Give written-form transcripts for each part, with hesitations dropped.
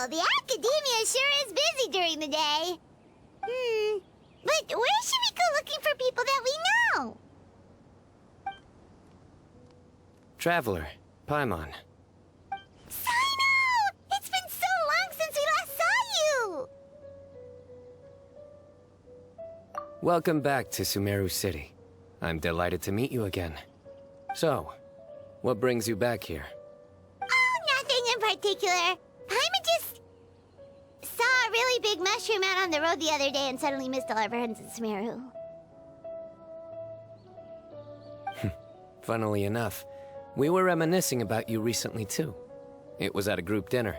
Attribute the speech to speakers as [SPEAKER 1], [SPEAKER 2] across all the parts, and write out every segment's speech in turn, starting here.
[SPEAKER 1] the academia sure is busy during the day. But where should we go looking for people that we know?
[SPEAKER 2] Traveler, Paimon.
[SPEAKER 1] Cyno! It's been so long since we last saw you!
[SPEAKER 2] Welcome back to Sumeru City. I'm delighted to meet you again. So, what brings you back here?
[SPEAKER 1] Oh, nothing in particular. Paimon just saw a really big mushroom out on the road the other day and suddenly missed all our friends in Sumeru.
[SPEAKER 2] Funnily enough, we were reminiscing about you recently too. It was at a group dinner.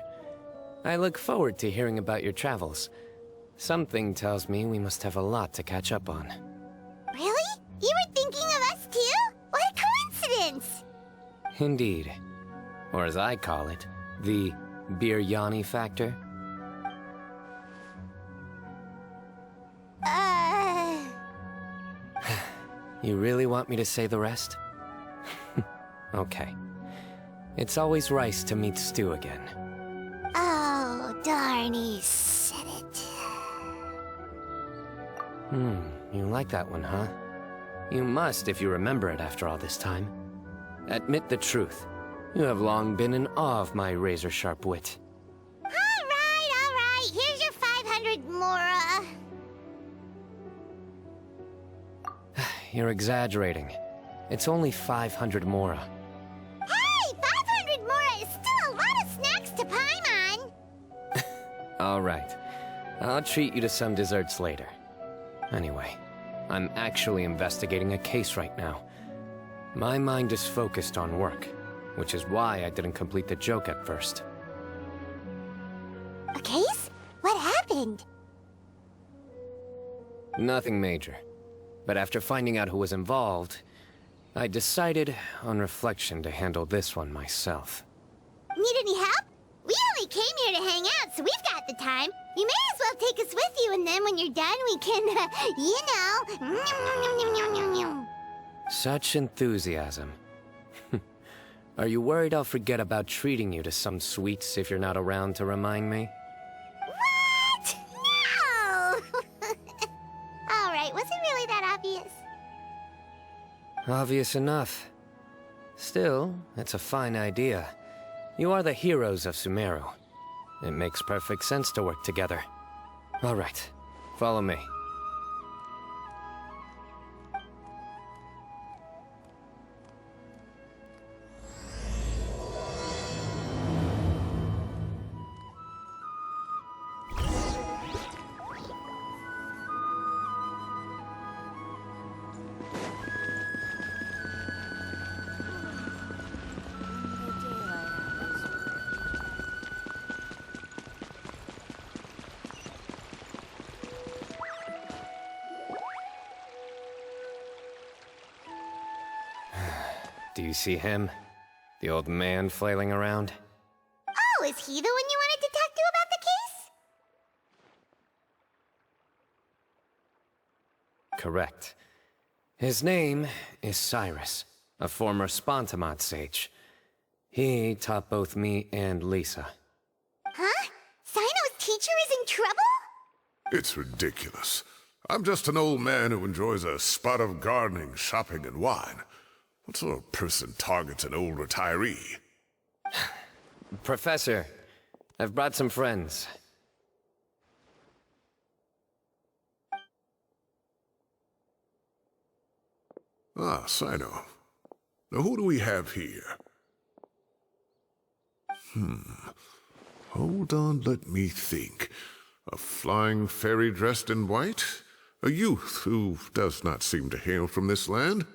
[SPEAKER 2] I look forward to hearing about your travels. Something tells me we must have a lot to catch up on.
[SPEAKER 1] Really? You were thinking of us too? What a coincidence!
[SPEAKER 2] Indeed. Or as I call it, the biryani factor. You really want me to say the rest? Okay. It's always rice to meet stew again.
[SPEAKER 1] Oh, darn, he said it.
[SPEAKER 2] You like that one, huh? You must if you remember it after all this time. Admit the truth. You have long been in awe of my razor-sharp wit.
[SPEAKER 1] All right. Here's your 500 mora.
[SPEAKER 2] You're exaggerating. It's only 500 mora.
[SPEAKER 1] Hey, 500 mora is still a lot of snacks to Paimon.
[SPEAKER 2] All right. I'll treat you to some desserts later. Anyway, I'm actually investigating a case right now. My mind is focused on work, which is why I didn't complete the joke at first.
[SPEAKER 1] A case? What happened?
[SPEAKER 2] Nothing major. But after finding out who was involved, I decided, on reflection, to handle this one myself.
[SPEAKER 1] Need any help? We only came here to hang out, so we've got the time. You may as well take us with you, and then when you're done, we can, you know...
[SPEAKER 2] Such enthusiasm. Are you worried I'll forget about treating you to some sweets if you're not around to remind me?
[SPEAKER 1] What? No! All right, was it really that obvious?
[SPEAKER 2] Obvious enough. Still, it's a fine idea. You are the heroes of Sumeru. It makes perfect sense to work together. All right, follow me. Do you see him? The old man flailing around?
[SPEAKER 1] Oh, is he the one you wanted to talk to about the case?
[SPEAKER 2] Correct. His name is Cyrus, a former Spontamot sage. He taught both me and Lisa.
[SPEAKER 1] Huh? Cyno's teacher is in trouble?
[SPEAKER 3] It's ridiculous. I'm just an old man who enjoys a spot of gardening, shopping, and wine. What sort of person targets an old retiree?
[SPEAKER 2] Professor, I've brought some friends.
[SPEAKER 3] Ah, Cyno. Now who do we have here? Hold on, let me think. A flying fairy dressed in white? A youth who does not seem to hail from this land?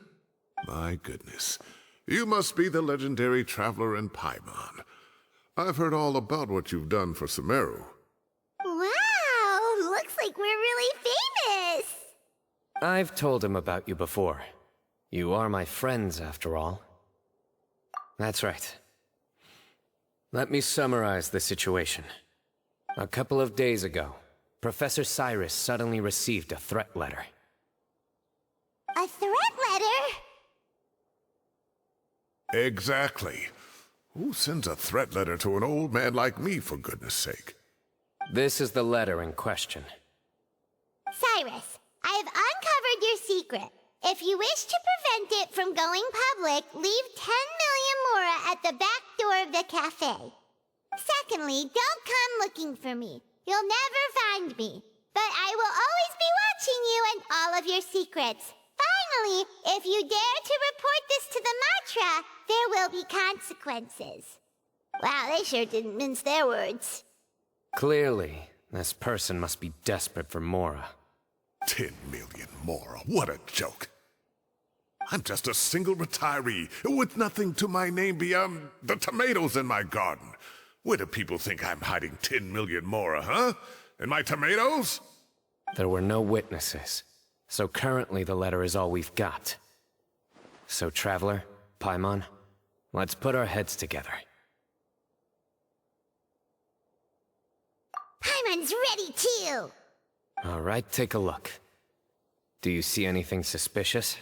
[SPEAKER 3] My goodness. You must be the legendary traveler in Paimon. I've heard all about what you've done for Sumeru.
[SPEAKER 1] Wow, looks like we're really famous.
[SPEAKER 2] I've told him about you before. You are my friends, after all. That's right. Let me summarize the situation. A couple of days ago, Professor Cyrus suddenly received a threat letter.
[SPEAKER 1] A threat letter?
[SPEAKER 3] Exactly. Who sends a threat letter to an old man like me, for goodness sake?
[SPEAKER 2] This is the letter in question.
[SPEAKER 1] Cyrus, I have uncovered your secret. If you wish to prevent it from going public, leave 10 million mora at the back door of the cafe. Secondly, don't come looking for me. You'll never find me. But I will always be watching you and all of your secrets. Finally, if you dare to report this to the Matra, there will be consequences. Wow, they sure didn't mince their words.
[SPEAKER 2] Clearly, this person must be desperate for Mora.
[SPEAKER 3] 10 million mora, what a joke. I'm just a single retiree with nothing to my name beyond the tomatoes in my garden. Where do people think I'm hiding 10 million mora, huh? In my tomatoes?
[SPEAKER 2] There were no witnesses, so currently the letter is all we've got. So, Traveler, Paimon, let's put our heads together.
[SPEAKER 1] Paimon's ready too!
[SPEAKER 2] All right, take a look. Do you see anything suspicious?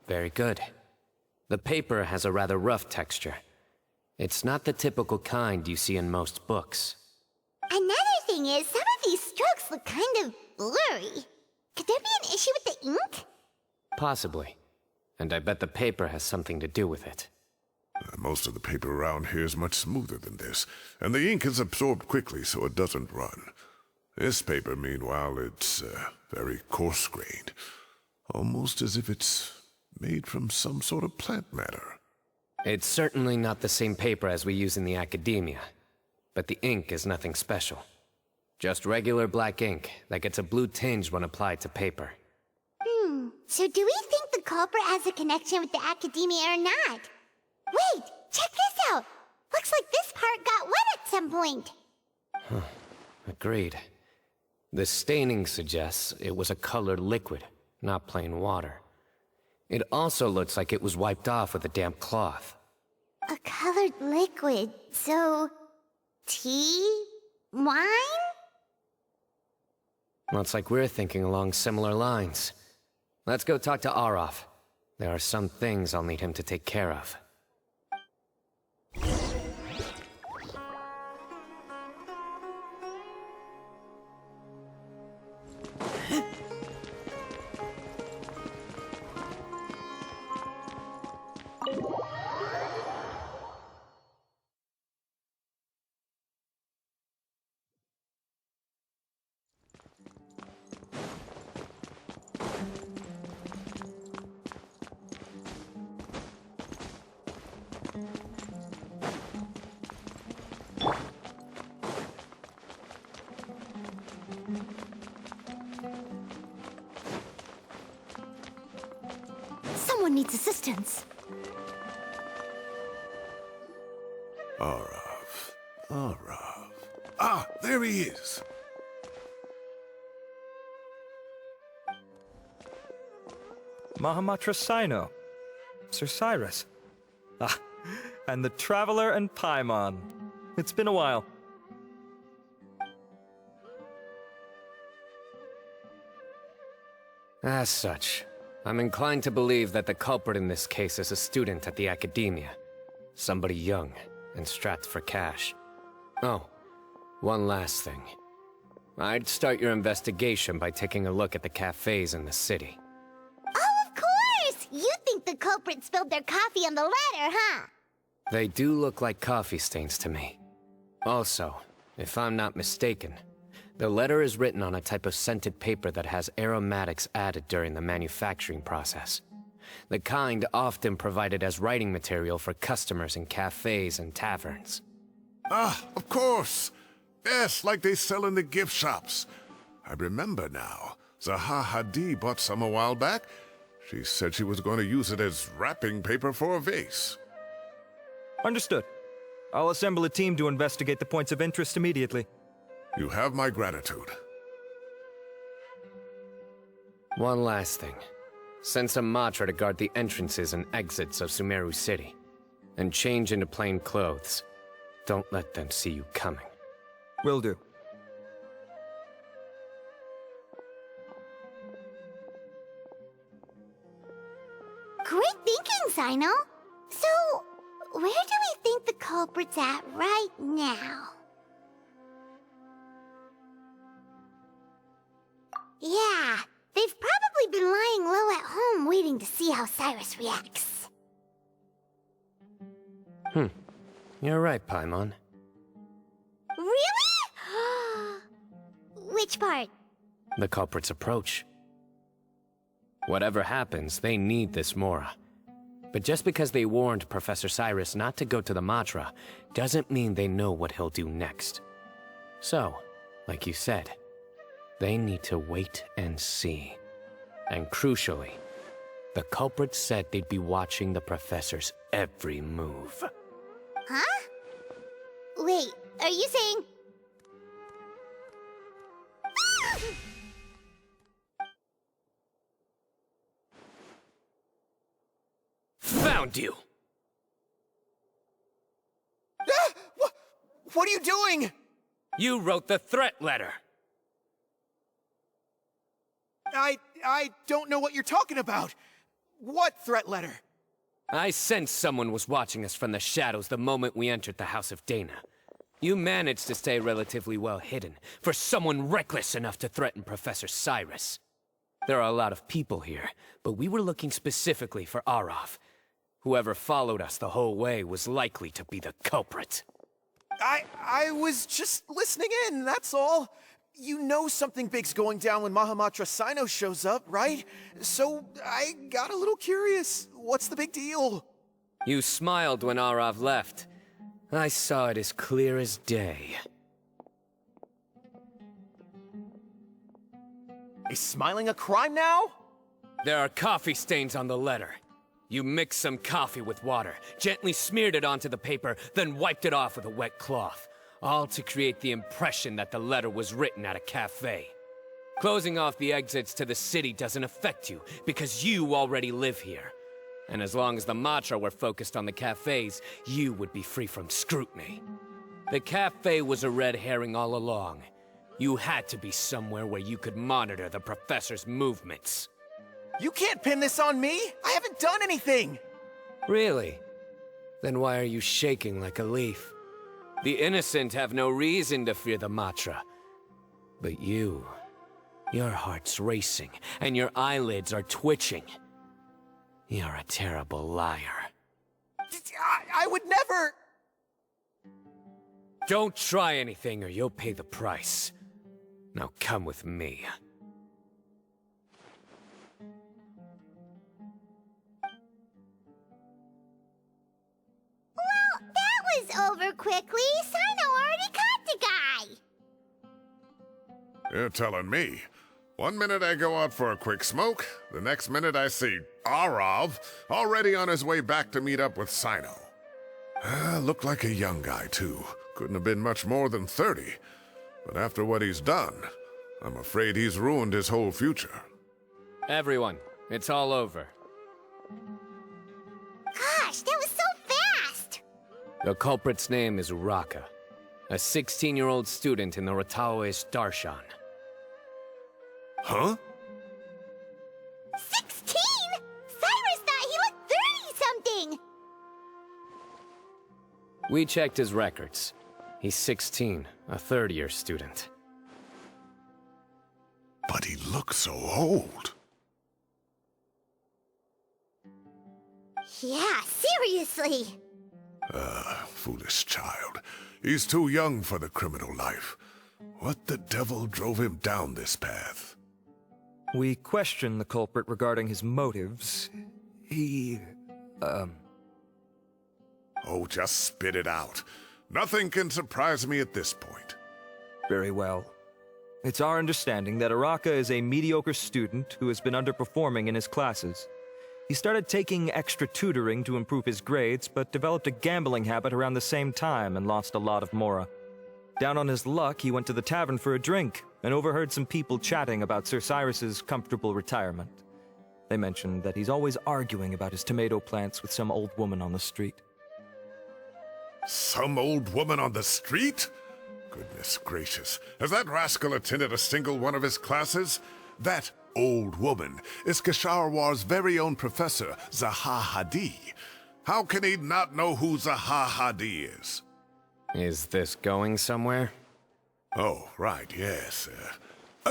[SPEAKER 2] Very good. The paper has a rather rough texture. It's not the typical kind you see in most books.
[SPEAKER 1] Another thing is, some of these strokes look kind of blurry. Could there be an issue with the ink?
[SPEAKER 2] Possibly. And I bet the paper has something to do with it.
[SPEAKER 3] Most of the paper around here is much smoother than this, and the ink is absorbed quickly so it doesn't run. This paper, meanwhile, it's very coarse-grained. Almost as if it's made from some sort of plant matter.
[SPEAKER 2] It's certainly not the same paper as we use in the academia, but the ink is nothing special. Just regular black ink that gets a blue tinge when applied to paper.
[SPEAKER 1] So do we think the culprit has a connection with the academia or not? Wait, check this out! Looks like this part got wet at some point.
[SPEAKER 2] Agreed. The staining suggests it was a colored liquid, not plain water. It also looks like it was wiped off with a damp cloth.
[SPEAKER 1] A colored liquid, so... tea? Wine?
[SPEAKER 2] Looks like we're thinking along similar lines. Let's go talk to Arof. There are some things I'll need him to take care of.
[SPEAKER 1] Someone needs assistance.
[SPEAKER 3] Arav. Ah, there he is.
[SPEAKER 4] Mahamatra Cyno. Sir Cyrus. Ah, and the Traveler and Paimon. It's been a while.
[SPEAKER 2] As such, I'm inclined to believe that the culprit in this case is a student at the academia. Somebody young and strapped for cash. Oh, one last thing. I'd start your investigation by taking a look at the cafes in the city.
[SPEAKER 1] Oh, of course! You think the culprit spilled their coffee on the ladder, huh?
[SPEAKER 2] They do look like coffee stains to me. Also, if I'm not mistaken, the letter is written on a type of scented paper that has aromatics added during the manufacturing process. The kind often provided as writing material for customers in cafes and taverns.
[SPEAKER 3] Ah, of course. Yes, like they sell in the gift shops. I remember now. Zaha Hadid bought some a while back. She said she was going to use it as wrapping paper for a vase.
[SPEAKER 4] Understood. I'll assemble a team to investigate the points of interest immediately.
[SPEAKER 3] You have my gratitude.
[SPEAKER 2] One last thing. Send some Matra to guard the entrances and exits of Sumeru City. And change into plain clothes. Don't let them see you coming.
[SPEAKER 4] Will do.
[SPEAKER 1] Great thinking, Cyno. So, where do we think the culprit's at right now? Yeah, they've probably been lying low at home waiting to see how Cyrus reacts.
[SPEAKER 2] You're right, Paimon.
[SPEAKER 1] Really? Which part?
[SPEAKER 2] The culprit's approach. Whatever happens, they need this Mora. But just because they warned Professor Cyrus not to go to the Matra, doesn't mean they know what he'll do next. So, like you said, they need to wait and see. And crucially, the culprit said they'd be watching the Professor's every move.
[SPEAKER 1] Huh? Wait, are you saying...
[SPEAKER 2] Found you!
[SPEAKER 5] What are you doing?
[SPEAKER 2] You wrote the threat letter!
[SPEAKER 5] I don't know what you're talking about. What threat letter?
[SPEAKER 2] I sensed someone was watching us from the shadows the moment we entered the House of Dana. You managed to stay relatively well hidden for someone reckless enough to threaten Professor Cyrus. There are a lot of people here, but we were looking specifically for Arav. Whoever followed us the whole way was likely to be the culprit.
[SPEAKER 5] I was just listening in, that's all. You know something big's going down when Mahamatra Cyno shows up, right? So I got a little curious. What's the big deal?
[SPEAKER 2] You smiled when Arav left. I saw it as clear as day.
[SPEAKER 5] Is smiling a crime now?
[SPEAKER 2] There are coffee stains on the letter. You mixed some coffee with water, gently smeared it onto the paper, then wiped it off with a wet cloth. All to create the impression that the letter was written at a cafe. Closing off the exits to the city doesn't affect you, because you already live here. And as long as the Matra were focused on the cafes, you would be free from scrutiny. The cafe was a red herring all along. You had to be somewhere where you could monitor the Professor's movements.
[SPEAKER 5] You can't pin this on me! I haven't done anything!
[SPEAKER 2] Really? Then why are you shaking like a leaf? The innocent have no reason to fear the Matra. But you... your heart's racing, and your eyelids are twitching. You're a terrible liar.
[SPEAKER 5] I would never...
[SPEAKER 2] Don't try anything or you'll pay the price. Now come with me.
[SPEAKER 1] Well, that was over quickly. Cyno already caught the guy.
[SPEAKER 3] You're telling me. One minute I go out for a quick smoke, the next minute I see Arav already on his way back to meet up with Cyno. Looked like a young guy, too. Couldn't have been much more than 30. But after what he's done, I'm afraid he's ruined his whole future.
[SPEAKER 2] Everyone, it's all over.
[SPEAKER 1] Gosh, that was so fast!
[SPEAKER 2] The culprit's name is Uraka, a 16-year-old student in the Rataoist Darshan.
[SPEAKER 3] Huh?
[SPEAKER 1] 16? Cyrus thought he looked 30-something!
[SPEAKER 2] We checked his records. He's 16, a third-year student.
[SPEAKER 3] But he looks so old.
[SPEAKER 1] Yeah, seriously!
[SPEAKER 3] Foolish child. He's too young for the criminal life. What the devil drove him down this path?
[SPEAKER 4] We questioned the culprit regarding his motives.
[SPEAKER 3] Oh, just spit it out. Nothing can surprise me at this point.
[SPEAKER 4] Very well. It's our understanding that Araka is a mediocre student who has been underperforming in his classes. He started taking extra tutoring to improve his grades, but developed a gambling habit around the same time and lost a lot of Mora. Down on his luck, he went to the tavern for a drink and overheard some people chatting about Sir Cyrus's comfortable retirement. They mentioned that he's always arguing about his tomato plants with some old woman on the street.
[SPEAKER 3] Some old woman on the street? Goodness gracious. Has that rascal attended a single one of his classes? That old woman is Kasharwar's very own professor, Zaha Hadi. How can he not know who Zaha Hadi is?
[SPEAKER 2] Is this going somewhere?
[SPEAKER 3] Oh, right, yes.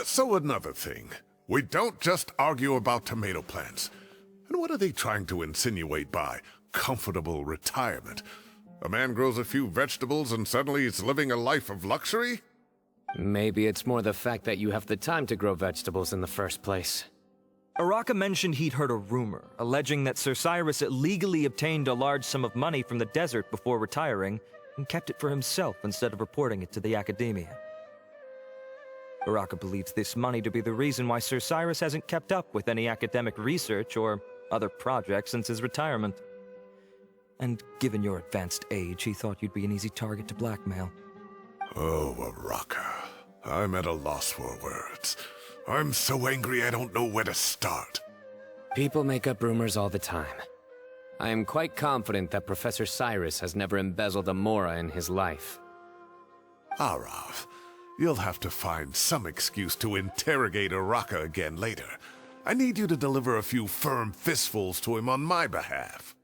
[SPEAKER 3] So another thing. We don't just argue about tomato plants. And what are they trying to insinuate by comfortable retirement? A man grows a few vegetables and suddenly he's living a life of luxury?
[SPEAKER 2] Maybe it's more the fact that you have the time to grow vegetables in the first place.
[SPEAKER 4] Araka mentioned he'd heard a rumor, alleging that Sir Cyrus illegally obtained a large sum of money from the desert before retiring, and kept it for himself instead of reporting it to the Academia. Araka believes this money to be the reason why Sir Cyrus hasn't kept up with any academic research or other projects since his retirement. And given your advanced age, he thought you'd be an easy target to blackmail.
[SPEAKER 3] Oh, Araka. I'm at a loss for words. I'm so angry I don't know where to start.
[SPEAKER 2] People make up rumors all the time. I am quite confident that Professor Cyrus has never embezzled a Mora in his life.
[SPEAKER 3] Arav, you'll have to find some excuse to interrogate Araka again later. I need you to deliver a few firm fistfuls to him on my behalf.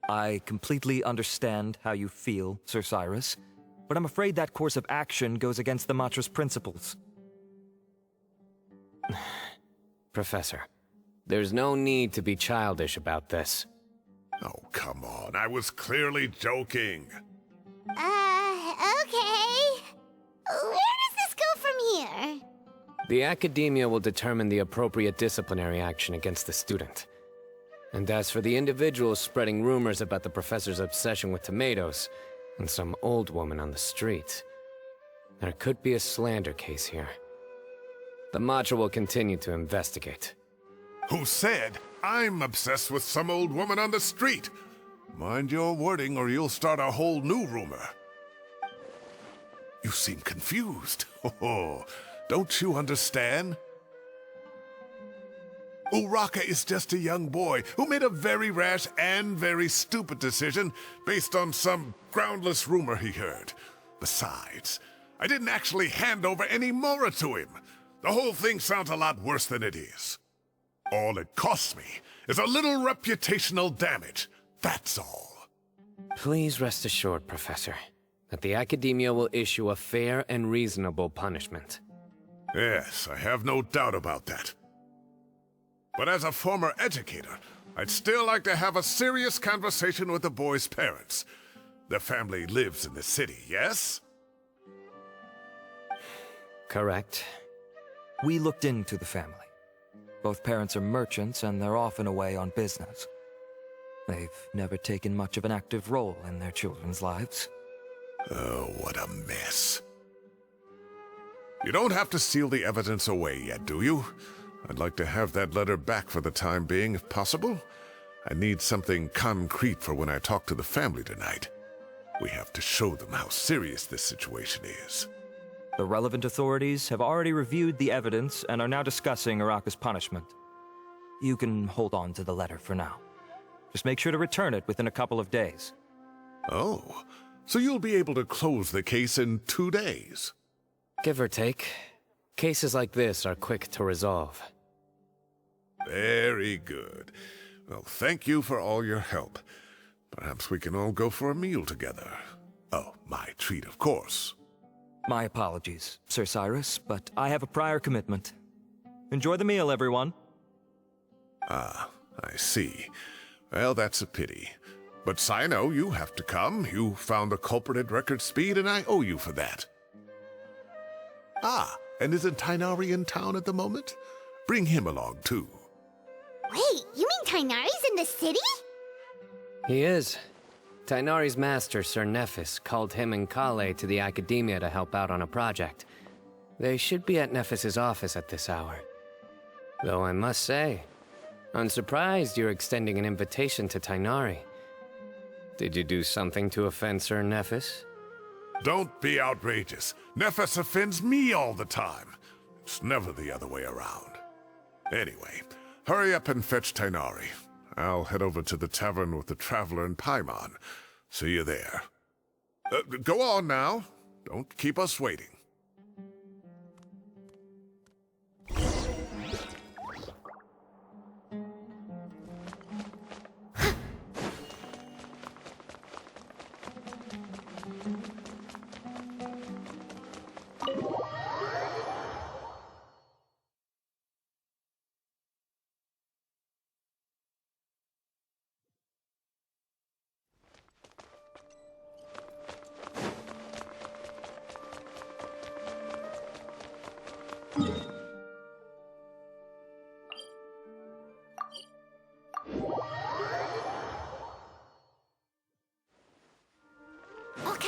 [SPEAKER 4] I completely understand how you feel, Sir Cyrus, but I'm afraid that course of action goes against the Matra's principles.
[SPEAKER 2] Professor, there's no need to be childish about this.
[SPEAKER 3] Oh, come on. I was clearly joking.
[SPEAKER 1] Okay. Where does this go from here?
[SPEAKER 2] The Academia will determine the appropriate disciplinary action against the student. And as for the individuals spreading rumors about the professor's obsession with tomatoes and some old woman on the street, there could be a slander case here. The Matra will continue to investigate.
[SPEAKER 3] Who said I'm obsessed with some old woman on the street? Mind your wording or you'll start a whole new rumor. You seem confused. Oh, don't you understand? Uraka is just a young boy who made a very rash and very stupid decision based on some groundless rumor he heard. Besides, I didn't actually hand over any Mora to him. The whole thing sounds a lot worse than it is. All it costs me is a little reputational damage. That's all.
[SPEAKER 2] Please rest assured, Professor, that the Academia will issue a fair and reasonable punishment.
[SPEAKER 3] Yes, I have no doubt about that. But as a former educator, I'd still like to have a serious conversation with the boy's parents. Their family lives in the city, yes?
[SPEAKER 2] Correct.
[SPEAKER 4] We looked into the family. Both parents are merchants, and they're often away on business. They've never taken much of an active role in their children's lives.
[SPEAKER 3] Oh, what a mess. You don't have to seal the evidence away yet, do you? I'd like to have that letter back for the time being, if possible. I need something concrete for when I talk to the family tonight. We have to show them how serious this situation is.
[SPEAKER 4] The relevant authorities have already reviewed the evidence and are now discussing Araka's punishment. You can hold on to the letter for now. Just make sure to return it within a couple of days.
[SPEAKER 3] Oh, so you'll be able to close the case in 2 days?
[SPEAKER 2] Give or take. Cases like this are quick to resolve.
[SPEAKER 3] Very good. Well, thank you for all your help. Perhaps we can all go for a meal together. Oh, my treat, of course.
[SPEAKER 4] My apologies, Sir Cyrus, but I have a prior commitment. Enjoy the meal, everyone.
[SPEAKER 3] Ah, I see. Well, that's a pity. But Cyno, you have to come. You found the culprit at record speed, and I owe you for that. Ah, and isn't Tainari in town at the moment? Bring him along, too.
[SPEAKER 1] Wait, you mean Tainari's in the city?
[SPEAKER 2] He is. Tainari's master, Sir Nephis, called him and Kale to the Academia to help out on a project. They should be at Nephis's office at this hour. Though I must say, I'm surprised you're extending an invitation to Tainari. Did you do something to offend Sir Nephis?
[SPEAKER 3] Don't be outrageous. Nephis offends me all the time. It's never the other way around. Anyway, hurry up and fetch Tainari. I'll head over to the tavern with the Traveler and Paimon. See you there. Go on now. Don't keep us waiting.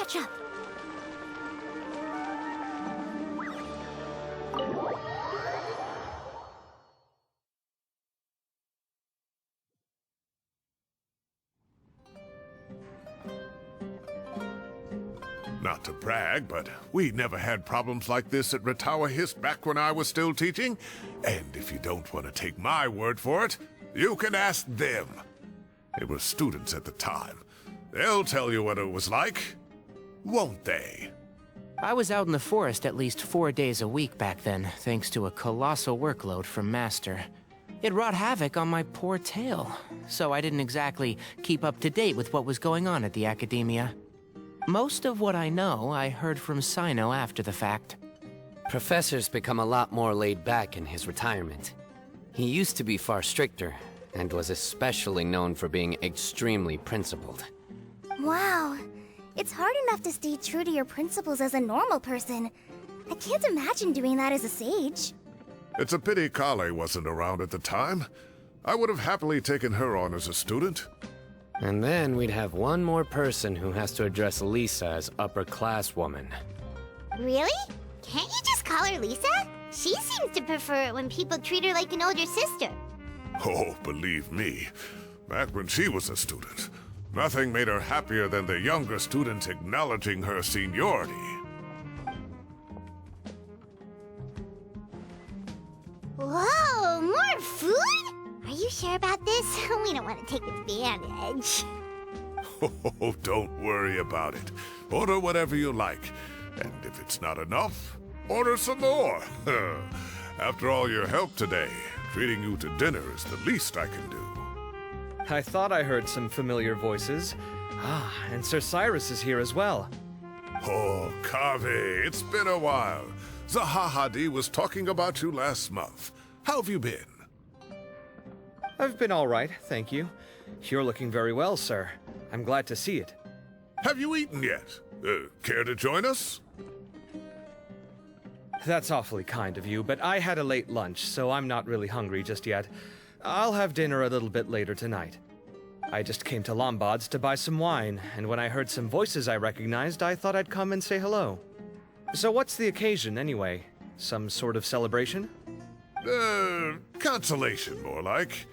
[SPEAKER 1] catch up.
[SPEAKER 3] Not to brag, but we never had problems like this at Ratawa Hist back when I was still teaching. And if you don't want to take my word for it, you can ask them. They were students at the time. They'll tell you what it was like, won't they?
[SPEAKER 6] I was out in the forest at least 4 days a week back then, thanks to a colossal workload from Master. It wrought havoc on my poor tail, so I didn't exactly keep up to date with what was going on at the Academia. Most of what I know, I heard from Cyno after the fact.
[SPEAKER 2] Professor's become a lot more laid back in his retirement. He used to be far stricter, and was especially known for being extremely principled.
[SPEAKER 7] Wow. It's hard enough to stay true to your principles as a normal person. I can't imagine doing that as a sage.
[SPEAKER 3] It's a pity Kale wasn't around at the time. I would have happily taken her on as a student.
[SPEAKER 2] And then we'd have one more person who has to address Lisa as upper-class woman.
[SPEAKER 1] Really? Can't you just call her Lisa? She seems to prefer it when people treat her like an older sister.
[SPEAKER 3] Oh, believe me, back when she was a student, nothing made her happier than the younger students acknowledging her seniority.
[SPEAKER 1] Whoa, more food? Are you sure about this? We don't want to take advantage.
[SPEAKER 3] Oh, don't worry about it. Order whatever you like. And if it's not enough, order some more. After all your help today, treating you to dinner is the least I can do.
[SPEAKER 4] I thought I heard some familiar voices. Ah, and Sir Cyrus is here as well.
[SPEAKER 3] Oh, Kaveh, it's been a while. Zahahadi was talking about you last month. How have you been?
[SPEAKER 4] I've been all right, thank you. You're looking very well, sir. I'm glad to see it.
[SPEAKER 3] Have you eaten yet? Care to join us?
[SPEAKER 4] That's awfully kind of you, but I had a late lunch, so I'm not really hungry just yet. I'll have dinner a little bit later tonight. I just came to Lombard's to buy some wine, and when I heard some voices I recognized, I thought I'd come and say hello. So what's the occasion, anyway? Some sort of celebration?
[SPEAKER 3] Consolation, more like.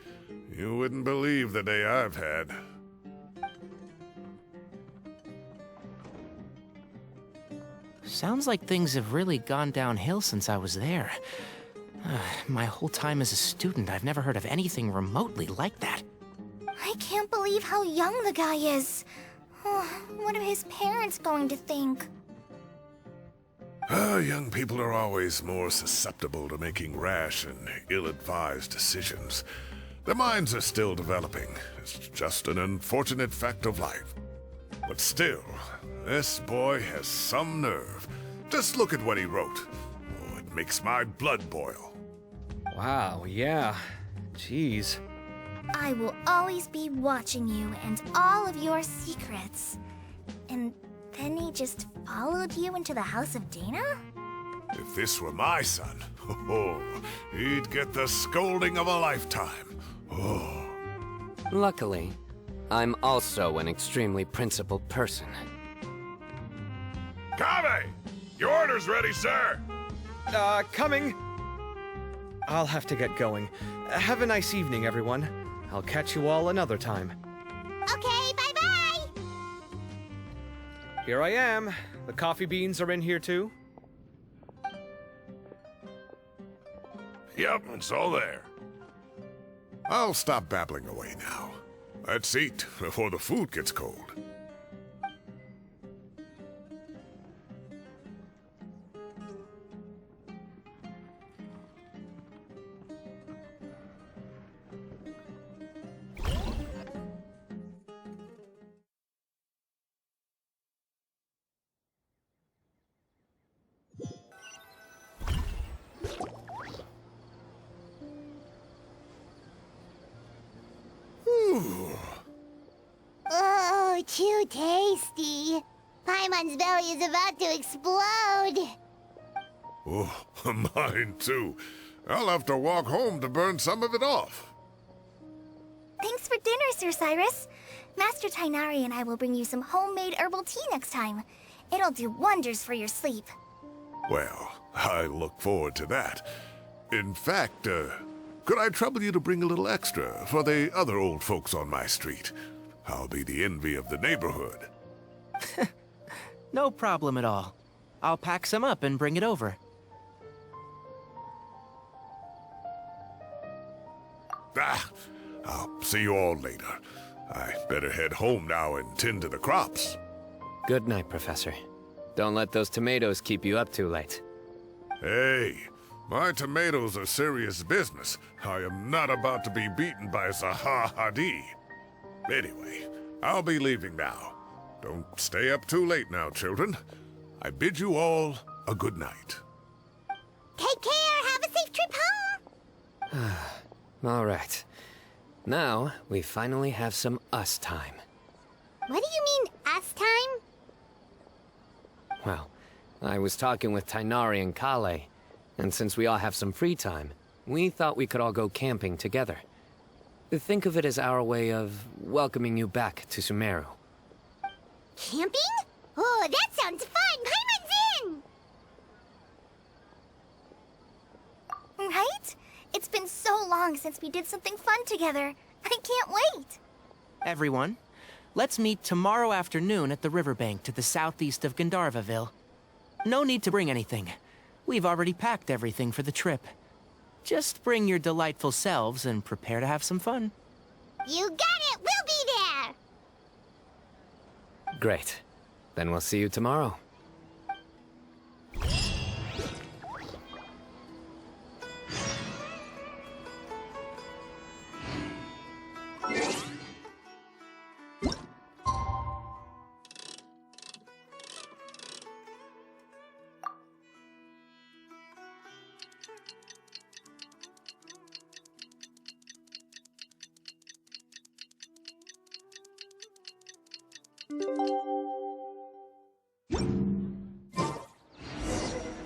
[SPEAKER 3] You wouldn't believe the day I've had.
[SPEAKER 6] Sounds like things have really gone downhill since I was there. My whole time as a student, I've never heard of anything remotely like that.
[SPEAKER 7] I can't believe how young the guy is. Oh, what are his parents going to think?
[SPEAKER 3] Young people are always more susceptible to making rash and ill-advised decisions. Their minds are still developing. It's just an unfortunate fact of life. But still, this boy has some nerve. Just look at what he wrote. Oh, it makes my blood boil.
[SPEAKER 4] Wow, yeah. Jeez.
[SPEAKER 7] I will always be watching you and all of your secrets. And then he just followed you into the house of Dana?
[SPEAKER 3] If this were my son, oh, he'd get the scolding of a lifetime. Oh.
[SPEAKER 2] Luckily, I'm also an extremely principled person.
[SPEAKER 3] Kaveh! Your order's ready, sir!
[SPEAKER 4] Coming! I'll have to get going. Have a nice evening, everyone. I'll catch you all another time.
[SPEAKER 1] Okay, bye-bye!
[SPEAKER 4] Here I am. The coffee beans are in here too.
[SPEAKER 3] Yep, it's all there. I'll stop babbling away now. Let's eat before the food gets cold.
[SPEAKER 1] Oh, too tasty. Paimon's belly is about to explode.
[SPEAKER 3] Oh, mine too. I'll have to walk home to burn some of it off.
[SPEAKER 7] Thanks for dinner, Sir Cyrus. Master Tainari and I will bring you some homemade herbal tea next time. It'll do wonders for your sleep.
[SPEAKER 3] Well, I look forward to that. In fact, could I trouble you to bring a little extra for the other old folks on my street? I'll be the envy of the neighborhood.
[SPEAKER 6] No problem at all. I'll pack some up and bring it over.
[SPEAKER 3] I'll see you all later. I better head home now and tend to the crops.
[SPEAKER 2] Good night, Professor. Don't let those tomatoes keep you up too late.
[SPEAKER 3] Hey, my tomatoes are serious business. I am not about to be beaten by Zaha Hadi. Anyway, I'll be leaving now. Don't stay up too late now, children. I bid you all a good night.
[SPEAKER 1] Take care. Have a safe trip home.
[SPEAKER 2] All right. Now, we finally have some us time.
[SPEAKER 1] What do you mean, us time?
[SPEAKER 2] Well, I was talking with Tainari and Kale, and since we all have some free time, we thought we could all go camping together. Think of it as our way of welcoming you back to Sumeru.
[SPEAKER 1] Camping? Oh, that sounds fun. Paimon's in!
[SPEAKER 7] Right? It's been so long since we did something fun together. I can't wait.
[SPEAKER 6] Everyone, let's meet tomorrow afternoon at the riverbank to the southeast of Gandharvaville. No need to bring anything. We've already packed everything for the trip. Just bring your delightful selves and prepare to have some fun.
[SPEAKER 1] You got it. We'll be there.
[SPEAKER 2] Great. Then we'll see you tomorrow.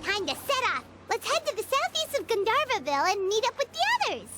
[SPEAKER 1] Time to set off. Let's head to the southeast of Gandharvaville and meet up with the others.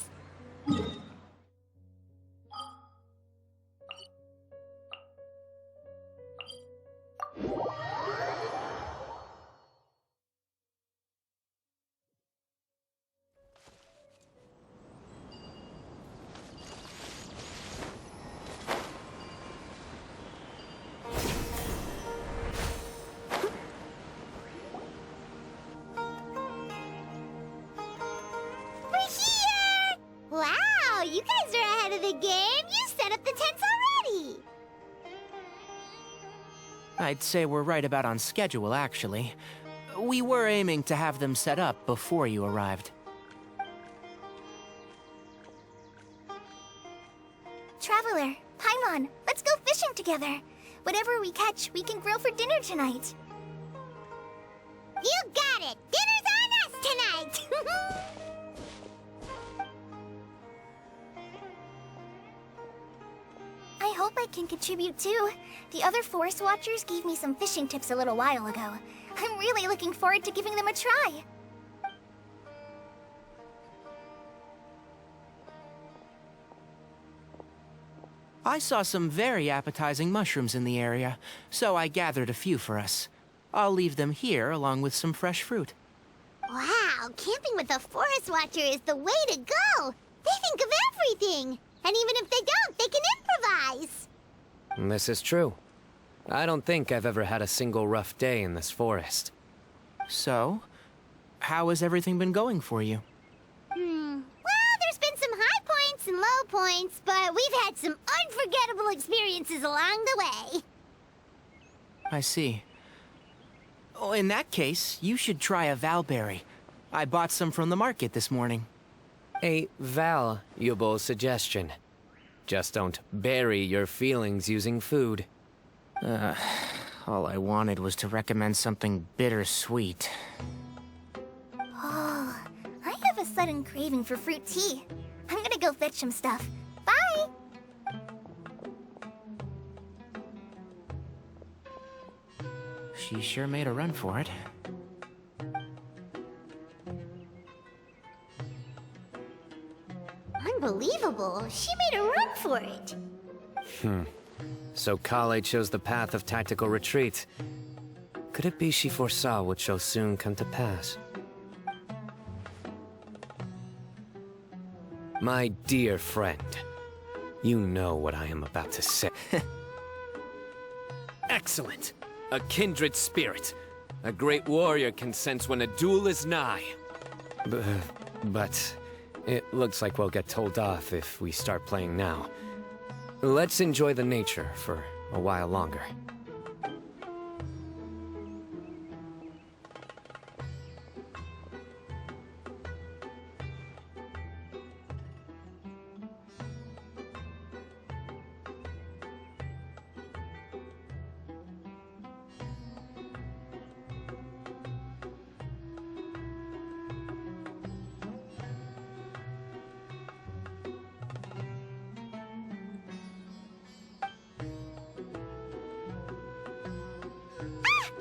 [SPEAKER 1] We're here! Wow, you guys are ahead of the game. You set up the tents already.
[SPEAKER 6] I'd say we're right about on schedule, actually. We were aiming to have them set up before you arrived.
[SPEAKER 7] Traveler, Paimon, let's go fishing together. Whatever we catch, we can grill for dinner tonight.
[SPEAKER 1] You got it. Dinner's on us tonight.
[SPEAKER 7] I hope I can contribute too. The other forest watchers gave me some fishing tips a little while ago. I'm really looking forward to giving them a try.
[SPEAKER 6] I saw some very appetizing mushrooms in the area, so I gathered a few for us. I'll leave them here along with some fresh fruit.
[SPEAKER 1] Wow, camping with a forest watcher is the way to go. They think of everything. And even if they don't, they can improvise.
[SPEAKER 2] This is true. I don't think I've ever had a single rough day in this forest.
[SPEAKER 6] So, how has everything been going for you?
[SPEAKER 1] Well, there's been some high points and low points, but we've had some unforgettable experiences along the way.
[SPEAKER 6] I see. Oh, in that case, you should try a valberry. I bought some from the market this morning.
[SPEAKER 2] A valuable suggestion. Just don't bury your feelings using food.
[SPEAKER 6] All I wanted was to recommend something bittersweet.
[SPEAKER 7] Oh, I have a sudden craving for fruit tea. I'm gonna go fetch some stuff. Bye!
[SPEAKER 6] She sure made a run for it.
[SPEAKER 1] Unbelievable. She made a run for it.
[SPEAKER 2] So Kale chose the path of tactical retreat. Could it be she foresaw what shall soon come to pass? My dear friend, you know what I am about to say. Excellent! A kindred spirit. A great warrior can sense when a duel is nigh. But it looks like we'll get told off if we start playing now. Let's enjoy the nature for a while longer.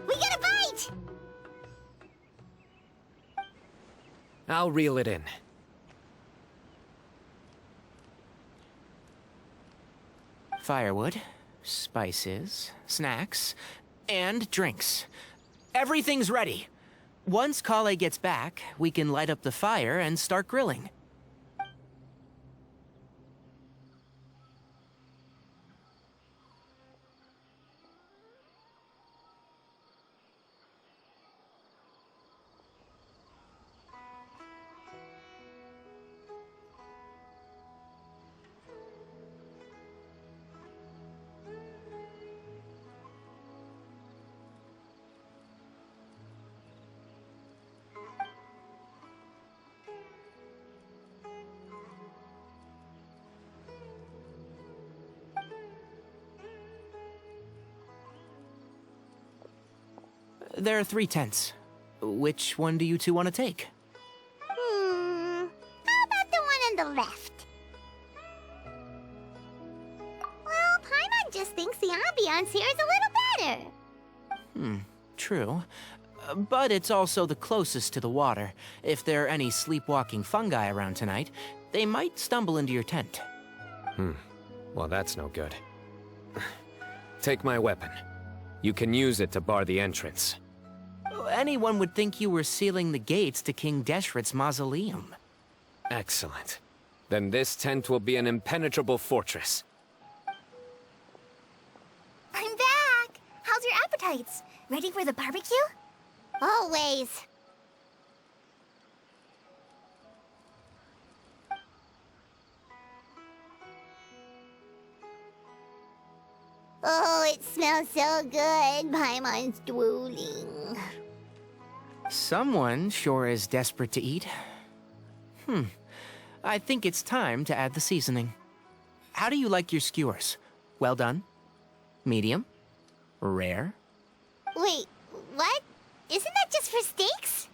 [SPEAKER 1] We got a bite!
[SPEAKER 2] I'll reel it in.
[SPEAKER 6] Firewood, spices, snacks, and drinks. Everything's ready. Once Kale gets back, we can light up the fire and start grilling. There are 3 tents. Which one do you two want to take?
[SPEAKER 1] How about the one on the left? Well, Paimon just thinks the ambiance here is a little better.
[SPEAKER 6] True. But it's also the closest to the water. If there are any sleepwalking fungi around tonight, they might stumble into your tent.
[SPEAKER 2] Well, that's no good. Take my weapon. You can use it to bar the entrance.
[SPEAKER 6] Anyone would think you were sealing the gates to King Deshret's mausoleum.
[SPEAKER 2] Excellent. Then this tent will be an impenetrable fortress.
[SPEAKER 7] I'm back! How's your appetites? Ready for the barbecue?
[SPEAKER 1] Always. Oh, it smells so good. Paimon's drooling.
[SPEAKER 6] Someone sure is desperate to eat. I think it's time to add the seasoning. How do you like your skewers? Well done? Medium? Rare?
[SPEAKER 1] Wait, what? Isn't that just for steaks?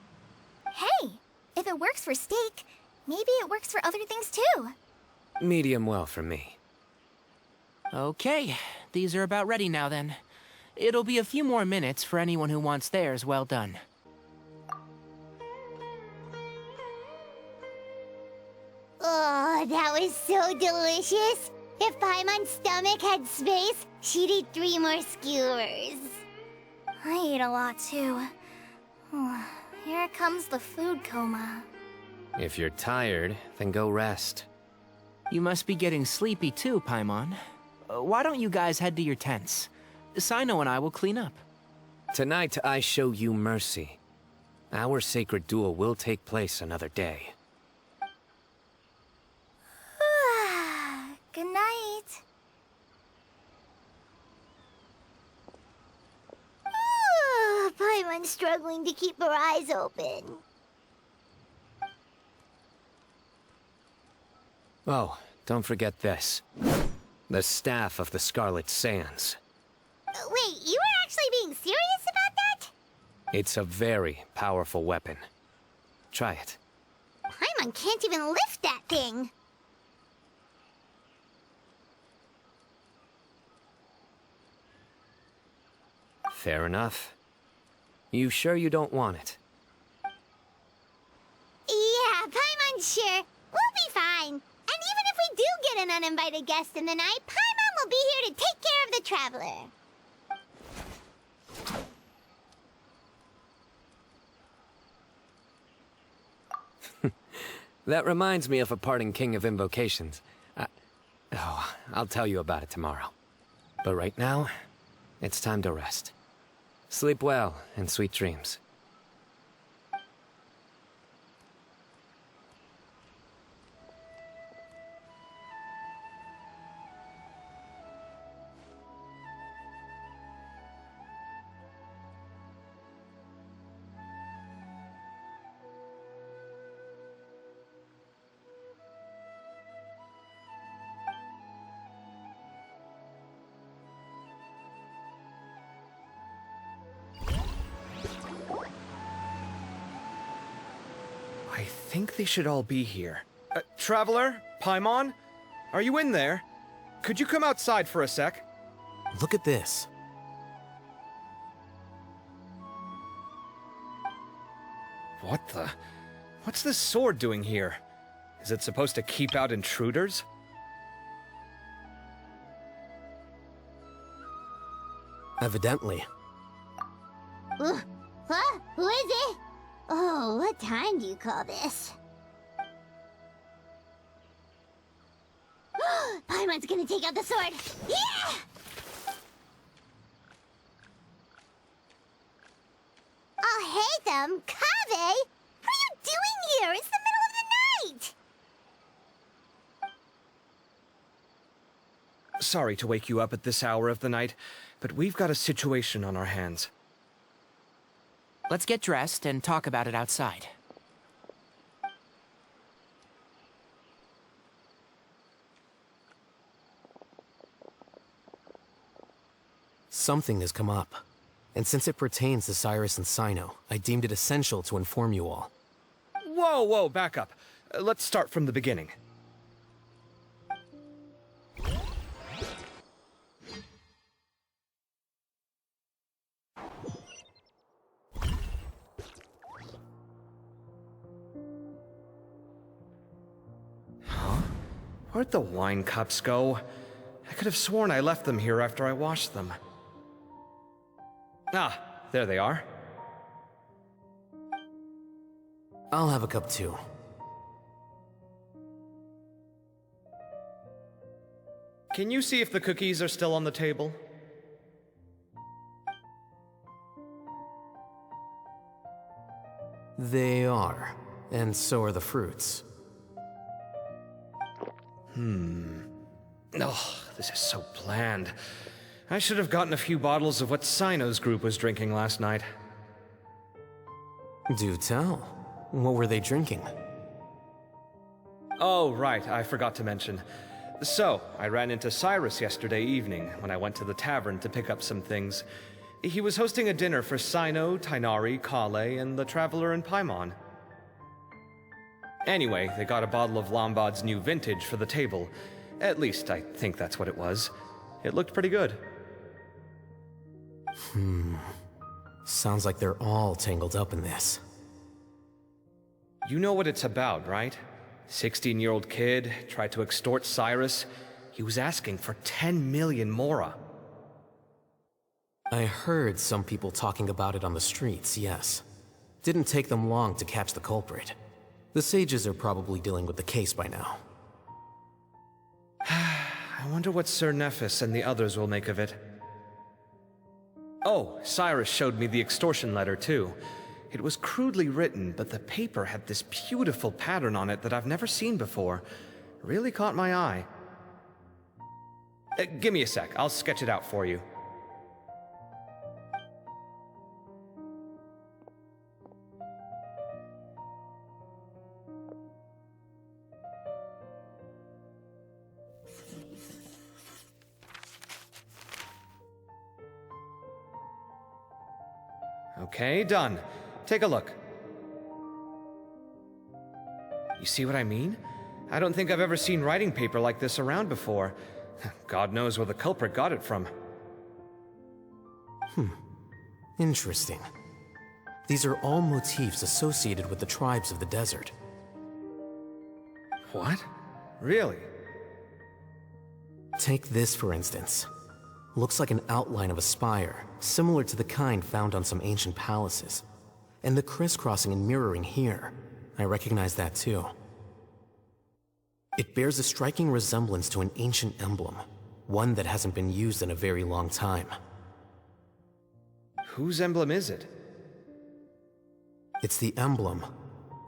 [SPEAKER 7] Hey, if it works for steak, maybe it works for other things too.
[SPEAKER 2] Medium well for me.
[SPEAKER 6] Okay, these are about ready now then. It'll be a few more minutes for anyone who wants theirs well done.
[SPEAKER 1] Oh, that was so delicious. If Paimon's stomach had space, she'd eat 3 more skewers.
[SPEAKER 7] I ate a lot too. Here comes the food coma.
[SPEAKER 2] If you're tired, then go rest.
[SPEAKER 6] You must be getting sleepy too, Paimon. Why don't you guys head to your tents? Cyno and I will clean up.
[SPEAKER 2] Tonight, I show you mercy. Our sacred duel will take place another day.
[SPEAKER 7] Good night.
[SPEAKER 1] Paimon's struggling to keep her eyes open.
[SPEAKER 2] Oh, don't forget this. The Staff of the Scarlet Sands.
[SPEAKER 1] Wait, you were actually being serious about that?
[SPEAKER 2] It's a very powerful weapon. Try it.
[SPEAKER 1] Paimon can't even lift that thing.
[SPEAKER 2] Fair enough. You sure you don't want it?
[SPEAKER 1] Yeah, Paimon's sure. We'll be fine. And even if we do get an uninvited guest in the night, Paimon will be here to take care of the traveler.
[SPEAKER 2] That reminds me of a parting king of invocations. I'll tell you about it tomorrow. But right now, it's time to rest. Sleep well and sweet dreams.
[SPEAKER 4] I think they should all be here. Traveler? Paimon? Are you in there? Could you come outside for a sec?
[SPEAKER 6] Look at this.
[SPEAKER 4] What the? What's this sword doing here? Is it supposed to keep out intruders?
[SPEAKER 6] Evidently.
[SPEAKER 1] Huh? Who is it? Oh, what time do you call this? Paimon's gonna take out the sword. Yeah! Oh, hey them, Kave! What are you doing here? It's the middle of the night!
[SPEAKER 4] Sorry to wake you up at this hour of the night, but we've got a situation on our hands.
[SPEAKER 6] Let's get dressed and talk about it outside. Something has come up. And since it pertains to Cyrus and Cyno, I deemed it essential to inform you all.
[SPEAKER 4] Whoa, back up. Let's start from the beginning. Where'd the wine cups go? I could have sworn I left them here after I washed them. Ah, there they are.
[SPEAKER 6] I'll have a cup too.
[SPEAKER 4] Can you see if the cookies are still on the table?
[SPEAKER 6] They are. And so are the fruits.
[SPEAKER 4] Oh, this is so bland. I should have gotten a few bottles of what Cyno's group was drinking last night.
[SPEAKER 6] Do tell. What were they drinking?
[SPEAKER 4] Oh, right, I forgot to mention. So, I ran into Cyrus yesterday evening when I went to the tavern to pick up some things. He was hosting a dinner for Cyno, Tighnari, Kale, and the Traveler and Paimon. Anyway, they got a bottle of Lombard's new vintage for the table. At least, I think that's what it was. It looked pretty good.
[SPEAKER 6] Sounds like they're all tangled up in this.
[SPEAKER 4] You know what it's about, right? 16-year-old kid tried to extort Cyrus. He was asking for 10 million mora.
[SPEAKER 6] I heard some people talking about it on the streets, yes. Didn't take them long to catch the culprit. The sages are probably dealing with the case by now.
[SPEAKER 4] I wonder what Sir Nephis and the others will make of it. Oh, Cyrus showed me the extortion letter, too. It was crudely written, but the paper had this beautiful pattern on it that I've never seen before. Really caught my eye. Give me a sec, I'll sketch it out for you. Okay, done. Take a look. You see what I mean? I don't think I've ever seen writing paper like this around before. God knows where the culprit got it from.
[SPEAKER 6] Interesting. These are all motifs associated with the tribes of the desert.
[SPEAKER 4] What? Really?
[SPEAKER 6] Take this, for instance.
[SPEAKER 8] Looks like an outline of a spire, similar to the kind found on some ancient palaces. And the crisscrossing and mirroring here, I recognize that too. It bears a striking resemblance to an ancient emblem, one that hasn't been used in a very long time.
[SPEAKER 2] Whose emblem is it?
[SPEAKER 8] It's the emblem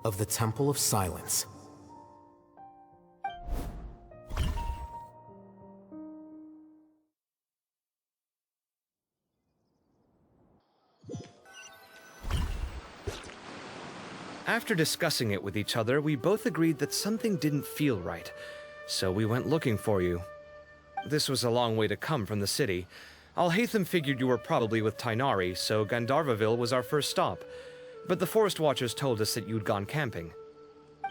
[SPEAKER 8] of the Temple of Silence.
[SPEAKER 2] After discussing it with each other, we both agreed that something didn't feel right, so we went looking for you. This was a long way to come from the city. Alhaitham figured you were probably with Tighnari, so Gandharvaville was our first stop, but the Forest Watchers told us that you'd gone camping.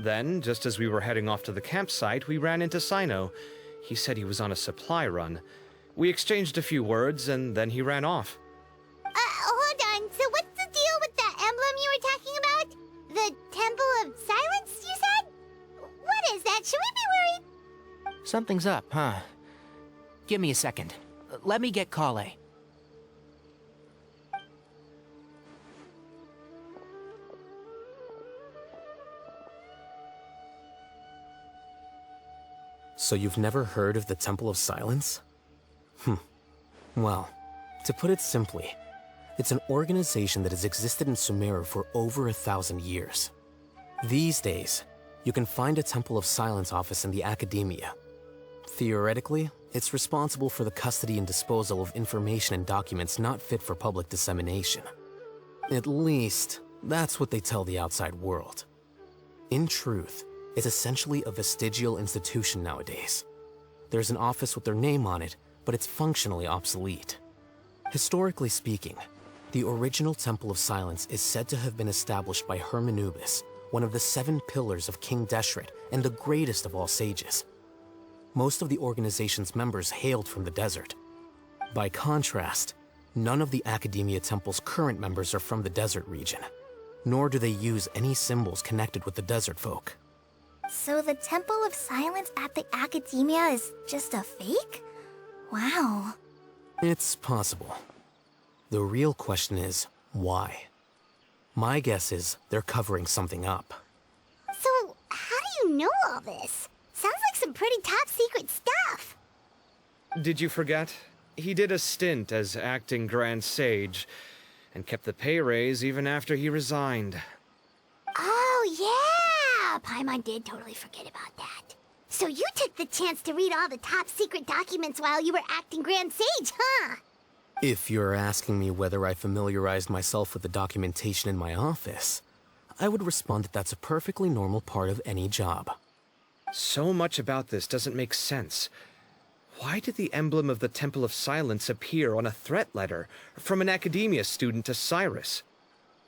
[SPEAKER 2] Then, just as we were heading off to the campsite, we ran into Cyno. He said he was on a supply run. We exchanged a few words, and then he ran off.
[SPEAKER 1] Hold on. So what's the deal with that emblem you were talking about? The Temple of Silence, you said? What is that? Should we be worried?
[SPEAKER 6] Something's up, huh? Give me a second. Let me get Kale.
[SPEAKER 8] So you've never heard of the Temple of Silence? Well, to put it simply, it's an organization that has existed in Sumeru for over 1,000 years. These days, you can find a Temple of Silence office in the academia. Theoretically, it's responsible for the custody and disposal of information and documents not fit for public dissemination. At least, that's what they tell the outside world. In truth, it's essentially a vestigial institution nowadays. There's an office with their name on it, but it's functionally obsolete. Historically speaking, the original Temple of Silence is said to have been established by Hermanubis, one of the 7 pillars of King Deshret and the greatest of all sages. Most of the organization's members hailed from the desert. By contrast, none of the Academia Temple's current members are from the desert region, nor do they use any symbols connected with the desert folk.
[SPEAKER 7] So the Temple of Silence at the Academia is just a fake? Wow.
[SPEAKER 8] It's possible. The real question is, why? My guess is they're covering something up.
[SPEAKER 1] So, how do you know all this? Sounds like some pretty top secret stuff.
[SPEAKER 2] Did you forget? He did a stint as acting Grand Sage, and kept the pay raise even after he resigned.
[SPEAKER 1] Oh, yeah! Paimon did totally forget about that. So you took the chance to read all the top secret documents while you were acting Grand Sage, huh?
[SPEAKER 8] If you're asking me whether I familiarized myself with the documentation in my office, I would respond that that's a perfectly normal part of any job.
[SPEAKER 2] So much about this doesn't make sense. Why did the emblem of the Temple of Silence appear on a threat letter from an Academia student to Cyrus?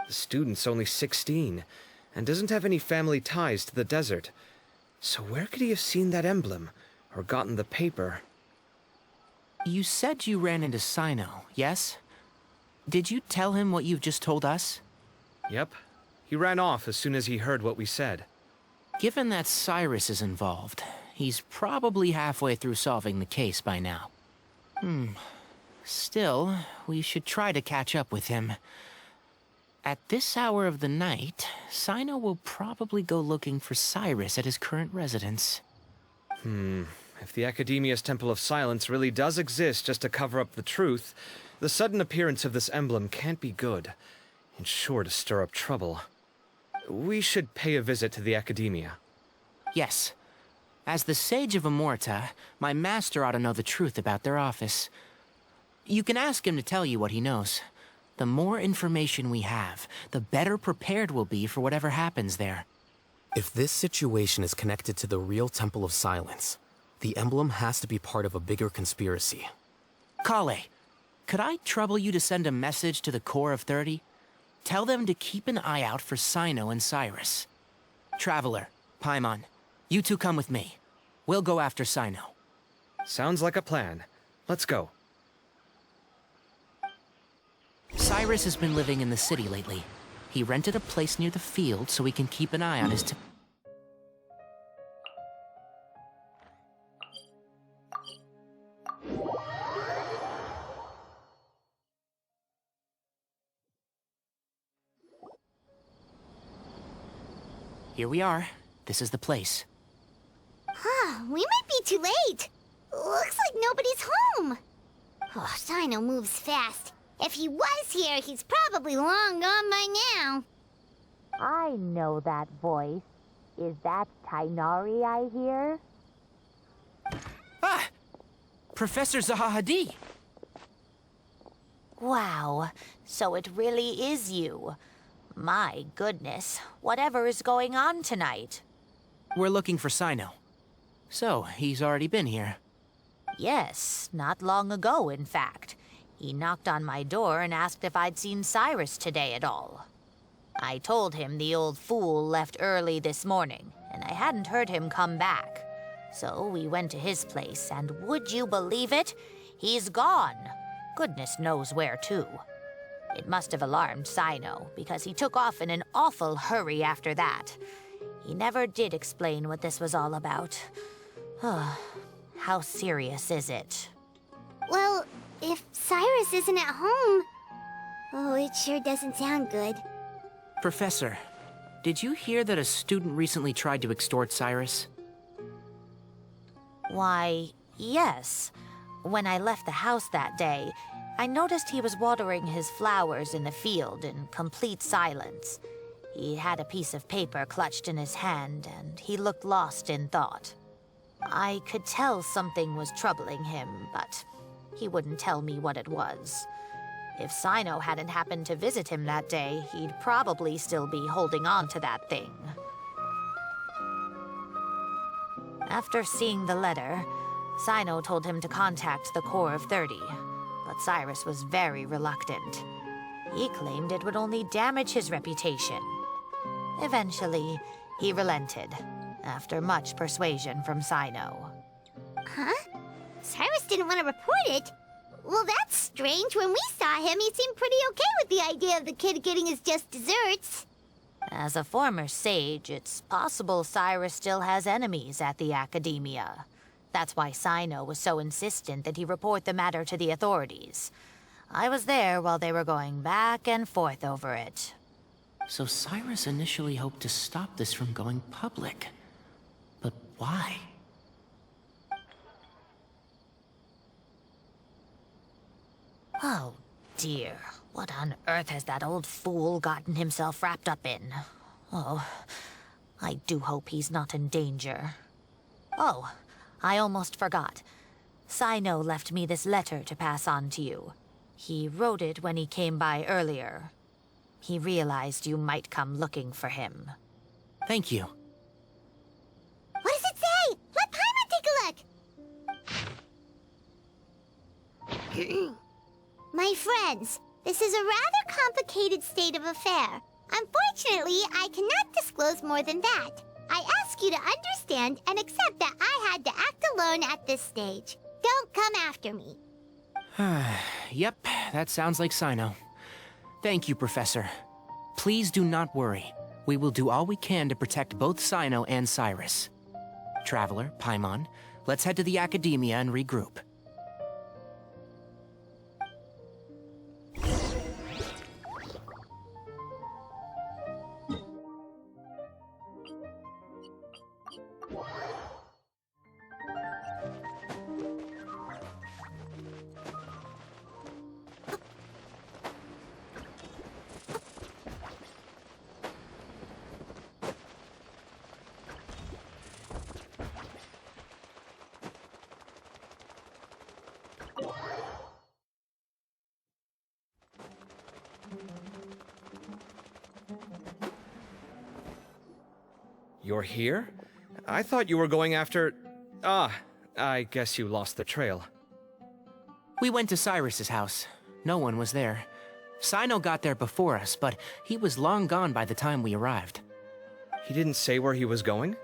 [SPEAKER 2] The student's only 16, and doesn't have any family ties to the desert. So where could he have seen that emblem, or gotten the paper?
[SPEAKER 6] You said you ran into Cyno, yes? Did you tell him what you've just told us?
[SPEAKER 2] Yep. He ran off as soon as he heard what we said.
[SPEAKER 6] Given that Cyrus is involved, he's probably halfway through solving the case by now. Still, we should try to catch up with him. At this hour of the night, Cyno will probably go looking for Cyrus at his current residence.
[SPEAKER 2] If the Academia's Temple of Silence really does exist just to cover up the truth, the sudden appearance of this emblem can't be good, and sure to stir up trouble. We should pay a visit to the Academia.
[SPEAKER 6] Yes. As the Sage of Amorta, my master ought to know the truth about their office. You can ask him to tell you what he knows. The more information we have, the better prepared we'll be for whatever happens there.
[SPEAKER 8] If this situation is connected to the real Temple of Silence, the emblem has to be part of a bigger conspiracy.
[SPEAKER 6] Kale, could I trouble you to send a message to the Core of 30? Tell them to keep an eye out for Cyno and Cyrus. Traveler, Paimon, you two come with me. We'll go after Cyno.
[SPEAKER 2] Sounds like a plan. Let's go.
[SPEAKER 6] Cyrus has been living in the city lately. He rented a place near the field so we can keep an eye on his... Here we are. This is the place.
[SPEAKER 1] We might be too late. Looks like nobody's home. Oh, Cyno moves fast. If he was here, he's probably long gone by now.
[SPEAKER 9] I know that voice. Is that Tainari I hear?
[SPEAKER 6] Ah! Professor Zahahadi!
[SPEAKER 9] Wow, so it really is you. My goodness, whatever is going on tonight?
[SPEAKER 6] We're looking for Cyno. So, he's already been here.
[SPEAKER 9] Yes, not long ago, in fact. He knocked on my door and asked if I'd seen Cyrus today at all. I told him the old fool left early this morning, and I hadn't heard him come back. So we went to his place, and would you believe it? He's gone. Goodness knows where to. It must have alarmed Cyno, because he took off in an awful hurry after that. He never did explain what this was all about. How serious is it?
[SPEAKER 1] Well, if Cyrus isn't at home... Oh, it sure doesn't sound good.
[SPEAKER 6] Professor, did you hear that a student recently tried to extort Cyrus?
[SPEAKER 9] Why, yes. When I left the house that day, I noticed he was watering his flowers in the field in complete silence. He had a piece of paper clutched in his hand, and he looked lost in thought. I could tell something was troubling him, but he wouldn't tell me what it was. If Cyno hadn't happened to visit him that day, he'd probably still be holding on to that thing. After seeing the letter, Cyno told him to contact the Corps of 30, but Cyrus was very reluctant. He claimed it would only damage his reputation. Eventually, he relented, after much persuasion from Cyno.
[SPEAKER 1] Huh? Cyrus didn't want to report it? Well, that's strange. When we saw him, he seemed pretty okay with the idea of the kid getting his just desserts.
[SPEAKER 9] As a former sage, it's possible Cyrus still has enemies at the Academia. That's why Cyno was so insistent that he report the matter to the authorities. I was there while they were going back and forth over it.
[SPEAKER 6] So Cyrus initially hoped to stop this from going public. But why?
[SPEAKER 9] Oh, dear. What on earth has that old fool gotten himself wrapped up in? Oh, I do hope he's not in danger. Oh, I almost forgot. Cyno left me this letter to pass on to you. He wrote it when he came by earlier. He realized you might come looking for him.
[SPEAKER 6] Thank you.
[SPEAKER 1] What does it say? Let Paimon take a look. My friends, this is a rather complicated state of affair. Unfortunately, I cannot disclose more than that. I ask you to understand and accept that I had to act alone at this stage. Don't come after me.
[SPEAKER 6] Yep, that sounds like Cyno. Thank you, Professor. Please do not worry. We will do all we can to protect both Cyno and Cyrus. Traveler, Paimon, let's head to the Academia and regroup.
[SPEAKER 2] You're here? I thought you were going after... Ah, I guess you lost the trail.
[SPEAKER 6] We went to Cyrus's house. No one was there. Cyno got there before us, but he was long gone by the time we arrived.
[SPEAKER 2] He didn't say where he was going?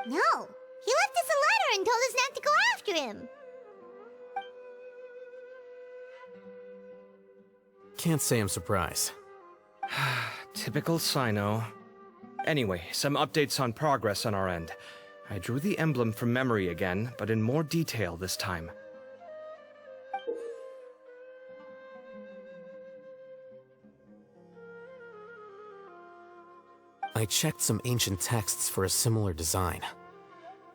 [SPEAKER 1] No, he left us a letter and told us not to go after him.
[SPEAKER 8] Can't say I'm surprised.
[SPEAKER 2] Typical Cyno. Anyway, some updates on progress on our end. I drew the emblem from memory again, but in more detail this time.
[SPEAKER 8] I checked some ancient texts for a similar design.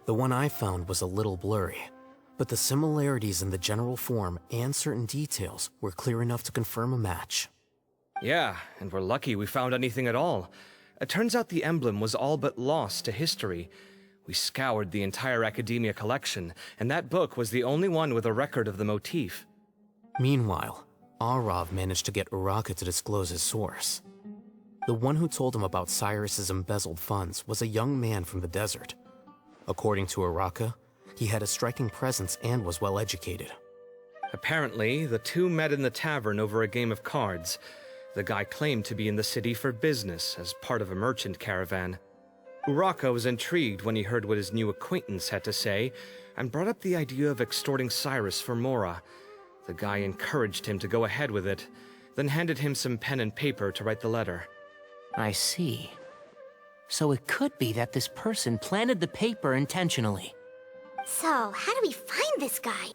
[SPEAKER 8] The one I found was a little blurry, but the similarities in the general form and certain details were clear enough to confirm a match.
[SPEAKER 2] Yeah, and we're lucky we found anything at all. It turns out the emblem was all but lost to history. We scoured the entire Academia collection, and that book was the only one with a record of the motif.
[SPEAKER 8] Meanwhile, Arav managed to get Uraka to disclose his source. The one who told him about Cyrus's embezzled funds was a young man from the desert. According to Uraka, he had a striking presence and was well educated.
[SPEAKER 2] Apparently, the two met in the tavern over a game of cards. The guy claimed to be in the city for business as part of a merchant caravan. Uraka was intrigued when he heard what his new acquaintance had to say, and brought up the idea of extorting Cyrus for Mora. The guy encouraged him to go ahead with it, then handed him some pen and paper to write the letter.
[SPEAKER 6] I see. So it could be that this person planted the paper intentionally.
[SPEAKER 1] So, how do we find this guy?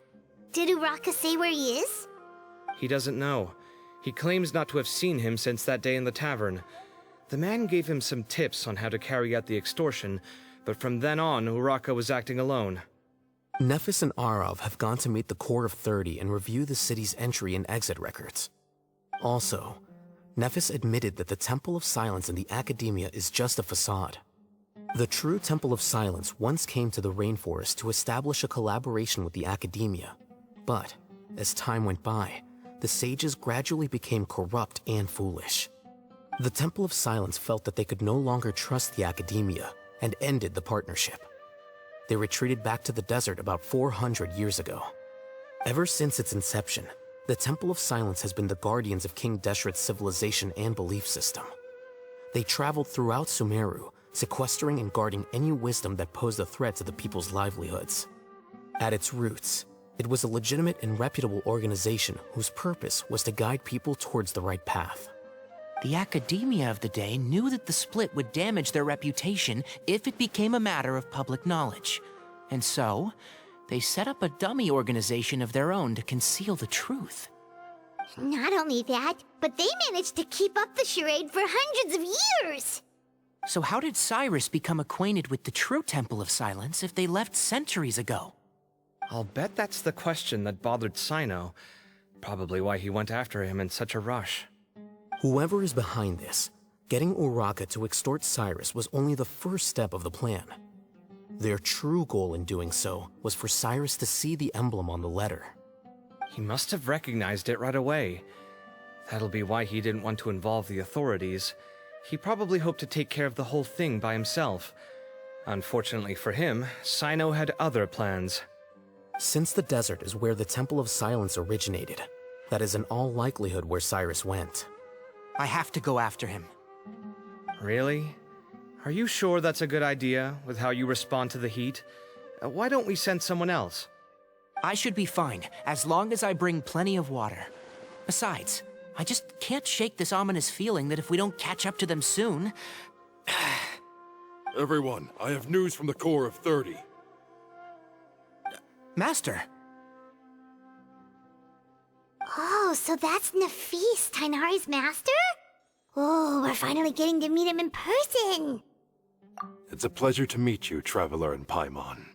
[SPEAKER 1] Did Uraka say where he is?
[SPEAKER 2] He doesn't know. He claims not to have seen him since that day in the tavern. The man gave him some tips on how to carry out the extortion, but from then on, Uraka was acting alone.
[SPEAKER 8] Nephis and Arav have gone to meet the Core of 30 and review the city's entry and exit records. Also, Nephis admitted that the Temple of Silence in the Academia is just a facade. The true Temple of Silence once came to the rainforest to establish a collaboration with the Academia, but as time went by, the sages gradually became corrupt and foolish. The Temple of Silence felt that they could no longer trust the Academia and ended the partnership. They retreated back to the desert about 400 years ago. Ever since its inception, the Temple of Silence has been the guardians of King Deshret's civilization and belief system. They traveled throughout Sumeru, sequestering and guarding any wisdom that posed a threat to the people's livelihoods. At its roots, it was a legitimate and reputable organization whose purpose was to guide people towards the right path.
[SPEAKER 6] The Academia of the day knew that the split would damage their reputation if it became a matter of public knowledge. And so, they set up a dummy organization of their own to conceal the truth.
[SPEAKER 1] Not only that, but they managed to keep up the charade for hundreds of years!
[SPEAKER 6] So how did Cyrus become acquainted with the true Temple of Silence if they left centuries ago?
[SPEAKER 2] I'll bet that's the question that bothered Cyno. Probably why he went after him in such a rush.
[SPEAKER 8] Whoever is behind this, getting Uraka to extort Cyrus was only the first step of the plan. Their true goal in doing so was for Cyrus to see the emblem on the letter.
[SPEAKER 2] He must have recognized it right away. That'll be why he didn't want to involve the authorities. He probably hoped to take care of the whole thing by himself. Unfortunately for him, Cyno had other plans.
[SPEAKER 8] Since the desert is where the Temple of Silence originated, that is in all likelihood where Cyrus went.
[SPEAKER 6] I have to go after him.
[SPEAKER 2] Really? Are you sure that's a good idea, with how you respond to the heat? Why don't we send someone else?
[SPEAKER 6] I should be fine, as long as I bring plenty of water. Besides, I just can't shake this ominous feeling that if we don't catch up to them soon...
[SPEAKER 10] Everyone, I have news from the Core of 30.
[SPEAKER 6] Master!
[SPEAKER 1] Oh, so that's Nafis, Tainari's master? Oh, we're finally getting to meet him in person!
[SPEAKER 10] It's a pleasure to meet you, Traveler in Paimon.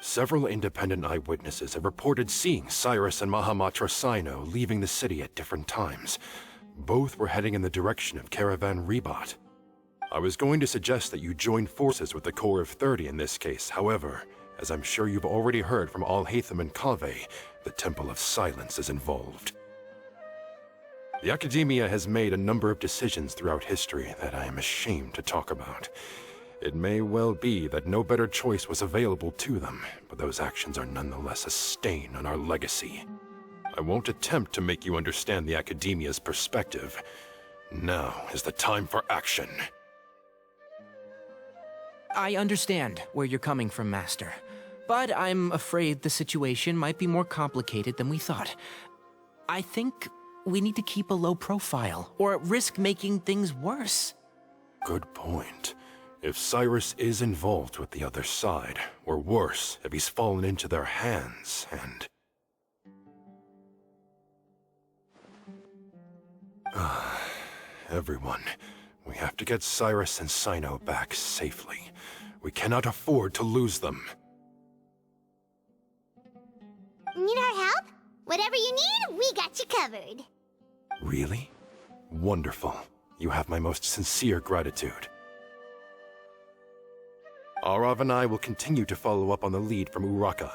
[SPEAKER 10] Several independent eyewitnesses have reported seeing Cyrus and Mahamatra Cyno leaving the city at different times. Both were heading in the direction of Caravan Rebat. I was going to suggest that you join forces with the Core of 30 in this case. However, as I'm sure you've already heard from Al-Haytham and Kaveh, the Temple of Silence is involved. The Academia has made a number of decisions throughout history that I am ashamed to talk about. It may well be that no better choice was available to them, but those actions are nonetheless a stain on our legacy. I won't attempt to make you understand the Academia's perspective. Now is the time for action.
[SPEAKER 6] I understand where you're coming from, Master. But I'm afraid the situation might be more complicated than we thought. I think we need to keep a low profile, or risk making things worse.
[SPEAKER 10] Good point. If Cyrus is involved with the other side, or worse, if he's fallen into their hands, and... Everyone, we have to get Cyrus and Cyno back safely. We cannot afford to lose them.
[SPEAKER 1] Need our help? Whatever you need, we got you covered.
[SPEAKER 10] Really? Wonderful. You have my most sincere gratitude. Arav and I will continue to follow up on the lead from Uraka.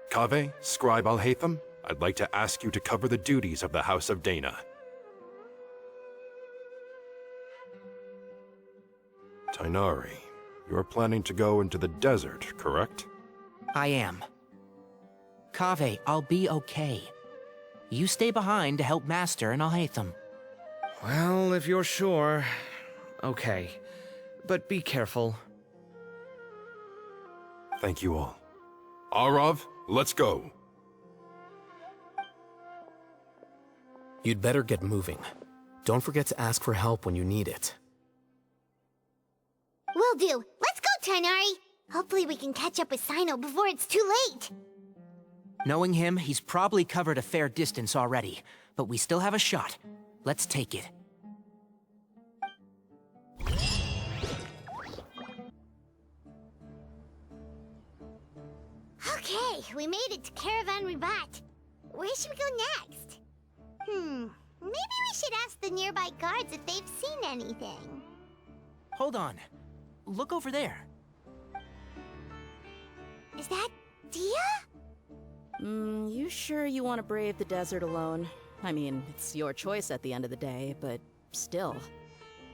[SPEAKER 10] Kaveh, Scribe Alhaitham, I'd like to ask you to cover the duties of the House of Dana. Tighnari, you're planning to go into the desert, correct?
[SPEAKER 6] I am. Kaveh, I'll be okay. You stay behind to help Master and Alhaitham.
[SPEAKER 2] Well, if you're sure. Okay. But be careful.
[SPEAKER 10] Thank you all. Arav, let's go.
[SPEAKER 8] You'd better get moving. Don't forget to ask for help when you need it.
[SPEAKER 1] Will do. Let's go, Tighnari. Hopefully we can catch up with Cyno before it's too late.
[SPEAKER 6] Knowing him, he's probably covered a fair distance already, but we still have a shot. Let's take it.
[SPEAKER 1] Okay, we made it to Caravan Ribat. Where should we go next? Maybe we should ask the nearby guards if they've seen anything.
[SPEAKER 6] Hold on. Look over there.
[SPEAKER 1] Is that Dia?
[SPEAKER 11] You sure you want to brave the desert alone? I mean, it's your choice at the end of the day, but still.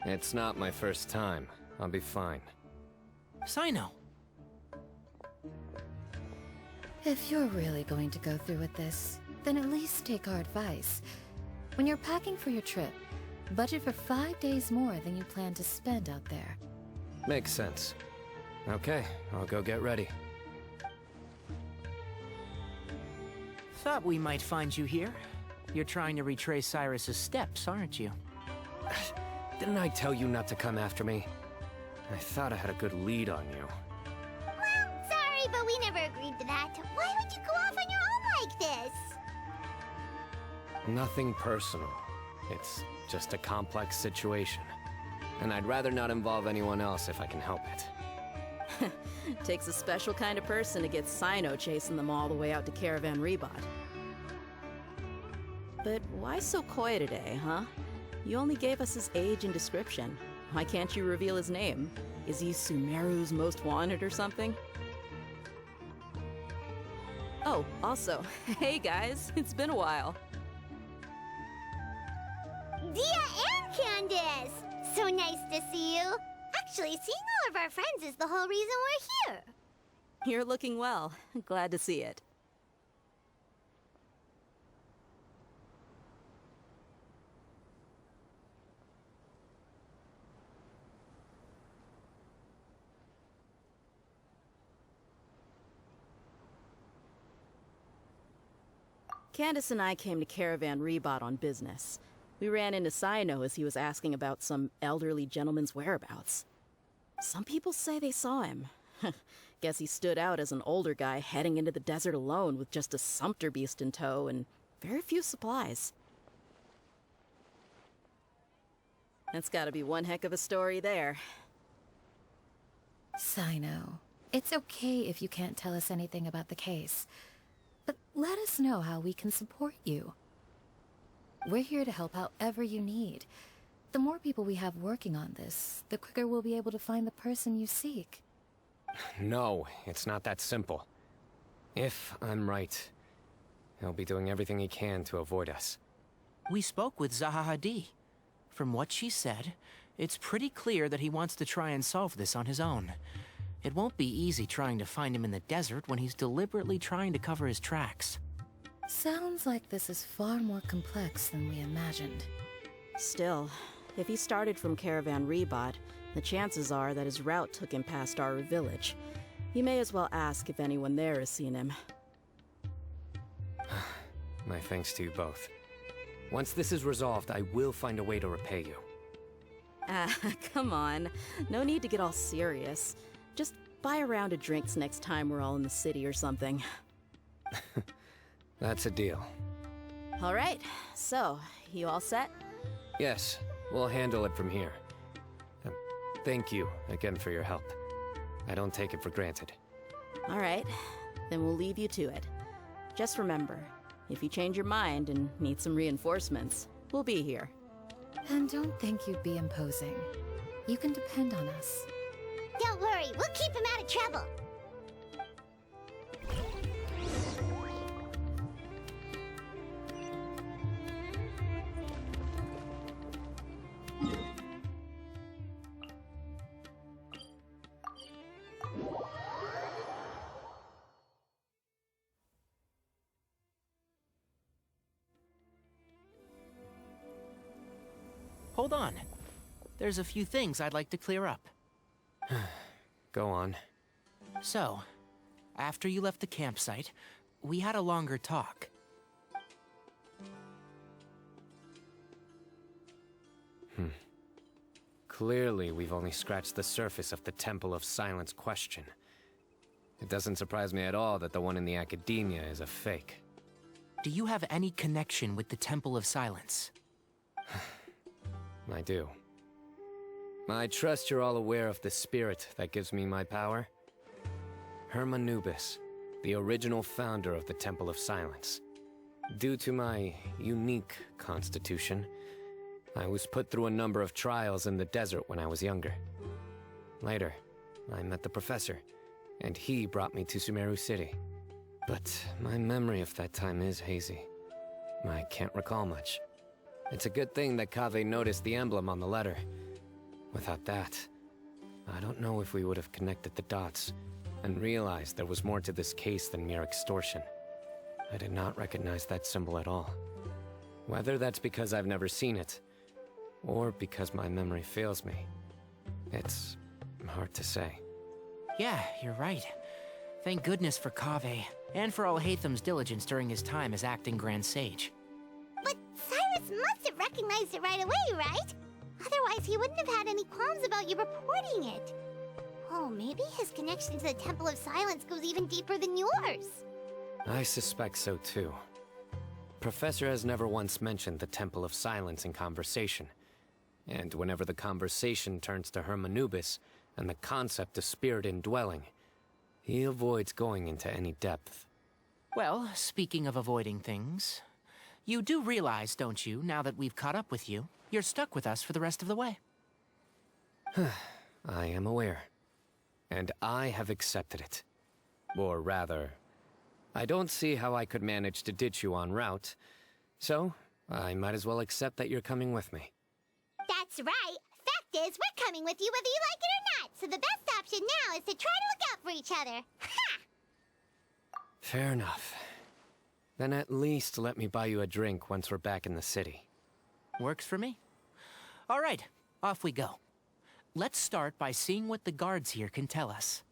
[SPEAKER 2] It's not my first time. I'll be fine.
[SPEAKER 6] Cyno.
[SPEAKER 12] If you're really going to go through with this, then at least take our advice. When you're packing for your trip, budget for 5 days more than you plan to spend out there.
[SPEAKER 2] Makes sense. Okay, I'll go get ready.
[SPEAKER 6] Thought we might find you here. You're trying to retrace Cyrus's steps, aren't you?
[SPEAKER 2] Didn't I tell you not to come after me? I thought I had a good lead on you.
[SPEAKER 1] Well, sorry, but we never agreed to that. Why would you go off on your own like this?
[SPEAKER 2] Nothing personal. It's just a complex situation. And I'd rather not involve anyone else if I can help it.
[SPEAKER 11] Takes a special kind of person to get Cyno chasing them all the way out to Caravan Ribat. But why so coy today, huh? You only gave us his age and description. Why can't you reveal his name? Is he Sumeru's most wanted or something? Oh, also, hey guys, it's been a while.
[SPEAKER 1] Dia and Candace! So nice to see you. Actually, seeing all of our friends is the whole reason we're here.
[SPEAKER 11] You're looking well. Glad to see it. Candace and I came to Caravan Ribat on business. We ran into Cyno as he was asking about some elderly gentleman's whereabouts. Some people say they saw him. Guess he stood out as an older guy heading into the desert alone with just a sumpter beast in tow and very few supplies. That's gotta be one heck of a story there.
[SPEAKER 12] Cyno, it's okay if you can't tell us anything about the case. But let us know how we can support you. We're here to help however you need. The more people we have working on this, the quicker we'll be able to find the person you seek.
[SPEAKER 2] No, it's not that simple. If I'm right, he'll be doing everything he can to avoid us.
[SPEAKER 6] We spoke with Zaha Hadid. From what she said, it's pretty clear that he wants to try and solve this on his own. It won't be easy trying to find him in the desert when he's deliberately trying to cover his tracks.
[SPEAKER 12] Sounds like this is far more complex than we imagined.
[SPEAKER 11] Still, if he started from Caravan Ribat, the chances are that his route took him past our village. You may as well ask if anyone there has seen him.
[SPEAKER 2] My thanks to you both. Once this is resolved, I will find a way to repay you.
[SPEAKER 11] Ah, come on. No need to get all serious. Just buy a round of drinks next time we're all in the city or something.
[SPEAKER 2] That's a deal.
[SPEAKER 11] All right, so, you all set?
[SPEAKER 2] Yes, we'll handle it from here. Thank you again for your help. I don't take it for granted.
[SPEAKER 11] All right, then we'll leave you to it. Just remember, if you change your mind and need some reinforcements, we'll be here.
[SPEAKER 12] And don't think you'd be imposing. You can depend on us.
[SPEAKER 1] Don't worry, we'll keep him out of trouble.
[SPEAKER 6] Hold on. There's a few things I'd like to clear up.
[SPEAKER 2] Go on.
[SPEAKER 6] So, after you left the campsite, we had a longer talk.
[SPEAKER 2] Clearly, we've only scratched the surface of the Temple of Silence question. It doesn't surprise me at all that the one in the Academia is a fake.
[SPEAKER 6] Do you have any connection with the Temple of Silence?
[SPEAKER 2] I do. I trust you're all aware of the spirit that gives me my power. Hermanubis, the original founder of the Temple of Silence. Due to my unique constitution, I was put through a number of trials in the desert when I was younger. Later, I met the professor, and he brought me to Sumeru City. But my memory of that time is hazy. I can't recall much. It's a good thing that Kaveh noticed the emblem on the letter. Without that, I don't know if we would have connected the dots and realized there was more to this case than mere extortion. I did not recognize that symbol at all. Whether that's because I've never seen it, or because my memory fails me, it's hard to say.
[SPEAKER 6] Yeah, you're right. Thank goodness for Kaveh, and for Alhaitham's diligence during his time as acting Grand Sage.
[SPEAKER 1] But Cyrus must have recognized it right away, right? Otherwise, he wouldn't have had any qualms about you reporting it. Oh, maybe his connection to the Temple of Silence goes even deeper than yours.
[SPEAKER 2] I suspect so too. Professor has never once mentioned the Temple of Silence in conversation. And whenever the conversation turns to Hermanubis and the concept of spirit indwelling, he avoids going into any depth.
[SPEAKER 6] Well, speaking of avoiding things, you do realize, don't you, now that we've caught up with you, you're stuck with us for the rest of the way?
[SPEAKER 2] I am aware. And I have accepted it. Or rather, I don't see how I could manage to ditch you en route, so I might as well accept that you're coming with me.
[SPEAKER 1] That's right. Fact is, we're coming with you whether you like it or not, so the best option now is to try to look out for each other. Ha!
[SPEAKER 2] Fair enough. Then at least let me buy you a drink once we're back in the city.
[SPEAKER 6] Works for me. All right, off we go. Let's start by seeing what the guards here can tell us.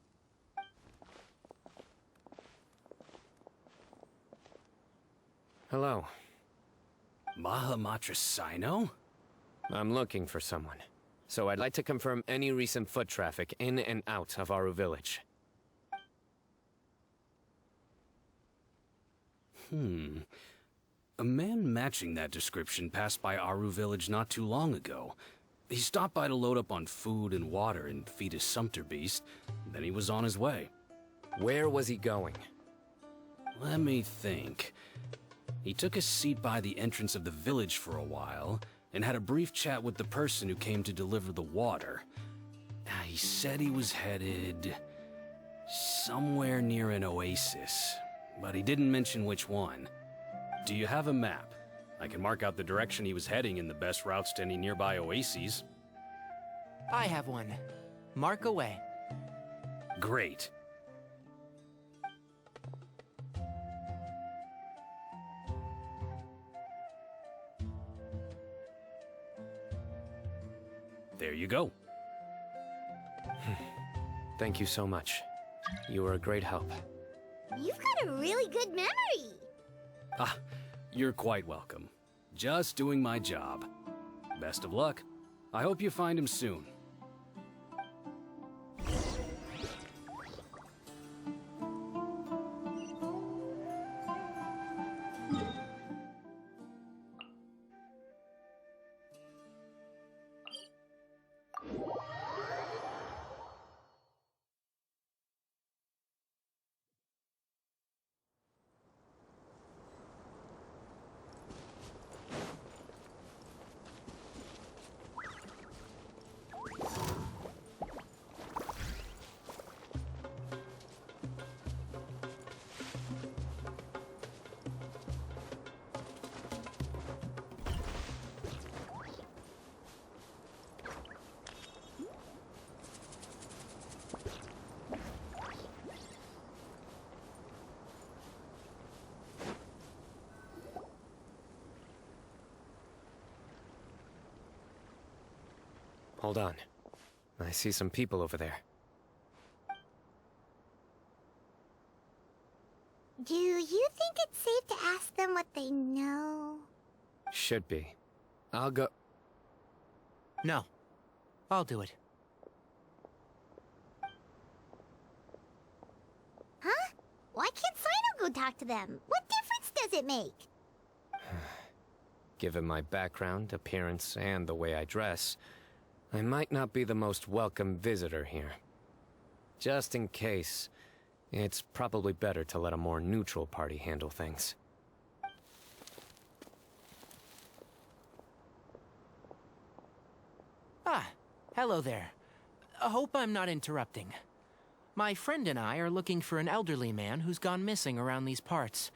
[SPEAKER 2] Hello.
[SPEAKER 13] Mahamatra Cyno?
[SPEAKER 2] I'm looking for someone. So I'd like to confirm any recent foot traffic in and out of Aru Village.
[SPEAKER 13] A man matching that description passed by Aru Village not too long ago. He stopped by to load up on food and water and feed his sumpter beast, then he was on his way.
[SPEAKER 2] Where was he going?
[SPEAKER 13] Let me think. He took a seat by the entrance of the village for a while, and had a brief chat with the person who came to deliver the water. He said he was headed somewhere near an oasis, but he didn't mention which one. Do you have a map? I can mark out the direction he was heading and the best routes to any nearby oases.
[SPEAKER 6] I have one. Mark away.
[SPEAKER 13] Great. There you go.
[SPEAKER 2] Thank you so much. You were a great help.
[SPEAKER 1] You've got a really good memory.
[SPEAKER 13] Ah, you're quite welcome. Just doing my job. Best of luck. I hope you find him soon.
[SPEAKER 2] hold on. I see some people over there.
[SPEAKER 1] Do you think it's safe to ask them what they know?
[SPEAKER 2] Should be. I'll go...
[SPEAKER 6] No. I'll do it.
[SPEAKER 1] Huh? Why can't Cyno go talk to them? What difference does it make?
[SPEAKER 2] Given my background, appearance, and the way I dress, I might not be the most welcome visitor here. Just in case, it's probably better to let a more neutral party handle things.
[SPEAKER 6] Ah, hello there. I hope I'm not interrupting. My friend and I are looking for an elderly man who's gone missing around these parts.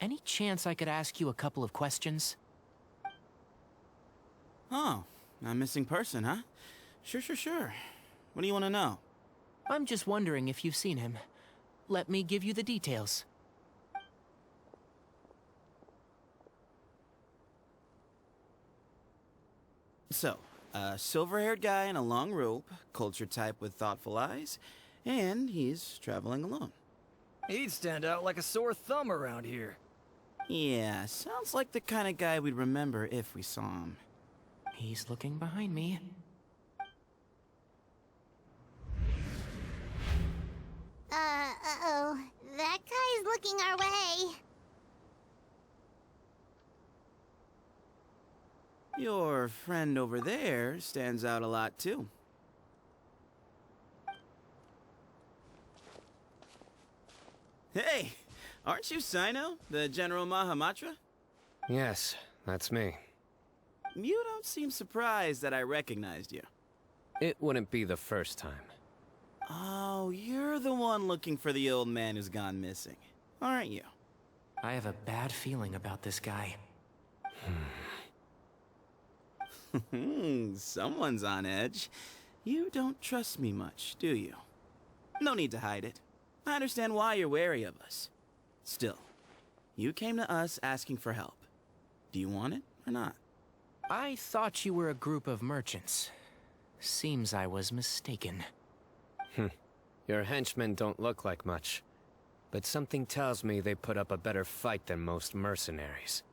[SPEAKER 6] Any chance I could ask you a couple of questions?
[SPEAKER 14] Oh, a missing person, huh? Sure. What do you want to know?
[SPEAKER 6] I'm just wondering if you've seen him. Let me give you the details.
[SPEAKER 14] So, a silver-haired guy in a long robe, culture type with thoughtful eyes, and he's traveling alone.
[SPEAKER 15] He'd stand out like a sore thumb around here.
[SPEAKER 14] Yeah, sounds like the kind of guy we'd remember if we saw him.
[SPEAKER 6] He's looking behind me.
[SPEAKER 1] Uh-oh. That guy's looking our way.
[SPEAKER 14] Your friend over there stands out a lot, too. Hey! Aren't you Cyno, the General Mahamatra?
[SPEAKER 2] Yes, that's me.
[SPEAKER 14] You don't seem surprised that I recognized you.
[SPEAKER 2] It wouldn't be the first time.
[SPEAKER 14] Oh, you're the one looking for the old man who's gone missing, aren't you?
[SPEAKER 6] I have a bad feeling about this guy.
[SPEAKER 14] Someone's on edge. You don't trust me much, do you? No need to hide it. I understand why you're wary of us. Still, you came to us asking for help. Do you want it or not?
[SPEAKER 6] I thought you were a group of merchants. Seems I was mistaken.
[SPEAKER 2] Your henchmen don't look like much, but something tells me they put up a better fight than most mercenaries.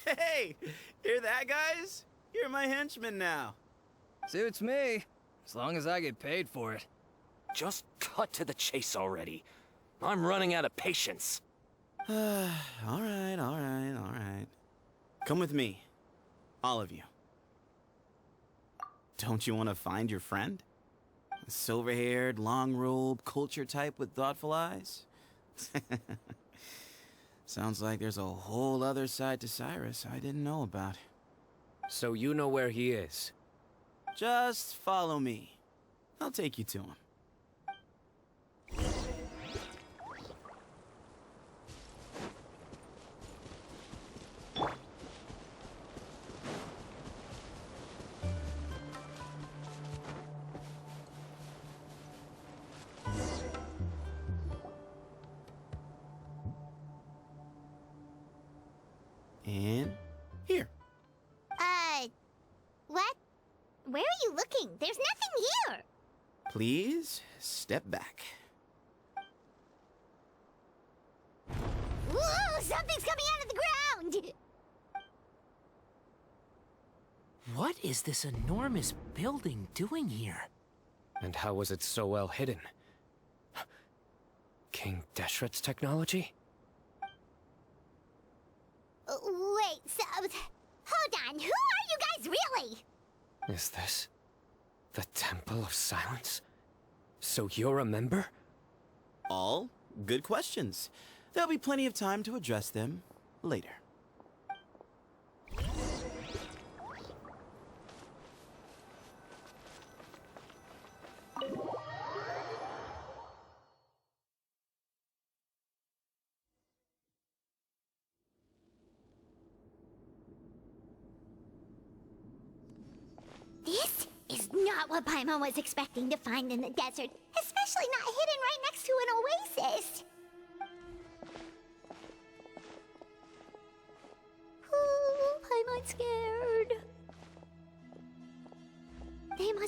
[SPEAKER 14] Hey! Hear that, guys? You're my henchman now.
[SPEAKER 15] Suits me, as long as I get paid for it.
[SPEAKER 16] Just cut to the chase already. I'm running out of patience.
[SPEAKER 14] All right. Come with me. All of you. Don't you want to find your friend? A silver-haired, long-robed, culture type with thoughtful eyes? Sounds like there's a whole other side to Cyrus I didn't know about.
[SPEAKER 2] So you know where he is?
[SPEAKER 14] Just follow me. I'll take you to him. And here.
[SPEAKER 1] What? Where are you looking? There's nothing here.
[SPEAKER 14] Please step back.
[SPEAKER 1] Whoa! Something's coming out of the ground!
[SPEAKER 6] What is this enormous building doing here?
[SPEAKER 2] And how was it so well hidden? King Deshret's technology?
[SPEAKER 1] Wait, so... Hold on, who are you guys really?
[SPEAKER 2] Is this the Temple of Silence? So you're a member?
[SPEAKER 14] All good questions. There'll be plenty of time to address them later.
[SPEAKER 1] This is not what Paimon was expecting to find in the desert, especially not hidden right next to an oasis. Ooh, Paimon's scared.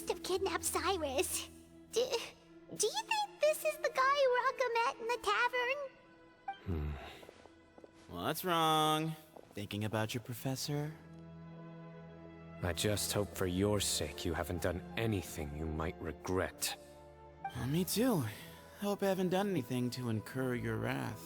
[SPEAKER 1] must have kidnapped Cyrus. Do you think this is the guy Uraka met in the tavern?
[SPEAKER 14] What's wrong? Thinking about your professor?
[SPEAKER 2] I just hope for your sake you haven't done anything you might regret.
[SPEAKER 14] Me too. Hope I haven't done anything to incur your wrath.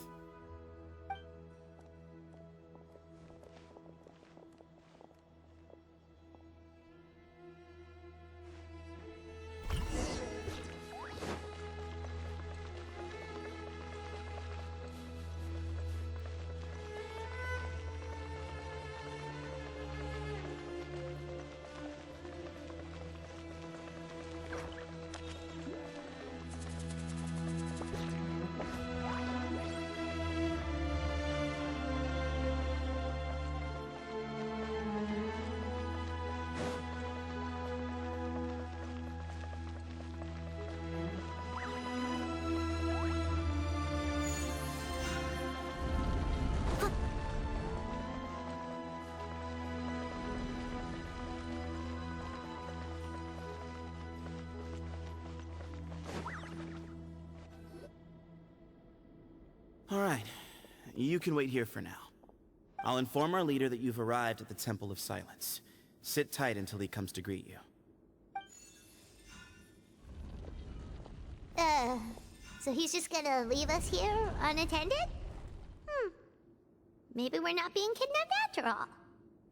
[SPEAKER 14] Alright, you can wait here for now. I'll inform our leader that you've arrived at the Temple of Silence. Sit tight until he comes to greet you.
[SPEAKER 1] So he's just gonna leave us here unattended? Maybe we're not being kidnapped after all.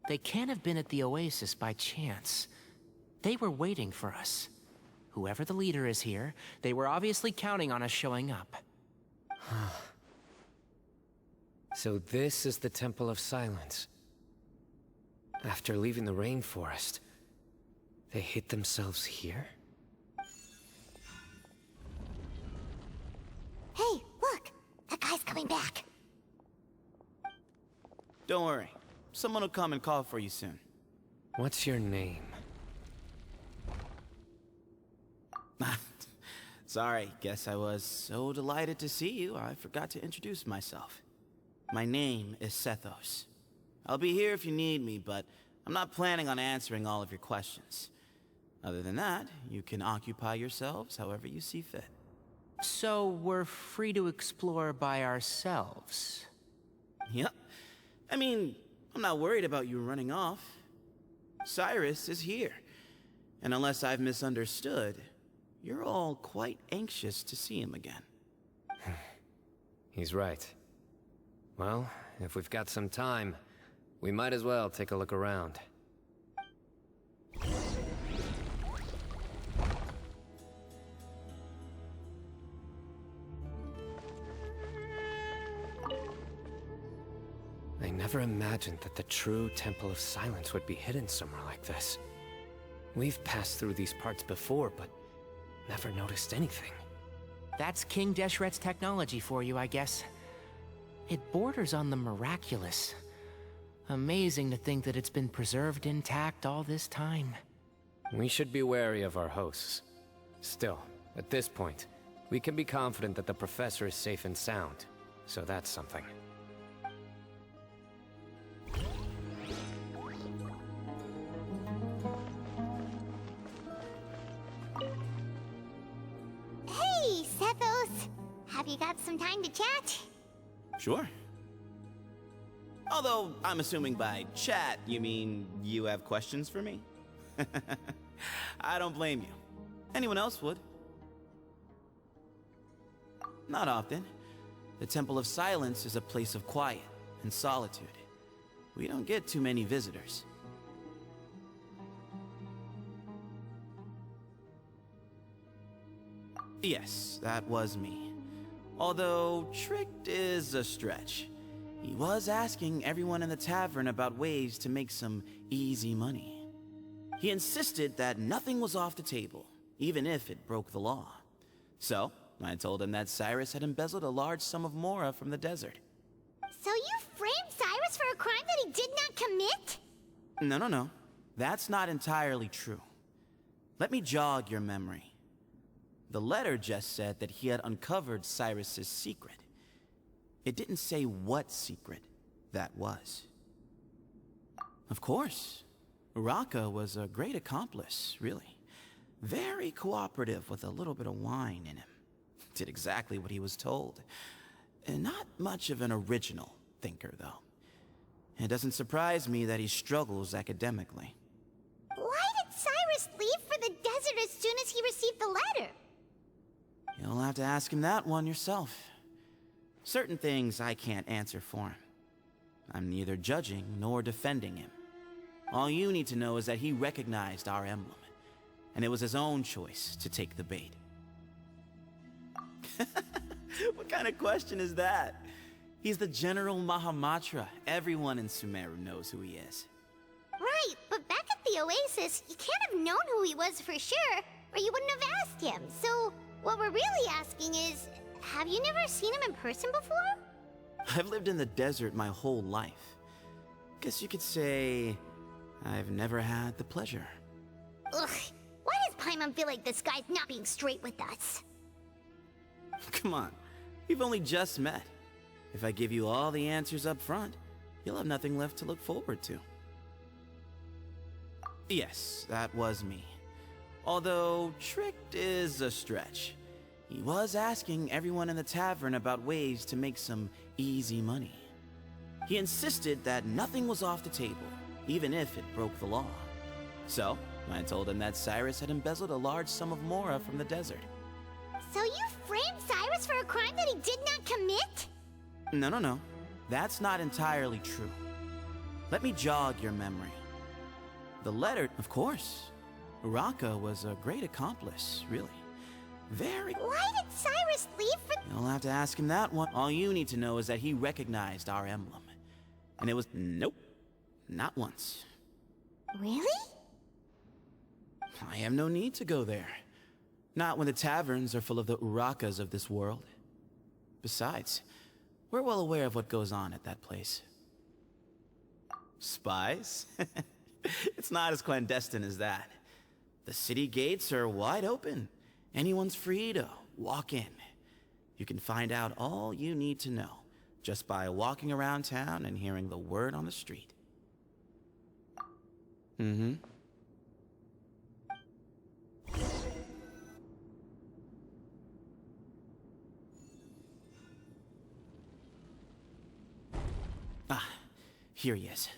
[SPEAKER 6] They can't have been at the Oasis by chance. They were waiting for us. Whoever the leader is here, they were obviously counting on us showing up.
[SPEAKER 2] So this is the Temple of Silence. After leaving the rainforest, they hid themselves here?
[SPEAKER 1] Hey, look! That guy's coming back.
[SPEAKER 14] Don't worry. Someone will come and call for you soon.
[SPEAKER 2] What's your name?
[SPEAKER 14] Sorry, guess I was so delighted to see you, I forgot to introduce myself. My name is Sethos. I'll be here if you need me, but I'm not planning on answering all of your questions. Other than that, you can occupy yourselves however you see fit.
[SPEAKER 6] So we're free to explore by ourselves?
[SPEAKER 14] Yep. I mean, I'm not worried about you running off. Cyrus is here. And unless I've misunderstood, you're all quite anxious to see him again.
[SPEAKER 2] He's right. Well, if we've got some time, we might as well take a look around. I never imagined that the true Temple of Silence would be hidden somewhere like this. We've passed through these parts before, but never noticed anything.
[SPEAKER 6] That's King Deshret's technology for you, I guess. It borders on the miraculous. Amazing to think that it's been preserved intact all this time.
[SPEAKER 2] We should be wary of our hosts. Still, at this point, we can be confident that the professor is safe and sound, so that's something.
[SPEAKER 1] Hey, Sethos! Have you got some time to chat?
[SPEAKER 14] Sure. Although, I'm assuming by chat, you mean you have questions for me? I don't blame you. Anyone else would. Not often. The Temple of Silence is a place of quiet and solitude. We don't get too many visitors. Yes, that was me. Although, tricked is a stretch. He was asking everyone in the tavern about ways to make some easy money. He insisted that nothing was off the table, even if it broke the law. So, I told him that Cyrus had embezzled a large sum of mora from the desert.
[SPEAKER 1] So you framed Cyrus for a crime that he did not commit?
[SPEAKER 14] No. That's not entirely true. Let me jog your memory. The letter just said that he had uncovered Cyrus's secret. It didn't say what secret that was. Of course. Uraka was a great accomplice, really. Very cooperative with a little bit of wine in him. Did exactly what he was told. And not much of an original thinker, though. It doesn't surprise me that he struggles academically.
[SPEAKER 1] Why did Cyrus leave for the desert as soon as he received the letter?
[SPEAKER 14] You'll have to ask him that one yourself. Certain things I can't answer for him. I'm neither judging nor defending him. All you need to know is that he recognized our emblem, and it was his own choice to take the bait. What kind of question is that? He's the General Mahamatra. Everyone in Sumeru knows who he is.
[SPEAKER 1] Right, but back at the Oasis, you can't have known who he was for sure, or you wouldn't have asked him. So, what we're really asking is, have you never seen him in person before?
[SPEAKER 14] I've lived in the desert my whole life. Guess you could say I've never had the pleasure.
[SPEAKER 1] Ugh, why does Paimon feel like this guy's not being straight with us?
[SPEAKER 14] Come on, we've only just met. If I give you all the answers up front, you'll have nothing left to look forward to. Yes, that was me. Although, tricked is a stretch. He was asking everyone in the tavern about ways to make some easy money. He insisted that nothing was off the table, even if it broke the law. So, I told him that Cyrus had embezzled a large sum of mora from the desert.
[SPEAKER 1] So you framed Cyrus for a crime that he did not commit?
[SPEAKER 14] No. That's not entirely true. Let me jog your memory. The letter, of course. Uraka was a great accomplice, really. Very...
[SPEAKER 1] Why did Cyrus leave for...
[SPEAKER 14] You'll have to ask him that one. All you need to know is that he recognized our emblem. And it was... Nope. Not once.
[SPEAKER 1] Really?
[SPEAKER 14] I have no need to go there. Not when the taverns are full of the Urakas of this world. Besides, we're well aware of what goes on at that place. Spies? It's not as clandestine as that. The city gates are wide open. Anyone's free to walk in. You can find out all you need to know just by walking around town and hearing the word on the street. Mm-hmm. Ah, here he is.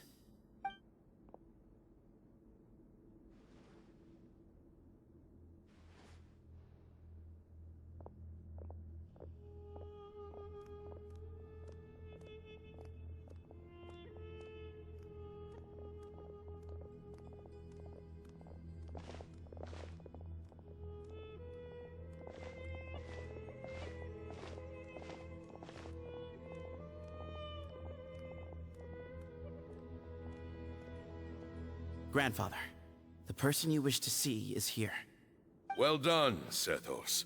[SPEAKER 14] Grandfather, the person you wish to see is here.
[SPEAKER 17] Well done, Sethos.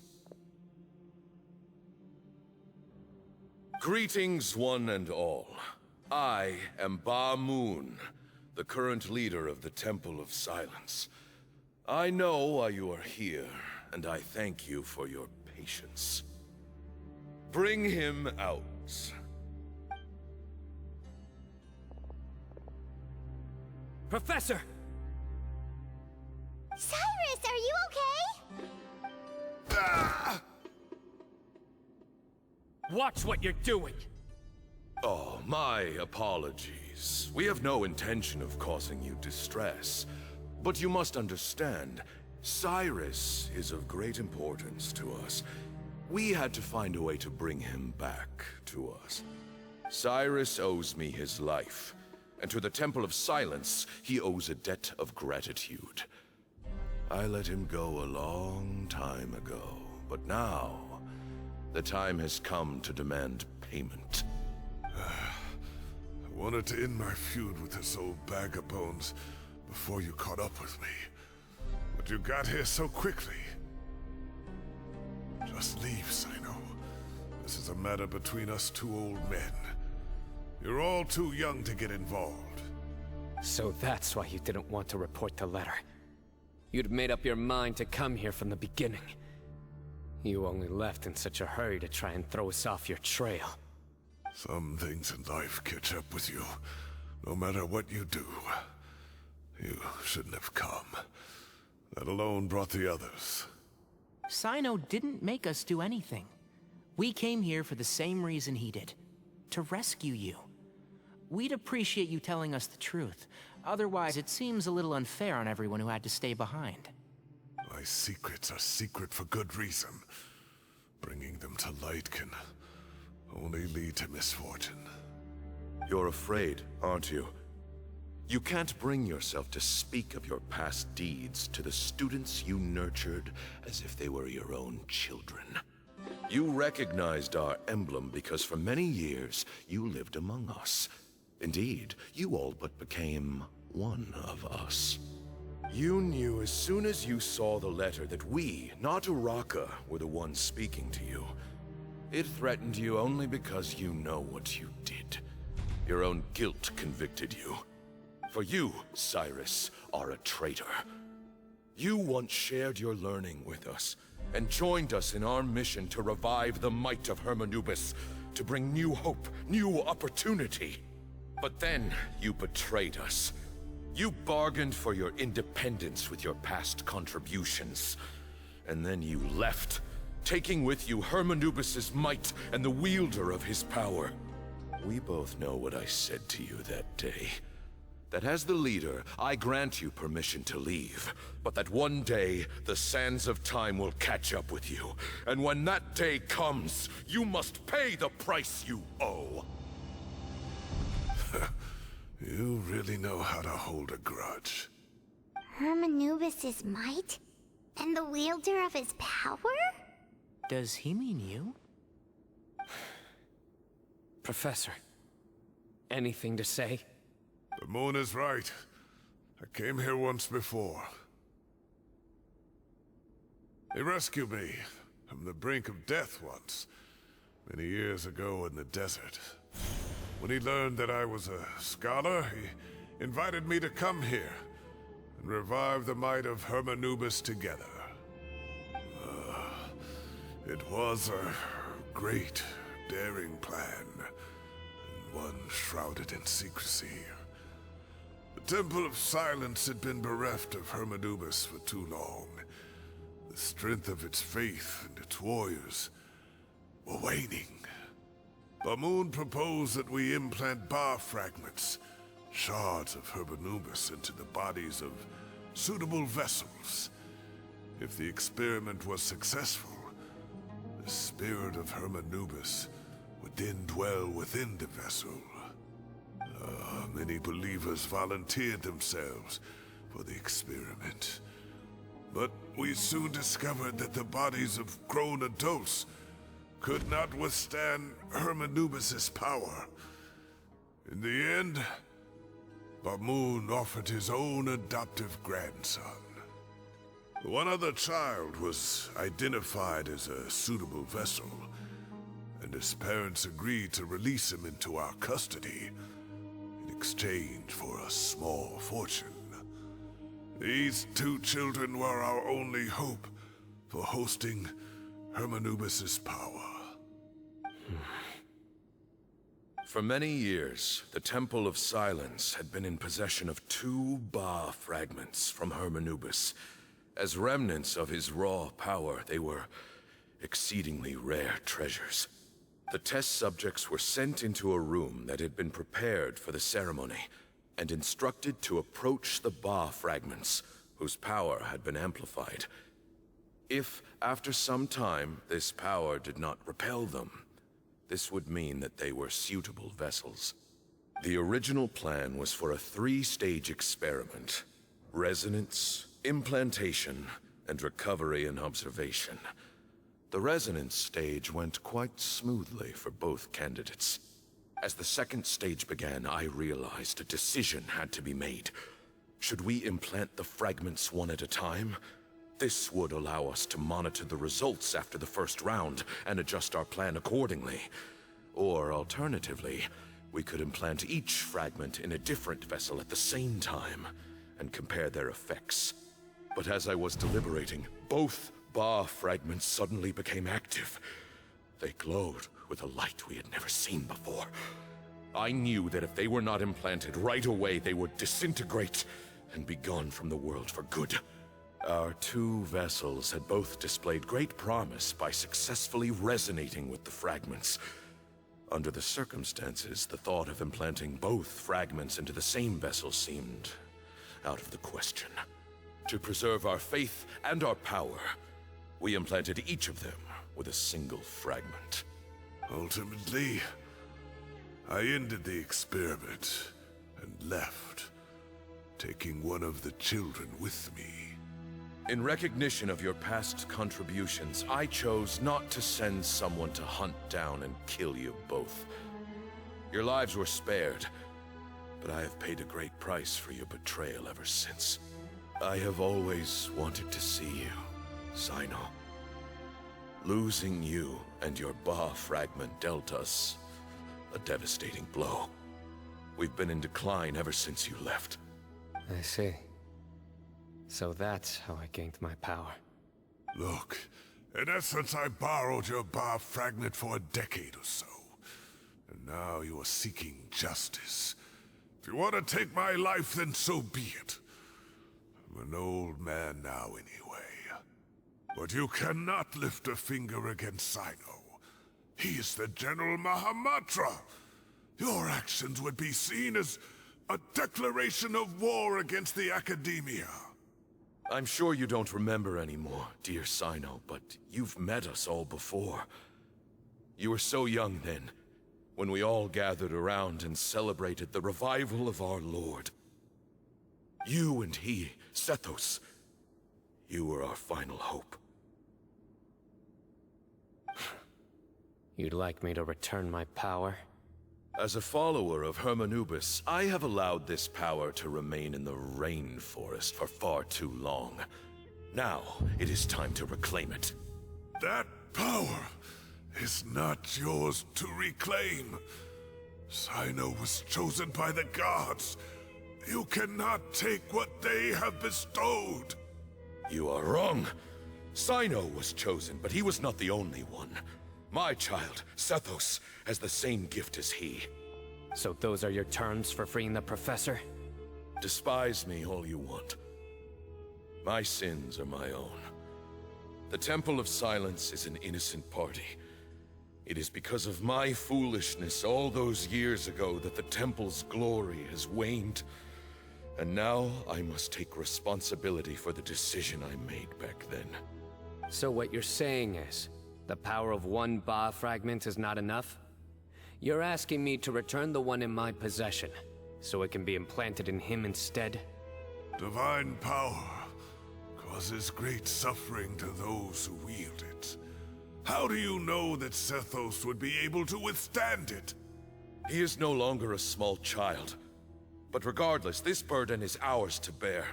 [SPEAKER 17] Greetings, one and all. I am Ba Moon, the current leader of the Temple of Silence. I know why you are here, and I thank you for your patience. Bring him out.
[SPEAKER 2] Professor!
[SPEAKER 1] Cyrus, are you okay?
[SPEAKER 2] Watch what you're doing!
[SPEAKER 17] Oh, my apologies. We have no intention of causing you distress. But you must understand, Cyrus is of great importance to us. We had to find a way to bring him back to us. Cyrus owes me his life, and to the Temple of Silence, he owes a debt of gratitude. I let him go a long time ago, but now, the time has come to demand payment.
[SPEAKER 3] I wanted to end my feud with this old bag of bones before you caught up with me. But you got here so quickly. Just leave, Cyno. This is a matter between us two old men. You're all too young to get involved.
[SPEAKER 2] So that's why you didn't want to report the letter. You'd made up your mind to come here from the beginning. You only left in such a hurry to try and throw us off your trail.
[SPEAKER 3] Some things in life catch up with you, no matter what you do. You shouldn't have come. That alone brought the others.
[SPEAKER 6] Cyno didn't make us do anything. We came here for the same reason he did. To rescue you. We'd appreciate you telling us the truth. Otherwise, it seems a little unfair on everyone who had to stay behind.
[SPEAKER 3] My secrets are secret for good reason. Bringing them to light can only lead to misfortune.
[SPEAKER 17] You're afraid, aren't you? You can't bring yourself to speak of your past deeds to the students you nurtured as if they were your own children. You recognized our emblem because for many years you lived among us. Indeed, you all but became one of us. You knew as soon as you saw the letter that we, not Araka, were the ones speaking to you. It threatened you only because you know what you did. Your own guilt convicted you. For you, Cyrus, are a traitor. You once shared your learning with us, and joined us in our mission to revive the might of Hermanubis, to bring new hope, new opportunity. But then, you betrayed us. You bargained for your independence with your past contributions. And then you left, taking with you Hermanubis' might and the wielder of his power. We both know what I said to you that day. That as the leader, I grant you permission to leave, but that one day, the sands of time will catch up with you. And when that day comes, you must pay the price you owe.
[SPEAKER 3] You really know how to hold a grudge.
[SPEAKER 1] Hermanubis' might? And the wielder of his power?
[SPEAKER 6] Does he mean you?
[SPEAKER 2] Professor, anything to say?
[SPEAKER 3] The moon is right. I came here once before. He rescued me from the brink of death once, many years ago in the desert. When he learned that I was a scholar, he invited me to come here and revive the might of Hermanubis together. It was a great, daring plan, and one shrouded in secrecy. The Temple of Silence had been bereft of Hermanubis for too long. The strength of its faith and its warriors were waning. Bamoon proposed that we implant bar fragments, shards of Hermanubis, into the bodies of suitable vessels. If the experiment was successful, the spirit of Hermanubis would then dwell within the vessel. Many believers volunteered themselves for the experiment. But we soon discovered that the bodies of grown adults could not withstand Hermanubis' power. In the end, Bamoon offered his own adoptive grandson. One other child was identified as a suitable vessel, and his parents agreed to release him into our custody in exchange for a small fortune. These two children were our only hope for hosting Hermanubis' power.
[SPEAKER 17] For many years, the Temple of Silence had been in possession of 2 Ba fragments from Hermanubis. As remnants of his raw power, they were exceedingly rare treasures. The test subjects were sent into a room that had been prepared for the ceremony, and instructed to approach the Ba fragments, whose power had been amplified. If, after some time, this power did not repel them, this would mean that they were suitable vessels. The original plan was for a 3-stage experiment: resonance, implantation, and recovery and observation. The resonance stage went quite smoothly for both candidates. As the 2nd stage began, I realized a decision had to be made. Should we implant the fragments one at a time? This would allow us to monitor the results after the first round and adjust our plan accordingly. Or alternatively, we could implant each fragment in a different vessel at the same time and compare their effects. But as I was deliberating, both Ba fragments suddenly became active. They glowed with a light we had never seen before. I knew that if they were not implanted right away, they would disintegrate and be gone from the world for good. Our two vessels had both displayed great promise by successfully resonating with the fragments. Under the circumstances, the thought of implanting both fragments into the same vessel seemed out of the question. To preserve our faith and our power, we implanted each of them with a single fragment.
[SPEAKER 3] Ultimately, I ended the experiment and left, taking one of the children with me.
[SPEAKER 17] In recognition of your past contributions, I chose not to send someone to hunt down and kill you both. Your lives were spared, but I have paid a great price for your betrayal ever since. I have always wanted to see you, Cyno. Losing you and your Ba fragment dealt us a devastating blow. We've been in decline ever since you left.
[SPEAKER 2] I see. So that's how I gained my power.
[SPEAKER 3] Look, in essence, I borrowed your Ba fragment for a decade or so. And now you are seeking justice. If you want to take my life, then so be it. I'm an old man now anyway. But you cannot lift a finger against Cyno. He is the General Mahamatra. Your actions would be seen as a declaration of war against the Academia.
[SPEAKER 17] I'm sure you don't remember anymore, dear Cyno, but you've met us all before. You were so young then, when we all gathered around and celebrated the revival of our Lord. You and he, Sethos, you were our final hope.
[SPEAKER 2] You'd like me to return my power?
[SPEAKER 17] As a follower of Hermanubis, I have allowed this power to remain in the rainforest for far too long. Now, it is time to reclaim it.
[SPEAKER 3] That power is not yours to reclaim. Cyno was chosen by the gods. You cannot take what they have bestowed.
[SPEAKER 17] You are wrong. Cyno was chosen, but he was not the only one. My child, Sethos, has the same gift as he.
[SPEAKER 2] So those are your terms for freeing the professor?
[SPEAKER 17] Despise me all you want. My sins are my own. The Temple of Silence is an innocent party. It is because of my foolishness all those years ago that the Temple's glory has waned. And now I must take responsibility for the decision I made back then.
[SPEAKER 2] So what you're saying is, the power of one Ba fragment is not enough? You're asking me to return the one in my possession, so it can be implanted in him instead?
[SPEAKER 3] Divine power causes great suffering to those who wield it. How do you know that Sethos would be able to withstand it?
[SPEAKER 17] He is no longer a small child. But regardless, this burden is ours to bear,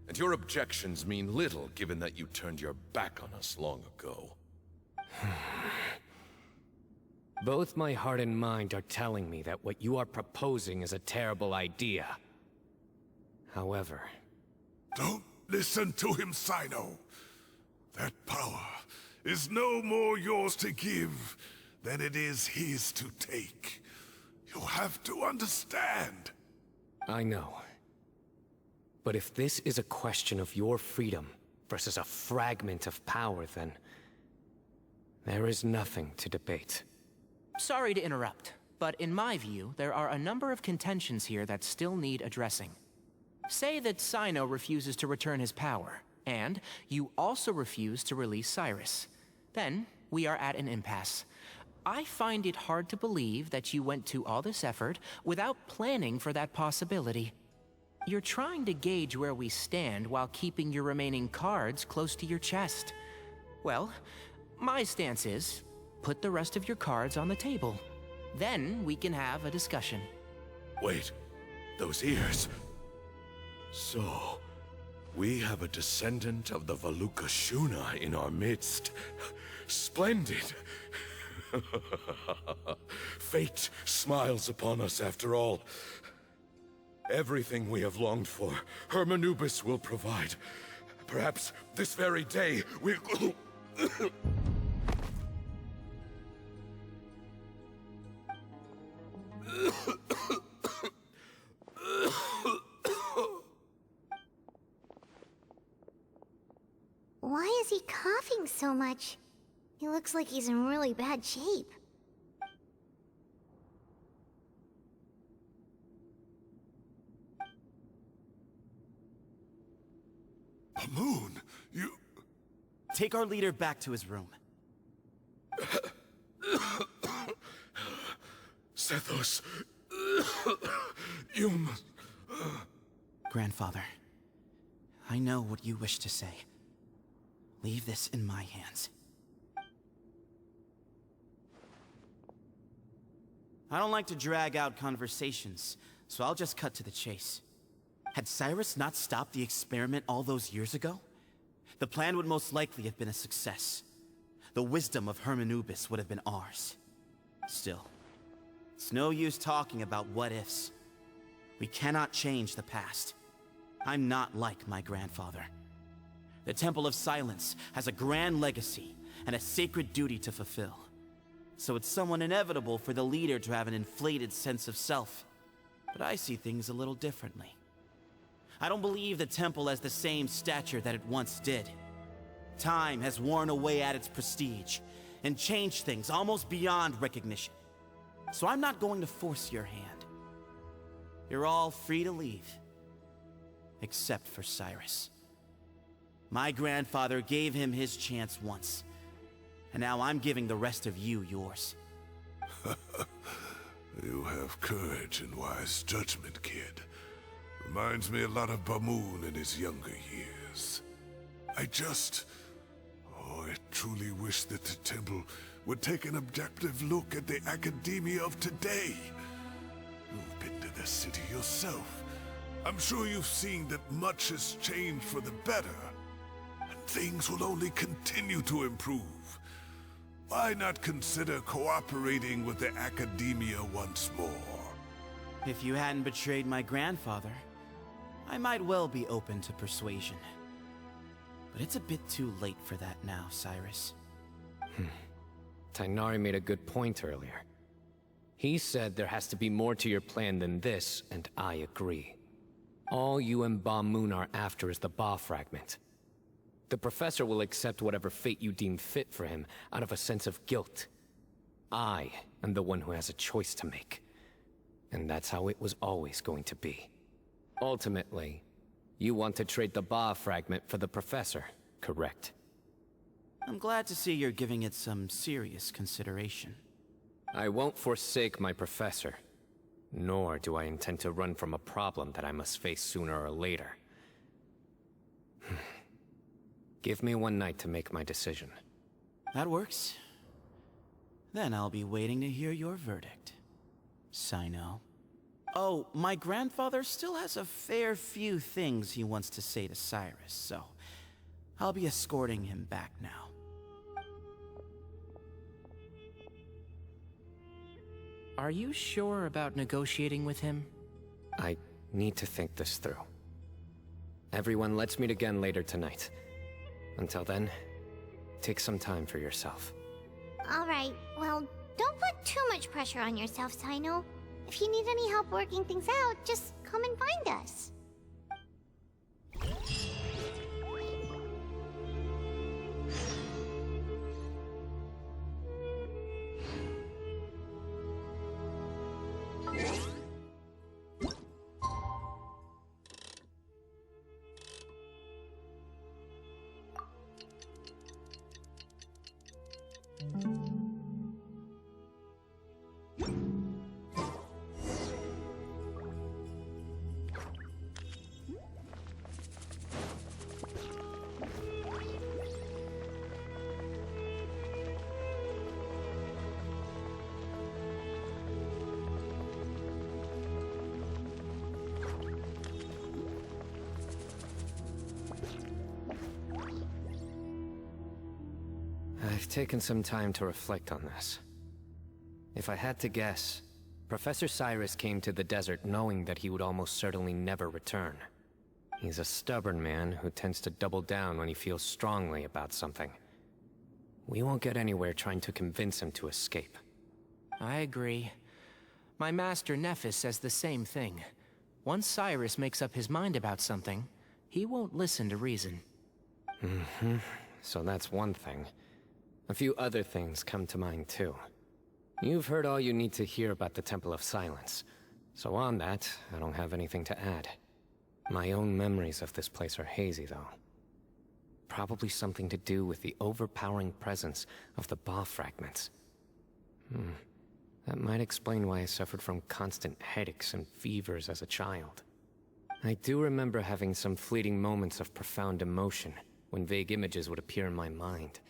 [SPEAKER 17] and your objections mean little given that you turned your back on us long ago.
[SPEAKER 2] Both my heart and mind are telling me that what you are proposing is a terrible idea. However...
[SPEAKER 3] Don't listen to him, Cyno. That power is no more yours to give than it is his to take. You have to understand.
[SPEAKER 2] I know. But if this is a question of your freedom versus a fragment of power, then... there is nothing to debate.
[SPEAKER 6] Sorry to interrupt, but in my view, there are a number of contentions here that still need addressing. Say that Cyno refuses to return his power, and you also refuse to release Cyrus. Then, we are at an impasse. I find it hard to believe that you went to all this effort without planning for that possibility. You're trying to gauge where we stand while keeping your remaining cards close to your chest. Well, my stance is, put the rest of your cards on the table. Then we can have a discussion.
[SPEAKER 17] Wait, those ears... So, we have a descendant of the Valukashuna in our midst. Splendid! Fate smiles upon us after all. Everything we have longed for, Hermanubis will provide. Perhaps this very day we'll...
[SPEAKER 1] crying so much? He looks like he's in really bad shape.
[SPEAKER 3] Moon, you...
[SPEAKER 14] Take our leader back to his room.
[SPEAKER 17] Sethos, you must...
[SPEAKER 14] Grandfather, I know what you wish to say. Leave this in my hands. I don't like to drag out conversations, so I'll just cut to the chase. Had Cyrus not stopped the experiment all those years ago, the plan would most likely have been a success. The wisdom of Hermanubis would have been ours. Still, it's no use talking about what-ifs. We cannot change the past. I'm not like my grandfather. The Temple of Silence has a grand legacy and a sacred duty to fulfill. So it's somewhat inevitable for the leader to have an inflated sense of self. But I see things a little differently. I don't believe the temple has the same stature that it once did. Time has worn away at its prestige and changed things almost beyond recognition. So I'm not going to force your hand. You're all free to leave. Except for Cyrus. My grandfather gave him his chance once, and now I'm giving the rest of you yours.
[SPEAKER 3] You have courage and wise judgment, kid. Reminds me a lot of Bamoon in his younger years. I truly wish that the temple would take an objective look at the academia of today. You've been to the city yourself. I'm sure you've seen that much has changed for the better, and things will only continue to improve. Why not consider cooperating with the academia once more?
[SPEAKER 14] If you hadn't betrayed my grandfather, I might well be open to persuasion. But it's a bit too late for that now, Cyrus.
[SPEAKER 2] Tighnari made a good point earlier. He said there has to be more to your plan than this, and I agree. All you and Ba-Moon are after is the Ba fragment. The professor will accept whatever fate you deem fit for him out of a sense of guilt. I am the one who has a choice to make. And that's how it was always going to be. Ultimately, you want to trade the Ba fragment for the professor, correct?
[SPEAKER 14] I'm glad to see you're giving it some serious consideration.
[SPEAKER 2] I won't forsake my professor. Nor do I intend to run from a problem that I must face sooner or later. Give me one night to make my decision.
[SPEAKER 14] That works. Then I'll be waiting to hear your verdict, Cyno. Oh, my grandfather still has a fair few things he wants to say to Cyrus, so I'll be escorting him back now.
[SPEAKER 6] Are you sure about negotiating with him?
[SPEAKER 2] I need to think this through. Everyone, let's meet again later tonight. Until then, take some time for yourself.
[SPEAKER 1] Alright, well, don't put too much pressure on yourself, Cyno. If you need any help working things out, just come and find us.
[SPEAKER 2] I've taken some time to reflect on this. If I had to guess, Professor Cyrus came to the desert knowing that he would almost certainly never return. He's a stubborn man who tends to double down when he feels strongly about something. We won't get anywhere trying to convince him to escape.
[SPEAKER 6] I agree. My master Nephis says the same thing. Once Cyrus makes up his mind about something, he won't listen to reason.
[SPEAKER 2] so that's one thing. A few other things come to mind too. You've heard all you need to hear about the Temple of Silence, so on that, I don't have anything to add. My own memories of this place are hazy, though. Probably something to do with the overpowering presence of the Ba fragments. That might explain why I suffered from constant headaches and fevers as a child. I do remember having some fleeting moments of profound emotion when vague images would appear in my mind.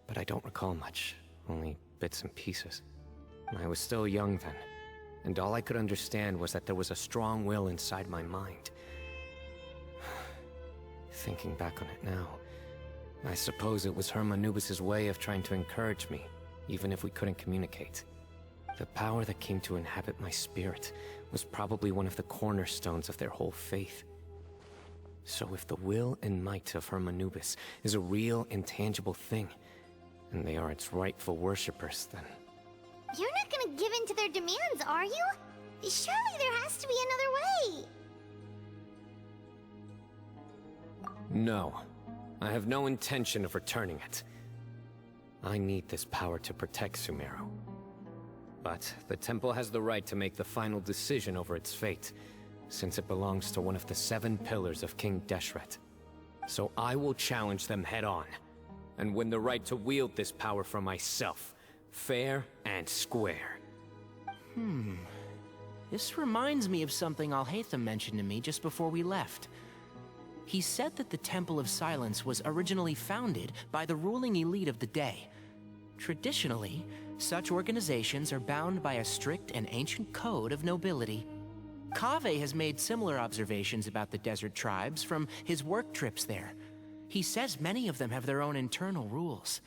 [SPEAKER 2] But I don't recall much, only bits and pieces. I was still young then, and all I could understand was that there was a strong will inside my mind. Thinking back on it now, I suppose it was Herm Anubis' way of trying to encourage me, even if we couldn't communicate. The power that came to inhabit my spirit was probably one of the cornerstones of their whole faith. So if the will and might of Herm Anubis is a real, intangible thing, and they are its rightful worshippers, then...
[SPEAKER 1] You're not gonna give in to their demands, are you? Surely there has to be another way.
[SPEAKER 2] No. I have no intention of returning it. I need this power to protect Sumeru. But the temple has the right to make the final decision over its fate, since it belongs to one of the 7 pillars of King Deshret. So I will challenge them head-on, and win the right to wield this power for myself, fair and square.
[SPEAKER 6] This reminds me of something Alhaitham mentioned to me just before we left. He said that the Temple of Silence was originally founded by the ruling elite of the day. Traditionally, such organizations are bound by a strict and ancient code of nobility. Kaveh has made similar observations about the desert tribes from his work trips there. He says many of them have their own internal rules.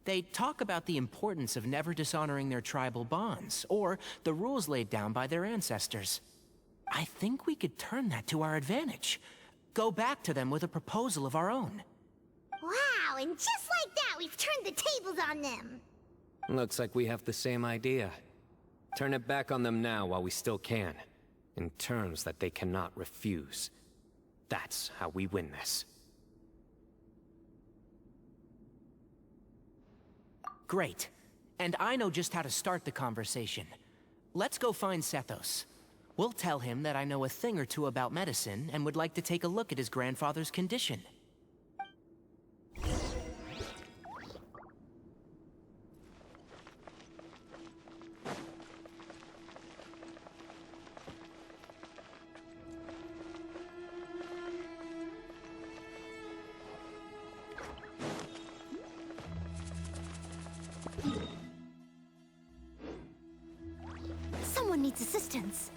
[SPEAKER 6] They talk about the importance of never dishonoring their tribal bonds, or the rules laid down by their ancestors. I think we could turn that to our advantage. Go back to them with a proposal of our own.
[SPEAKER 1] Wow, and just like that, we've turned the tables on them.
[SPEAKER 2] Looks like we have the same idea. Turn it back on them now while we still can, in terms that they cannot refuse. That's how we win this.
[SPEAKER 6] Great. And I know just how to start the conversation. Let's go find Sethos. We'll tell him that I know a thing or two about medicine and would like to take a look at his grandfather's condition.
[SPEAKER 1] Someone needs assistance.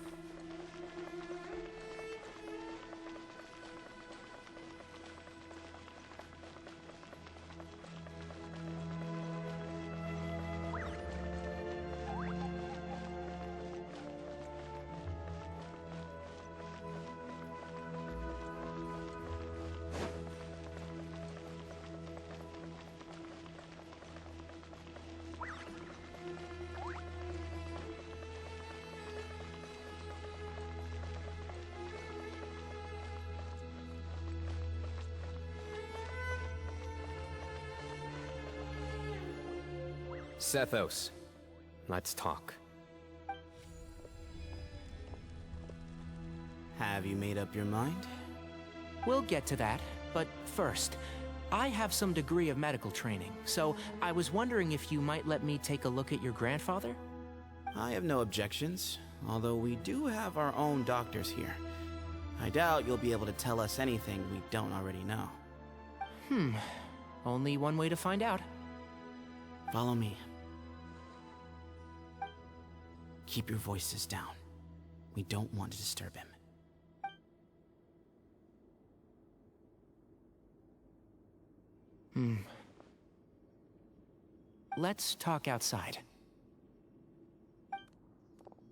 [SPEAKER 2] Sethos, let's talk.
[SPEAKER 14] Have you made up your mind?
[SPEAKER 6] We'll get to that, but first, I have some degree of medical training, so I was wondering if you might let me take a look at your grandfather?
[SPEAKER 14] I have no objections, although we do have our own doctors here. I doubt you'll be able to tell us anything we don't already know.
[SPEAKER 6] Only one way to find out.
[SPEAKER 14] Follow me. Keep your voices down. We don't want to disturb him.
[SPEAKER 6] Let's talk outside.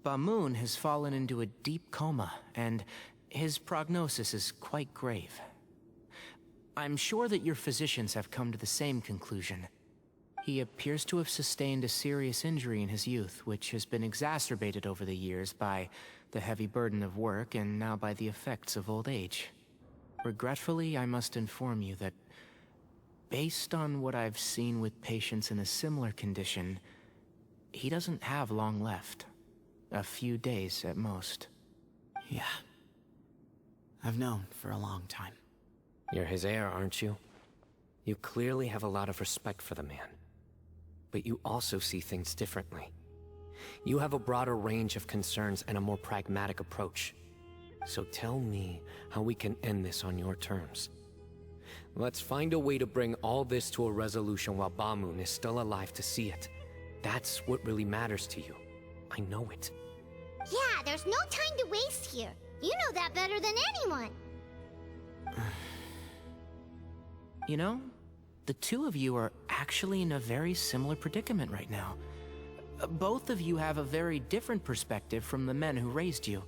[SPEAKER 6] Bamoon has fallen into a deep coma, and his prognosis is quite grave. I'm sure that your physicians have come to the same conclusion. He appears to have sustained a serious injury in his youth, which has been exacerbated over the years by the heavy burden of work and now by the effects of old age. Regretfully, I must inform you that based on what I've seen with patients in a similar condition, he doesn't have long left. A few days at most.
[SPEAKER 14] Yeah. I've known for a long time.
[SPEAKER 2] You're his heir, aren't you? You clearly have a lot of respect for the man. But you also see things differently. You have a broader range of concerns and a more pragmatic approach. So tell me how we can end this on your terms. Let's find a way to bring all this to a resolution while Bamoon is still alive to see it. That's what really matters to you. I know it.
[SPEAKER 1] Yeah, there's no time to waste here. You know that better than anyone.
[SPEAKER 6] You know, the two of you are actually in a very similar predicament right now. Both of you have a very different perspective from the men who raised you.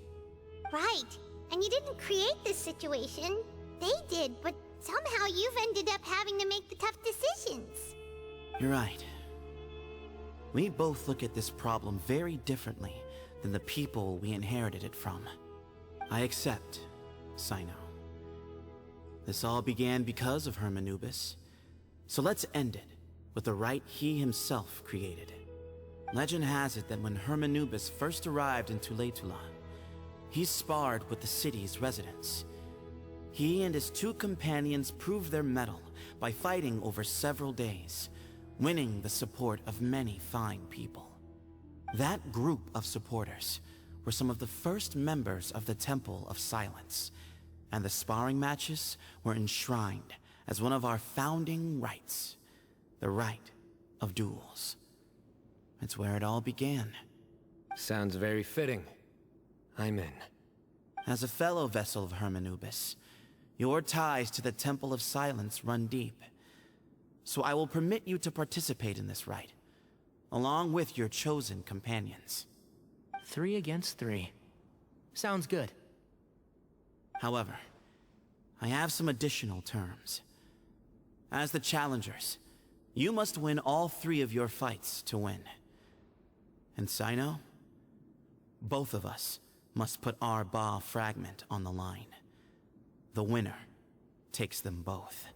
[SPEAKER 1] Right. And you didn't create this situation. They did, but somehow you've ended up having to make the tough decisions.
[SPEAKER 14] You're right. We both look at this problem very differently than the people we inherited it from. I accept, Cyno. This all began because of Hermanubis. So let's end it with the right he himself created. Legend has it that when Hermanubis first arrived in Tuletula, he sparred with the city's residents. He and his two companions proved their mettle by fighting over several days, winning the support of many fine people. That group of supporters were some of the first members of the Temple of Silence, and the sparring matches were enshrined as one of our founding rights, the right of duels. It's where it all began.
[SPEAKER 2] Sounds very fitting. I'm in.
[SPEAKER 14] As a fellow vessel of Hermanubis, your ties to the Temple of Silence run deep. So I will permit you to participate in this rite, along with your chosen companions.
[SPEAKER 6] 3 against 3. Sounds good.
[SPEAKER 14] However, I have some additional terms. As the challengers, you must win all 3 of your fights to win. And Cyno, both of us must put our Ba fragment on the line. The winner takes them both.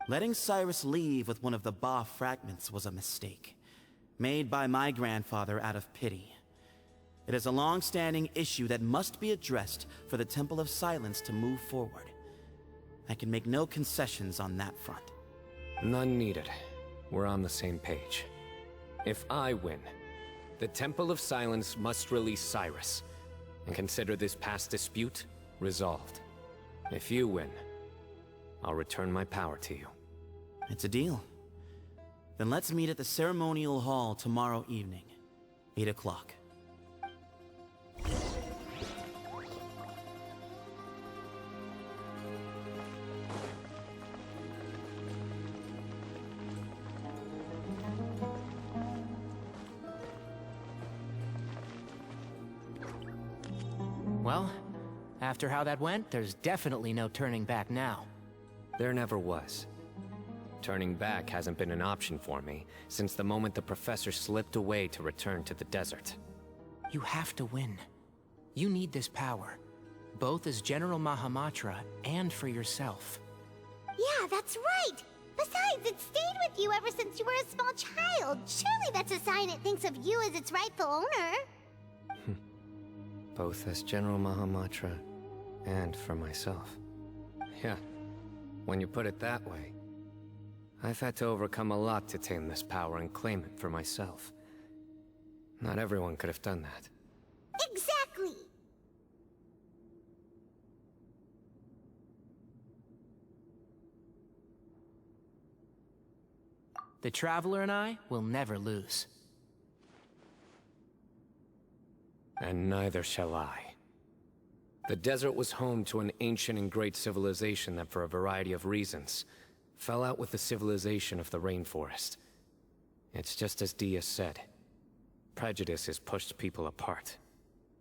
[SPEAKER 14] Letting Cyrus leave with one of the Ba fragments was a mistake, made by my grandfather out of pity. It is a long-standing issue that must be addressed for the Temple of Silence to move forward. I can make no concessions on that front.
[SPEAKER 2] None needed. We're on the same page. If I win, the Temple of Silence must release Cyrus, and consider this past dispute resolved. If you win, I'll return my power to you.
[SPEAKER 14] It's a deal. Then let's meet at the ceremonial hall tomorrow evening, 8 o'clock.
[SPEAKER 6] Well, after how that went, there's definitely no turning back now.
[SPEAKER 2] There never was. Turning back hasn't been an option for me since the moment the professor slipped away to return to the desert.
[SPEAKER 6] You have to win. You need this power, both as General Mahamatra and for yourself.
[SPEAKER 1] Yeah, that's right. Besides, it stayed with you ever since you were a small child. Surely that's a sign it thinks of you as its rightful owner.
[SPEAKER 2] Both as General Mahamatra and for myself. Yeah, when you put it that way. I've had to overcome a lot to tame this power and claim it for myself. Not everyone could have done that.
[SPEAKER 1] Exactly!
[SPEAKER 6] The Traveler and I will never lose.
[SPEAKER 2] And neither shall I. The desert was home to an ancient and great civilization that, for a variety of reasons, fell out with the civilization of the rainforest. It's just as Dia said. Prejudice has pushed people apart.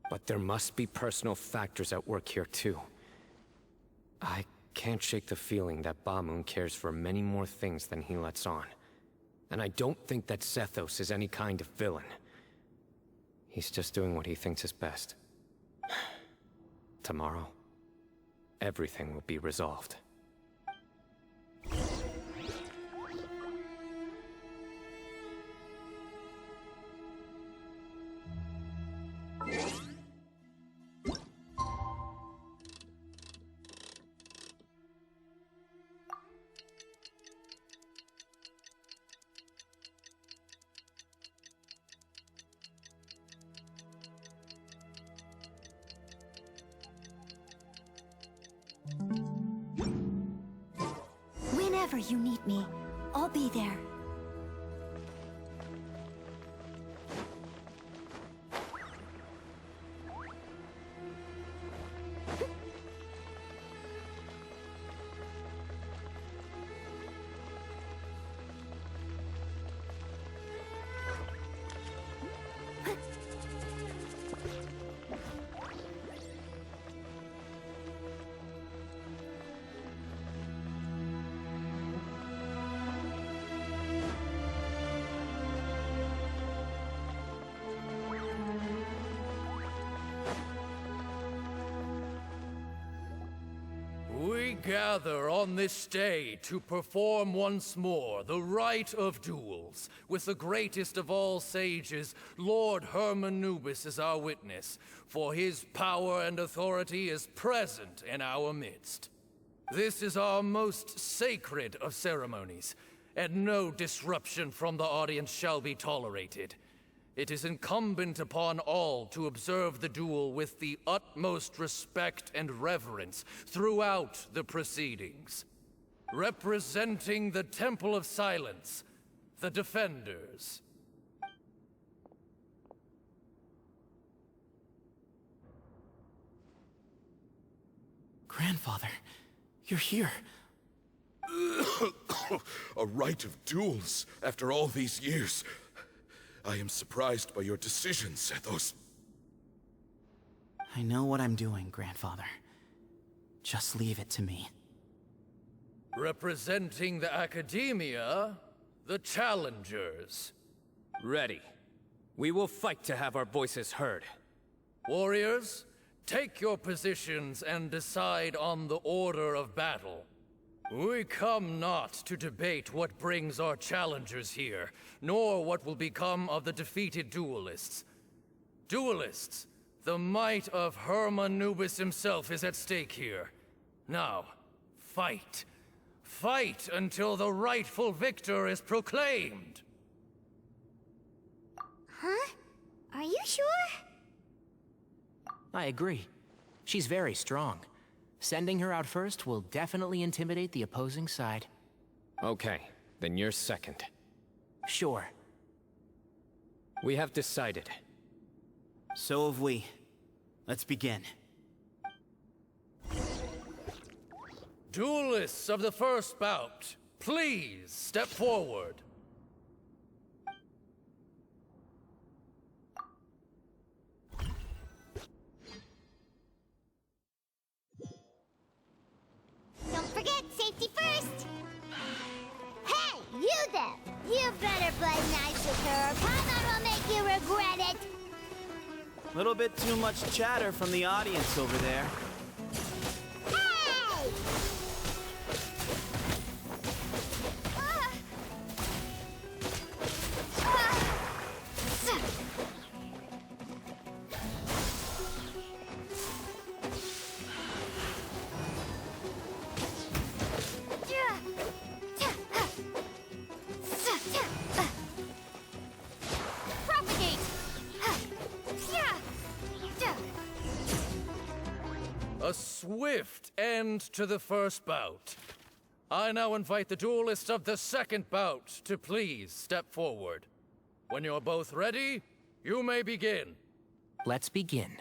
[SPEAKER 2] But there must be personal factors at work here too. I can't shake the feeling that Bamoon cares for many more things than he lets on. And I don't think that Sethos is any kind of villain. He's just doing what he thinks is best. Tomorrow, everything will be resolved.
[SPEAKER 18] ever you need me, I'll be there.
[SPEAKER 19] We gather on this day to perform once more the rite of duels, with the greatest of all sages, Lord Hermanubis, as our witness, for his power and authority is present in our midst. This is our most sacred of ceremonies, and no disruption from the audience shall be tolerated. It is incumbent upon all to observe the duel with the utmost respect and reverence throughout the proceedings. Representing the Temple of Silence, the Defenders.
[SPEAKER 6] Grandfather, you're here.
[SPEAKER 17] A rite of duels after all these years. I am surprised by your decisions, Zethos.
[SPEAKER 14] I know what I'm doing, Grandfather. Just leave it to me.
[SPEAKER 19] Representing the Academia, the Challengers.
[SPEAKER 2] Ready. We will fight to have our voices heard.
[SPEAKER 19] Warriors, take your positions and decide on the order of battle. We come not to debate what brings our challengers here, nor what will become of the defeated duelists. Duelists, the might of Hermanubis himself is at stake here. Now, fight. Fight until the rightful victor is proclaimed.
[SPEAKER 1] Huh? Are you sure?
[SPEAKER 6] I agree. She's very strong. Sending her out first will definitely intimidate the opposing side.
[SPEAKER 2] Okay, then you're second.
[SPEAKER 6] Sure.
[SPEAKER 2] We have decided.
[SPEAKER 14] So have we. Let's begin.
[SPEAKER 19] Duelists of the first bout, please step forward.
[SPEAKER 1] Don't forget, safety first! Hey, you there! You better play nice with her, or Paimon will make you regret it!
[SPEAKER 14] Little bit too much chatter from the audience over there.
[SPEAKER 1] Hey!
[SPEAKER 18] Propagate!
[SPEAKER 19] A swift end to the first bout. I now invite the duelists of the second bout to please step forward. When you're both ready, you may begin.
[SPEAKER 6] Let's begin.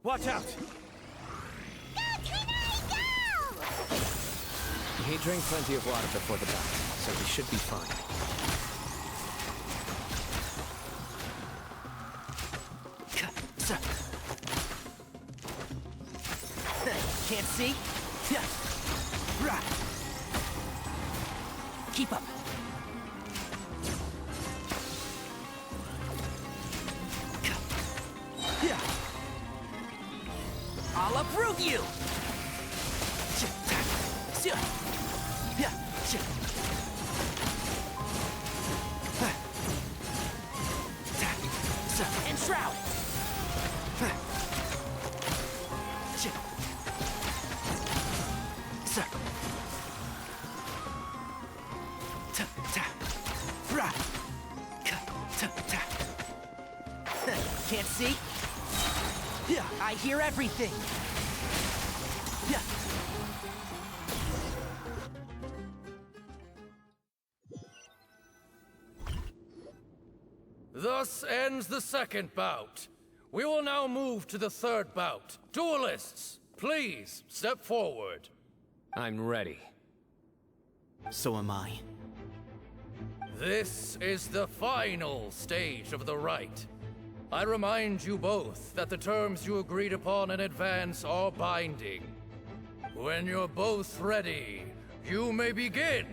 [SPEAKER 4] Watch out!
[SPEAKER 2] He drank plenty of water before the bout, so he should be fine.
[SPEAKER 6] Can't see? Keep up. I'll uproot you! And shroud! Can't see? I hear everything.
[SPEAKER 19] Thus ends the second bout. We will now move to the third bout. Duelists, please step forward.
[SPEAKER 2] I'm ready.
[SPEAKER 14] So am I.
[SPEAKER 19] This is the final stage of the rite. I remind you both that the terms you agreed upon in advance are binding. When you're both ready, you may begin.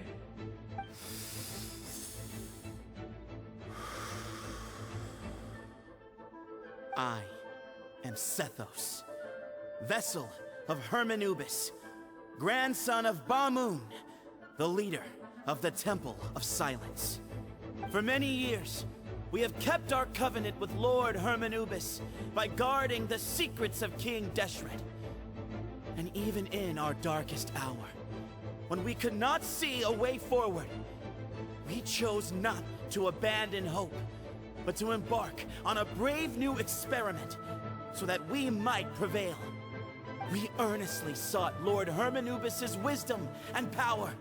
[SPEAKER 14] I am Sethos, vessel of Hermanubis, grandson of Bamoon, the leader of the Temple of Silence. For many years, we have kept our covenant with Lord Hermanubis by guarding the secrets of King Deshret. And even in our darkest hour, when we could not see a way forward, we chose not to abandon hope, but to embark on a brave new experiment so that we might prevail. We earnestly sought Lord Hermanubis' wisdom and power,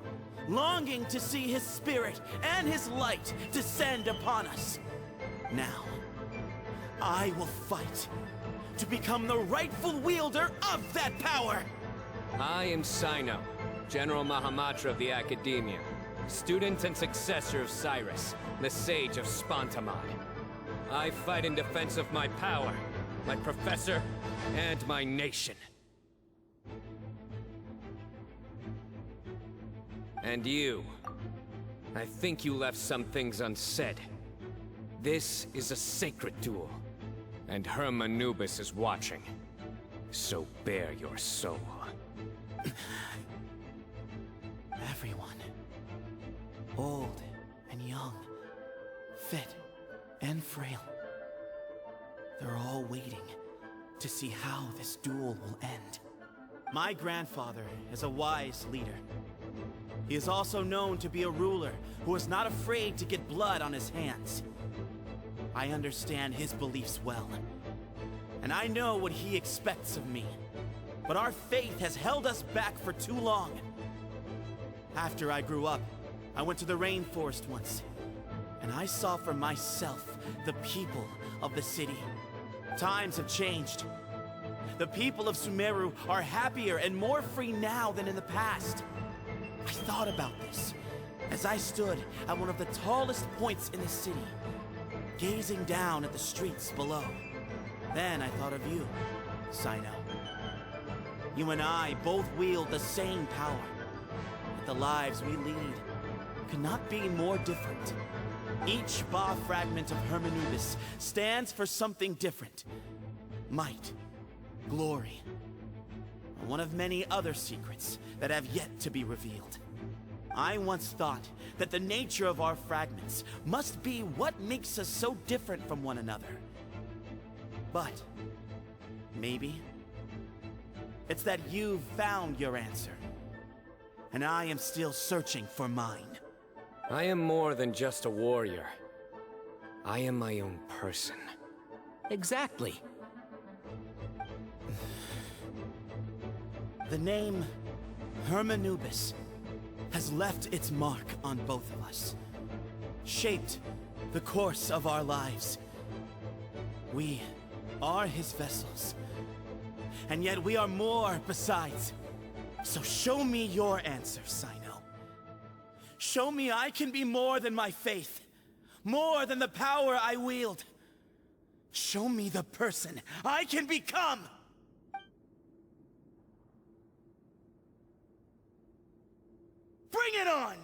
[SPEAKER 14] longing to see his spirit and his light descend upon us. Now, I will fight to become the rightful wielder of that power!
[SPEAKER 2] I am Cyno, General Mahamatra of the Academia, student and successor of Cyrus, the Sage of Spontamod. I fight in defense of my power, my professor, and my nation. And you, I think you left some things unsaid. This is a sacred duel, and Hermanubis is watching. So bare your soul.
[SPEAKER 14] Everyone, old and young, fit and frail, they're all waiting to see how this duel will end. My grandfather is a wise leader. He is also known to be a ruler who is not afraid to get blood on his hands. I understand his beliefs well, and I know what he expects of me. But our faith has held us back for too long. After I grew up, I went to the rainforest once, and I saw for myself the people of the city. Times have changed. The people of Sumeru are happier and more free now than in the past. I thought about this as I stood at one of the tallest points in the city, gazing down at the streets below. Then I thought of you, Cyno. You and I both wield the same power, yet the lives we lead could not be more different. Each Ba fragment of Hermanubis stands for something different. Might, glory, and one of many other secrets that have yet to be revealed. I once thought that the nature of our fragments must be what makes us so different from one another. But maybe it's that you've found your answer, and I am still searching for mine.
[SPEAKER 2] I am more than just a warrior. I am my own person.
[SPEAKER 6] Exactly.
[SPEAKER 14] The name Hermanubis has left its mark on both of us, shaped the course of our lives. We are his vessels, and yet we are more besides. So show me your answer, Cyno. Show me I can be more than my faith, more than the power I wield. Show me the person I can become! Bring it on!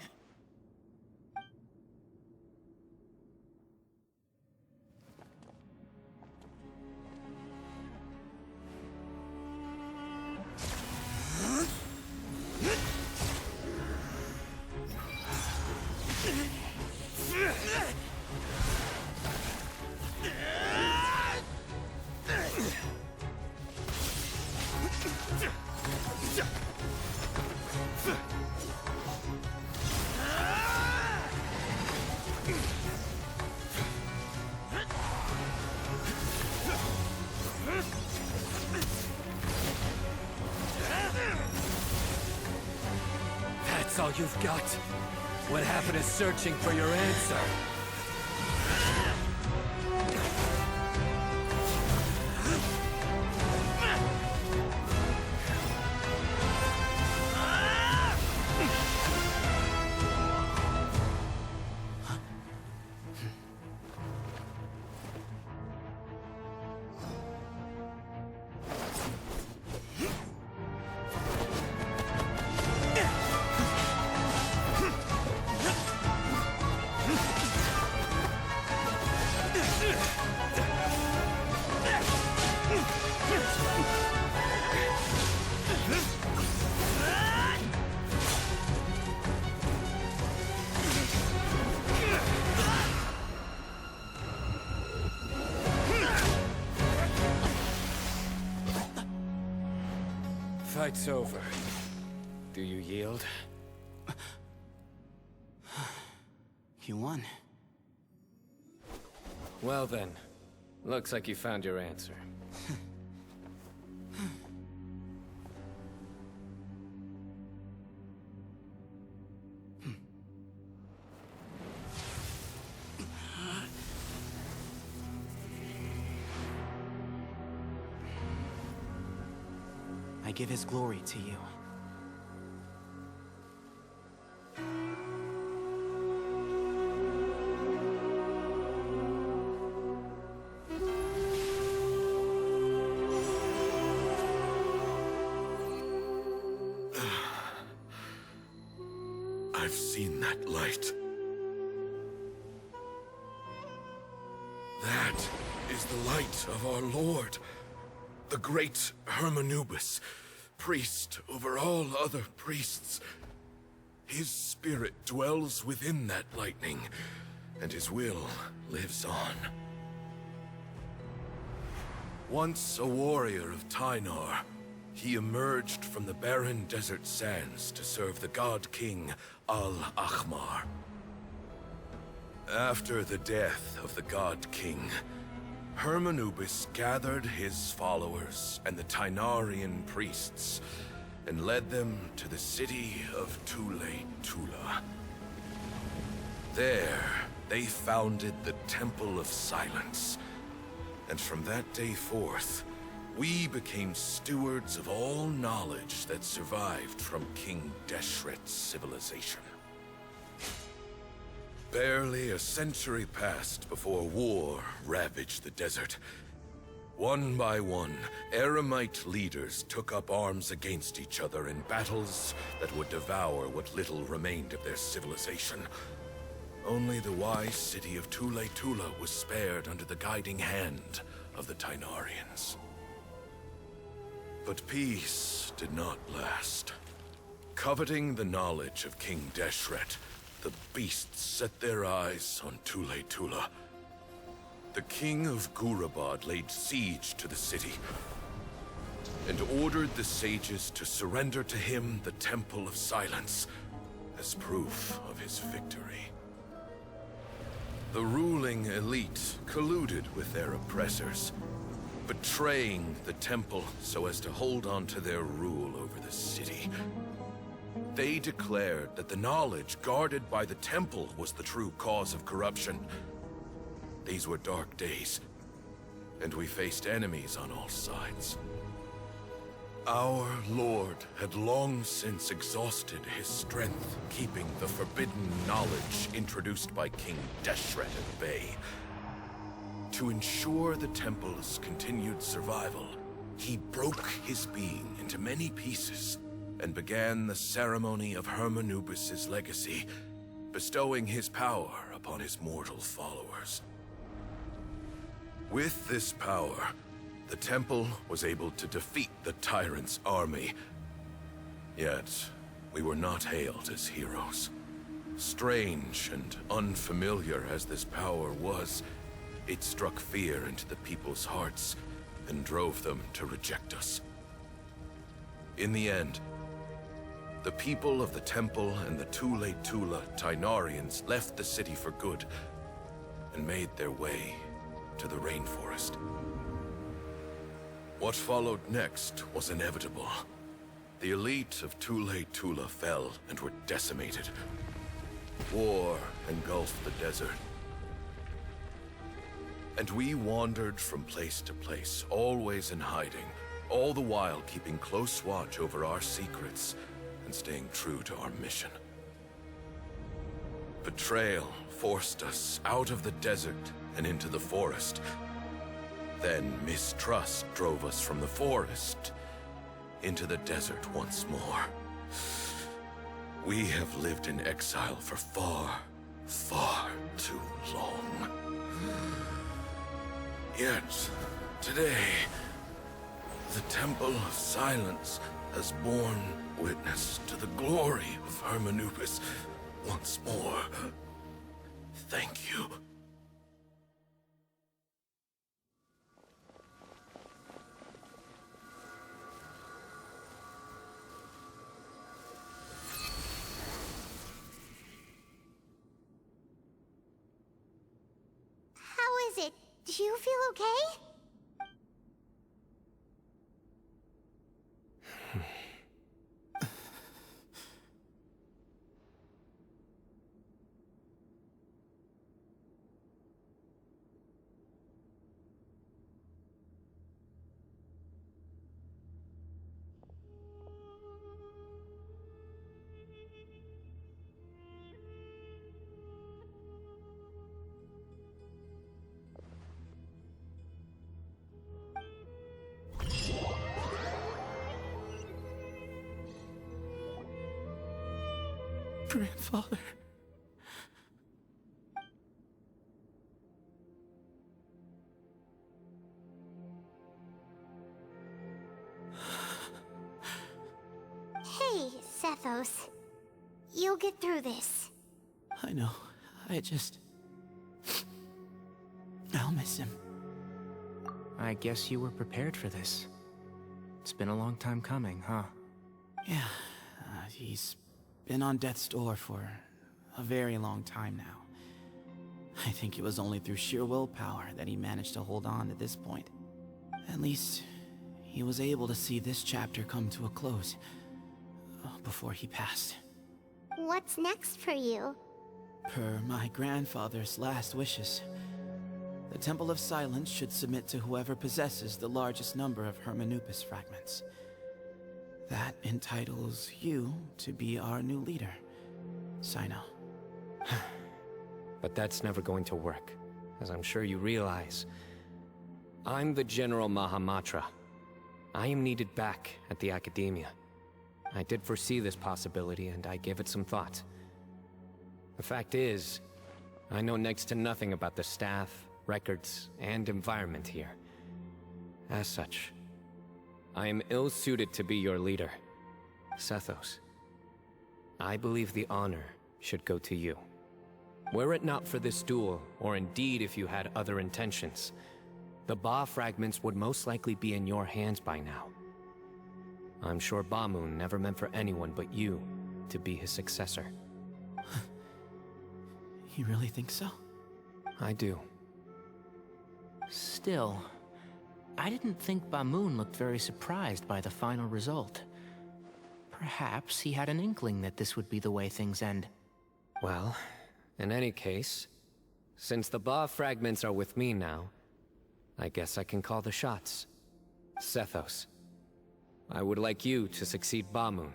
[SPEAKER 2] That's all you've got? What happened to searching for your answer? fight's over. Do you yield?
[SPEAKER 14] You won.
[SPEAKER 2] Well then, looks like you found your answer.
[SPEAKER 14] I give his glory to you.
[SPEAKER 17] I've seen that light. That is the light of our Lord, the great Hermanubis, priest over all other priests. His spirit dwells within that lightning, and his will lives on. Once a warrior of Tynar, he emerged from the barren desert sands to serve the god king Al-Ahmar. After the death of the god king, Hermanubis gathered his followers and the Tynarian priests and led them to the city of Tule-Tula. There, they founded the Temple of Silence, and from that day forth, we became stewards of all knowledge that survived from King Deshret's civilization. Barely a century passed before war ravaged the desert. One by one, Eremite leaders took up arms against each other in battles that would devour what little remained of their civilization. Only the wise city of Tule-Tula was spared under the guiding hand of the Tynarians. But peace did not last. Coveting the knowledge of King Deshret, the beasts set their eyes on Tule-Tula. The king of Gurabad laid siege to the city and ordered the sages to surrender to him the Temple of Silence as proof of his victory. The ruling elite colluded with their oppressors, betraying the temple so as to hold on to their rule over the city. They declared that the knowledge guarded by the temple was the true cause of corruption. These were dark days, and we faced enemies on all sides. Our Lord had long since exhausted his strength, keeping the forbidden knowledge introduced by King Deshret at bay. To ensure the temple's continued survival, he broke his being into many pieces and began the ceremony of Hermanubis' legacy, bestowing his power upon his mortal followers. With this power, the temple was able to defeat the tyrant's army. Yet, we were not hailed as heroes. Strange and unfamiliar as this power was, it struck fear into the people's hearts and drove them to reject us. In the end, the people of the temple and the Tule-Tula Tynarians left the city for good and made their way to the rainforest. What followed next was inevitable. The elite of Tule-Tula fell and were decimated. War engulfed the desert. And we wandered from place to place, always in hiding, all the while keeping close watch over our secrets and staying true to our mission. Betrayal forced us out of the desert and into the forest. Then mistrust drove us from the forest into the desert once more. We have lived in exile for far, far too long. Yet, today, the Temple of Silence has borne witness to the glory of Hermanubis once more. Thank you.
[SPEAKER 1] Do you feel okay?
[SPEAKER 14] Grandfather.
[SPEAKER 1] Hey, Sethos. You'll get through this.
[SPEAKER 14] I know. I'll miss him.
[SPEAKER 6] I guess you were prepared for this. It's been a long time coming, huh?
[SPEAKER 14] Yeah, he's been on death's door for a very long time now. I think it was only through sheer willpower that he managed to hold on to this point. At least, he was able to see this chapter come to a close before he passed.
[SPEAKER 1] What's next for you?
[SPEAKER 14] Per my grandfather's last wishes, the Temple of Silence should submit to whoever possesses the largest number of Hermanupis fragments. That entitles you to be our new leader, Cyno.
[SPEAKER 2] But that's never going to work, as I'm sure you realize. I'm the General Mahamatra. I am needed back at the Academia. I did foresee this possibility, and I gave it some thought. The fact is, I know next to nothing about the staff, records, and environment here. As such, I am ill-suited to be your leader, Sethos. I believe the honor should go to you. Were it not for this duel, or indeed if you had other intentions, the Ba fragments would most likely be in your hands by now. I'm sure Bamoon never meant for anyone but you to be his successor.
[SPEAKER 14] You really think so?
[SPEAKER 2] I do.
[SPEAKER 6] Still, I didn't think Bamoon looked very surprised by the final result. Perhaps he had an inkling that this would be the way things end.
[SPEAKER 2] Well, in any case, since the Ba fragments are with me now, I guess I can call the shots. Sethos, I would like you to succeed Bamoon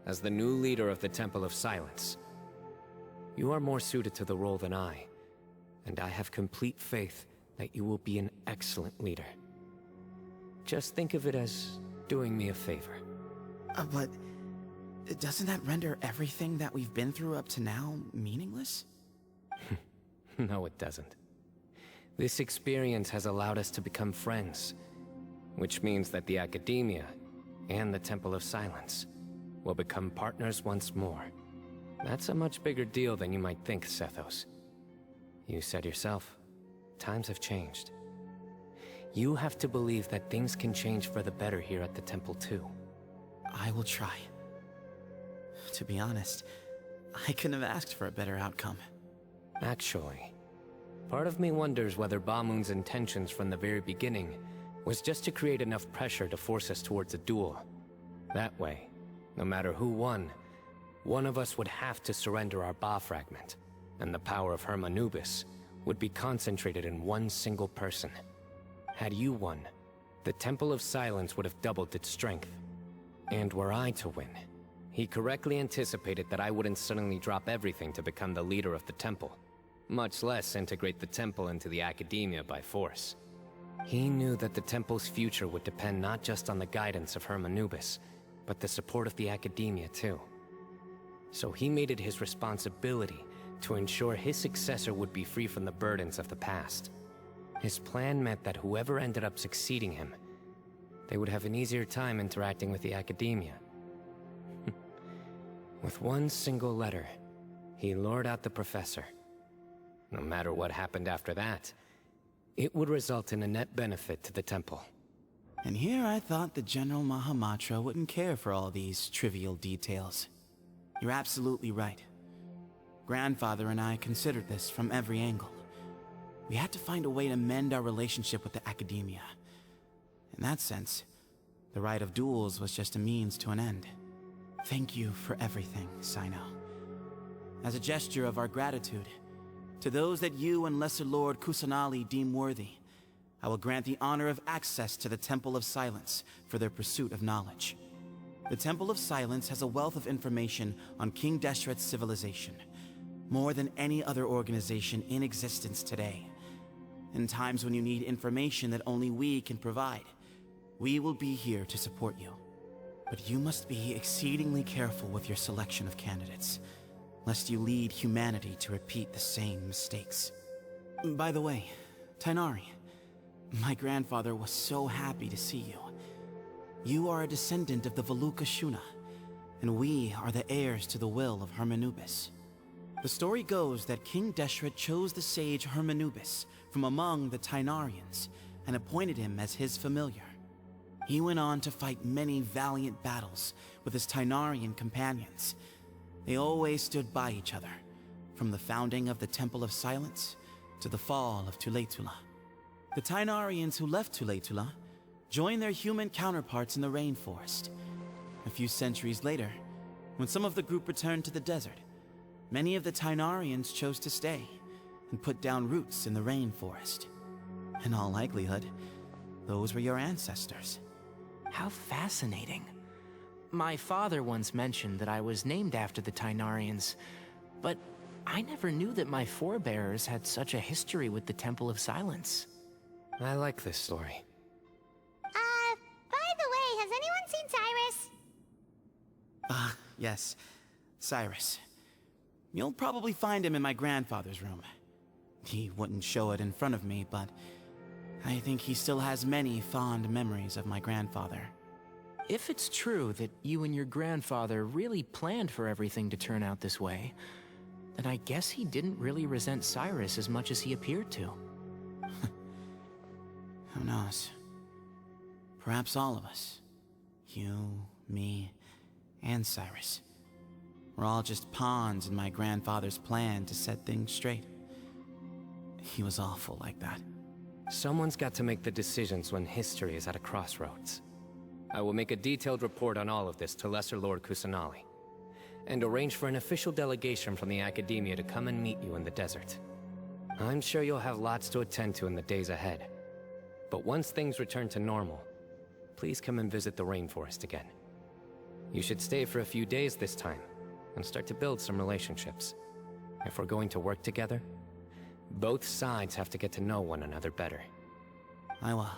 [SPEAKER 2] as the new leader of the Temple of Silence. You are more suited to the role than I, and I have complete faith that you will be an excellent leader. Just think of it as doing me a favor.
[SPEAKER 14] But doesn't that render everything that we've been through up to now meaningless?
[SPEAKER 2] No, it doesn't. This experience has allowed us to become friends, which means that the Academia and the Temple of Silence will become partners once more. That's a much bigger deal than you might think, Sethos. You said yourself, times have changed. You have to believe that things can change for the better here at the temple too.
[SPEAKER 14] I will try. To be honest, I couldn't have asked for a better outcome.
[SPEAKER 2] Actually, part of me wonders whether Bamoon's intentions from the very beginning was just to create enough pressure to force us towards a duel. That way, no matter who won, one of us would have to surrender our Ba fragment, and the power of Hermanubis would be concentrated in one single person. Had you won, the Temple of Silence would have doubled its strength. And were I to win, he correctly anticipated that I wouldn't suddenly drop everything to become the leader of the temple, much less integrate the temple into the Academia by force. He knew that the temple's future would depend not just on the guidance of Hermanubis, but the support of the Academia too. So he made it his responsibility to ensure his successor would be free from the burdens of the past. His plan meant that whoever ended up succeeding him, they would have an easier time interacting with the Academia. With one single letter, he lured out the professor. No matter what happened after that, it would result in a net benefit to the temple.
[SPEAKER 14] And here I thought the General Mahamatra wouldn't care for all these trivial details. You're absolutely right. Grandfather and I considered this from every angle. We had to find a way to mend our relationship with the academia. In that sense, the right of duels was just a means to an end. Thank you for everything, Cyno. As a gesture of our gratitude, to those that you and Lesser Lord Kusanali deem worthy, I will grant the honor of access to the Temple of Silence for their pursuit of knowledge. The Temple of Silence has a wealth of information on King Deshret's civilization, more than any other organization in existence today. In times when you need information that only we can provide, we will be here to support you. But you must be exceedingly careful with your selection of candidates, lest you lead humanity to repeat the same mistakes. By the way, Tainari, my grandfather was so happy to see you. You are a descendant of the Veluca Shuna, and we are the heirs to the will of Hermanubis. The story goes that King Deshret chose the sage Hermanubis from among the Tainarians and appointed him as his familiar. He went on to fight many valiant battles with his Tainarian companions. They always stood by each other, from the founding of the Temple of Silence to the fall of Tuletula. The Tainarians who left Tuletula joined their human counterparts in the rainforest. A few centuries later, when some of the group returned to the desert, many of the Tainarians chose to stay and put down roots in the rainforest. In all likelihood, those were your ancestors.
[SPEAKER 6] How fascinating. My father once mentioned that I was named after the Tainarians, but I never knew that my forebears had such a history with the Temple of Silence.
[SPEAKER 2] I like this story.
[SPEAKER 1] By the way, has anyone seen Cyrus?
[SPEAKER 14] Yes, Cyrus. You'll probably find him in my grandfather's room. He wouldn't show it in front of me, but I think he still has many fond memories of my grandfather.
[SPEAKER 6] If it's true that you and your grandfather really planned for everything to turn out this way, then I guess he didn't really resent Cyrus as much as he appeared to.
[SPEAKER 14] Who knows? Perhaps all of us. You, me, and Cyrus. We're all just pawns in my grandfather's plan to set things straight. He was awful like that.
[SPEAKER 2] Someone's got to make the decisions when history is at a crossroads. I will make a detailed report on all of this to Lesser Lord Kusanali, and arrange for an official delegation from the Academia to come and meet you in the desert. I'm sure you'll have lots to attend to in the days ahead. But once things return to normal, please come and visit the rainforest again. You should stay for a few days this time, and start to build some relationships. If we're going to work together, both sides have to get to know one another better.
[SPEAKER 14] I will.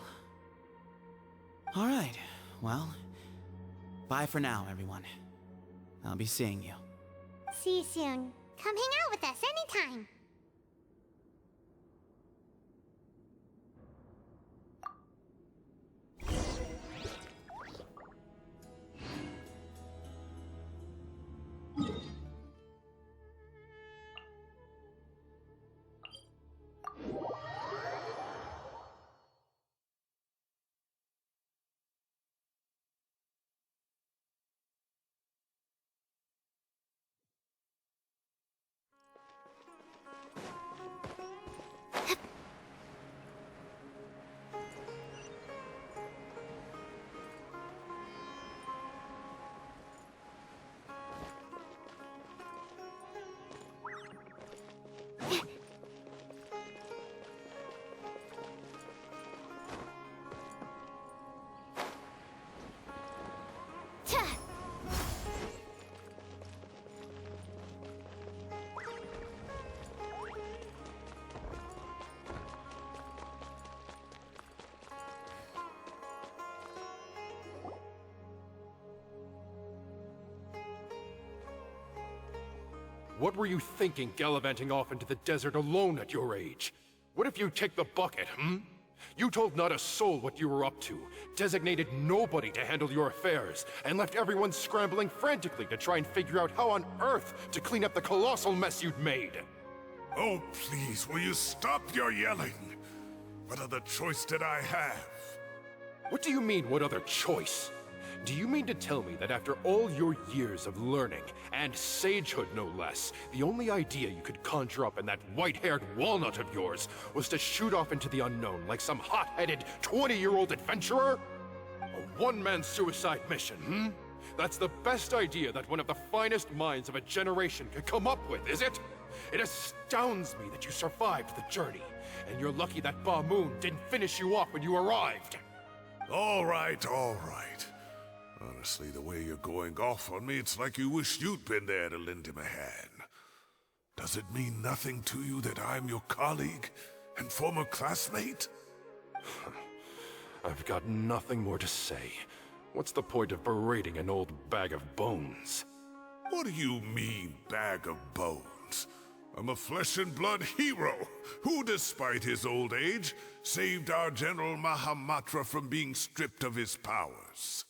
[SPEAKER 14] All right, well, bye for now, everyone. I'll be seeing you.
[SPEAKER 1] See you soon. Come hang out with us anytime.
[SPEAKER 10] What were you thinking, gallivanting off into the desert alone at your age? What if you take the bucket, You told not a soul what you were up to, designated nobody to handle your affairs, and left everyone scrambling frantically to try and figure out how on earth to clean up the colossal mess you'd made.
[SPEAKER 3] Oh, please, will you stop your yelling? What other choice did I have?
[SPEAKER 10] What do you mean, what other choice? Do you mean to tell me that after all your years of learning, and sagehood no less, the only idea you could conjure up in that white-haired walnut of yours was to shoot off into the unknown like some hot-headed 20-year-old adventurer? A one-man suicide mission, hmm? That's the best idea that one of the finest minds of a generation could come up with, is it? It astounds me that you survived the journey, and you're lucky that Ba Moon didn't finish you off when you arrived.
[SPEAKER 3] All right, all right. Honestly, the way you're going off on me, it's like you wish you'd been there to lend him a hand. Does it mean nothing to you that I'm your colleague and former classmate?
[SPEAKER 10] I've got nothing more to say. What's the point of berating an old bag of bones?
[SPEAKER 3] What do you mean, bag of bones? I'm a flesh-and-blood hero who, despite his old age, saved our General Mahamatra from being stripped of his powers.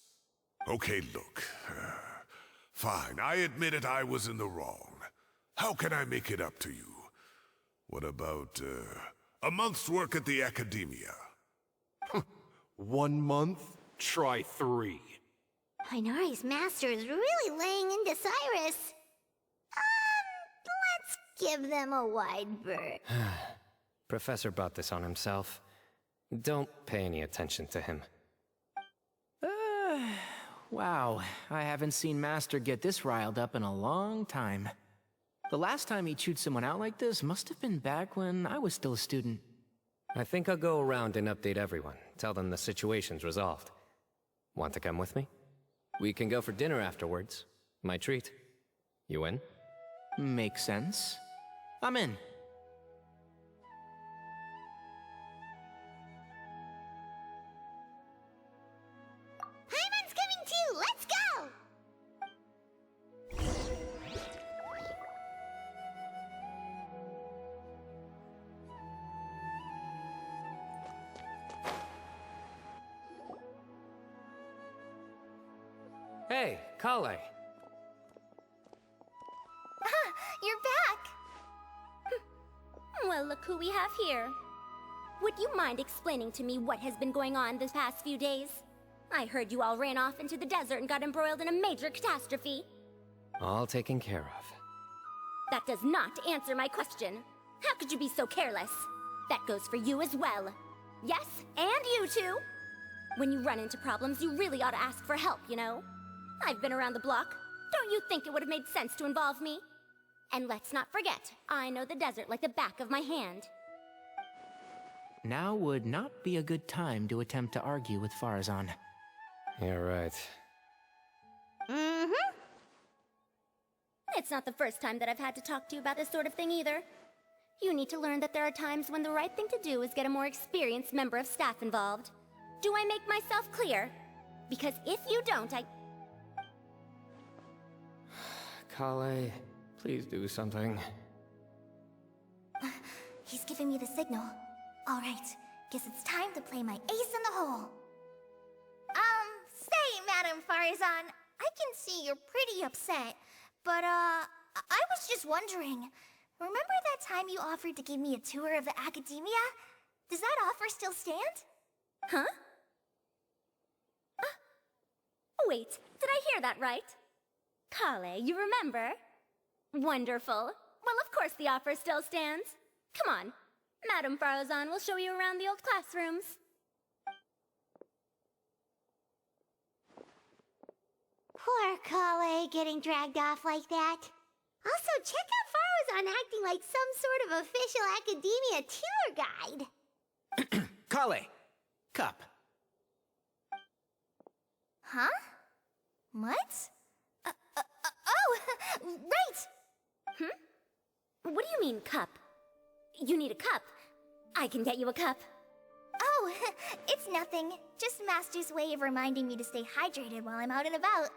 [SPEAKER 3] Okay, look. Fine, I admit it, I was in the wrong. How can I make it up to you? What about, a month's work at the Academia?
[SPEAKER 10] 1 month? Try 3.
[SPEAKER 1] Tighnari's master is really laying into Cyrus. Let's give them a wide berth.
[SPEAKER 2] Professor brought this on himself. Don't pay any attention to him.
[SPEAKER 6] Wow, I haven't seen Master get this riled up in a long time. The last time he chewed someone out like this must have been back when I was still a student.
[SPEAKER 2] I think I'll go around and update everyone. Tell them the situation's resolved. Want to come with me? We can go for dinner afterwards. My treat. You in?
[SPEAKER 6] Makes sense. I'm in.
[SPEAKER 1] Paimon's coming too! Let's go!
[SPEAKER 2] Hey, Kale.
[SPEAKER 7] You're back! Well, look who we have here. Would you mind explaining to me what has been going on this past few days? I heard you all ran off into the desert and got embroiled in a major catastrophe.
[SPEAKER 2] All taken care of.
[SPEAKER 7] That does not answer my question. How could you be so careless? That goes for you as well. Yes, and you too. When you run into problems, you really ought to ask for help, you know? I've been around the block. Don't you think it would have made sense to involve me? And let's not forget, I know the desert like the back of my hand.
[SPEAKER 6] Now would not be a good time to attempt to argue with Farazan.
[SPEAKER 2] You're right.
[SPEAKER 7] Mm-hmm. It's not the first time that I've had to talk to you about this sort of thing either. You need to learn that there are times when the right thing to do is get a more experienced member of staff involved. Do I make myself clear? Because if you don't,
[SPEAKER 2] Kale, please do something.
[SPEAKER 7] He's giving me the signal. All right, guess it's time to play my ace in the hole. Say, Madam Farazan, I can see you're pretty upset, but, I was just wondering, remember that time you offered to give me a tour of the Academia? Does that offer still stand? Huh? Wait, did I hear that right? Kale, you remember? Wonderful. Well, of course the offer still stands. Come on. Madam Farazan will show you around the old classrooms.
[SPEAKER 1] Poor Kale getting dragged off like that. Also, check out Farazan acting like some sort of official Academia tour guide.
[SPEAKER 6] Kale! Cup.
[SPEAKER 7] Huh? What? Oh, right! What do you mean, cup? You need a cup. I can get you a cup. Oh, it's nothing. Just Master's way of reminding me to stay hydrated while I'm out and about.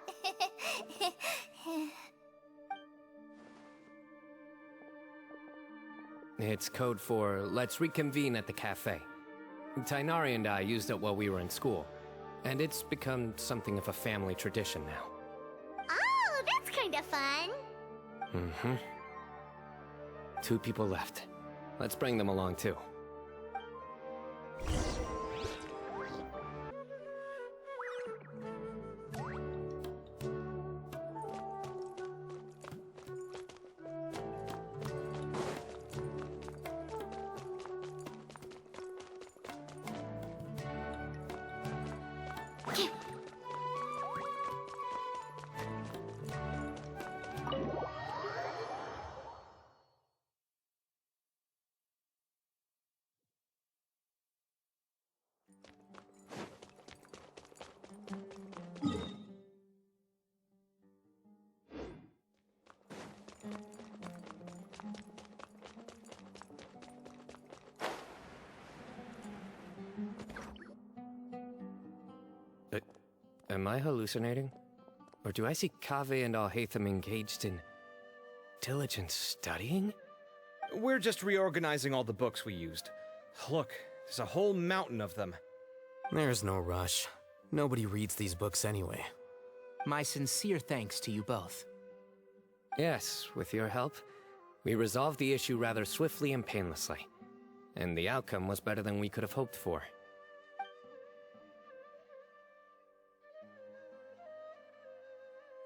[SPEAKER 2] It's code for let's reconvene at the cafe. Tighnari and I used it while we were in school, and it's become something of a family tradition now.
[SPEAKER 1] Oh, that's kind of fun.
[SPEAKER 2] Mm-hmm. 2 people left. Let's bring them along too. Am I hallucinating? Or do I see Kaveh and Alhaitham engaged in diligent studying?
[SPEAKER 20] We're just reorganizing all the books we used. Look, there's a whole mountain of them.
[SPEAKER 8] There's no rush. Nobody reads these books anyway.
[SPEAKER 6] My sincere thanks to you both.
[SPEAKER 2] Yes, with your help, we resolved the issue rather swiftly and painlessly. And the outcome was better than we could have hoped for.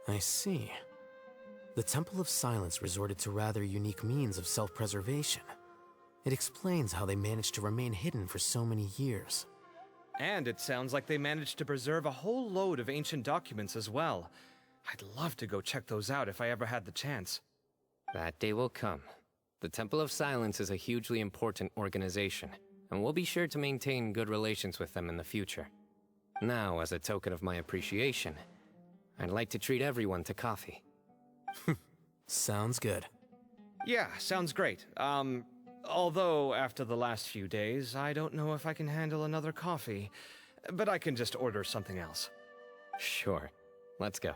[SPEAKER 8] I see. The Temple of Silence resorted to rather unique means of self-preservation. It explains how they managed to remain hidden for so many years.
[SPEAKER 20] And it sounds like they managed to preserve a whole load of ancient documents as well. I'd love to go check those out if I ever had the chance.
[SPEAKER 2] That day will come. The Temple of Silence is a hugely important organization, and we'll be sure to maintain good relations with them in the future. Now, as a token of my appreciation, I'd like to treat everyone to coffee.
[SPEAKER 8] Sounds good.
[SPEAKER 20] Yeah, sounds great. Although after the last few days, I don't know if I can handle another coffee. But I can just order something else.
[SPEAKER 2] Sure. Let's go.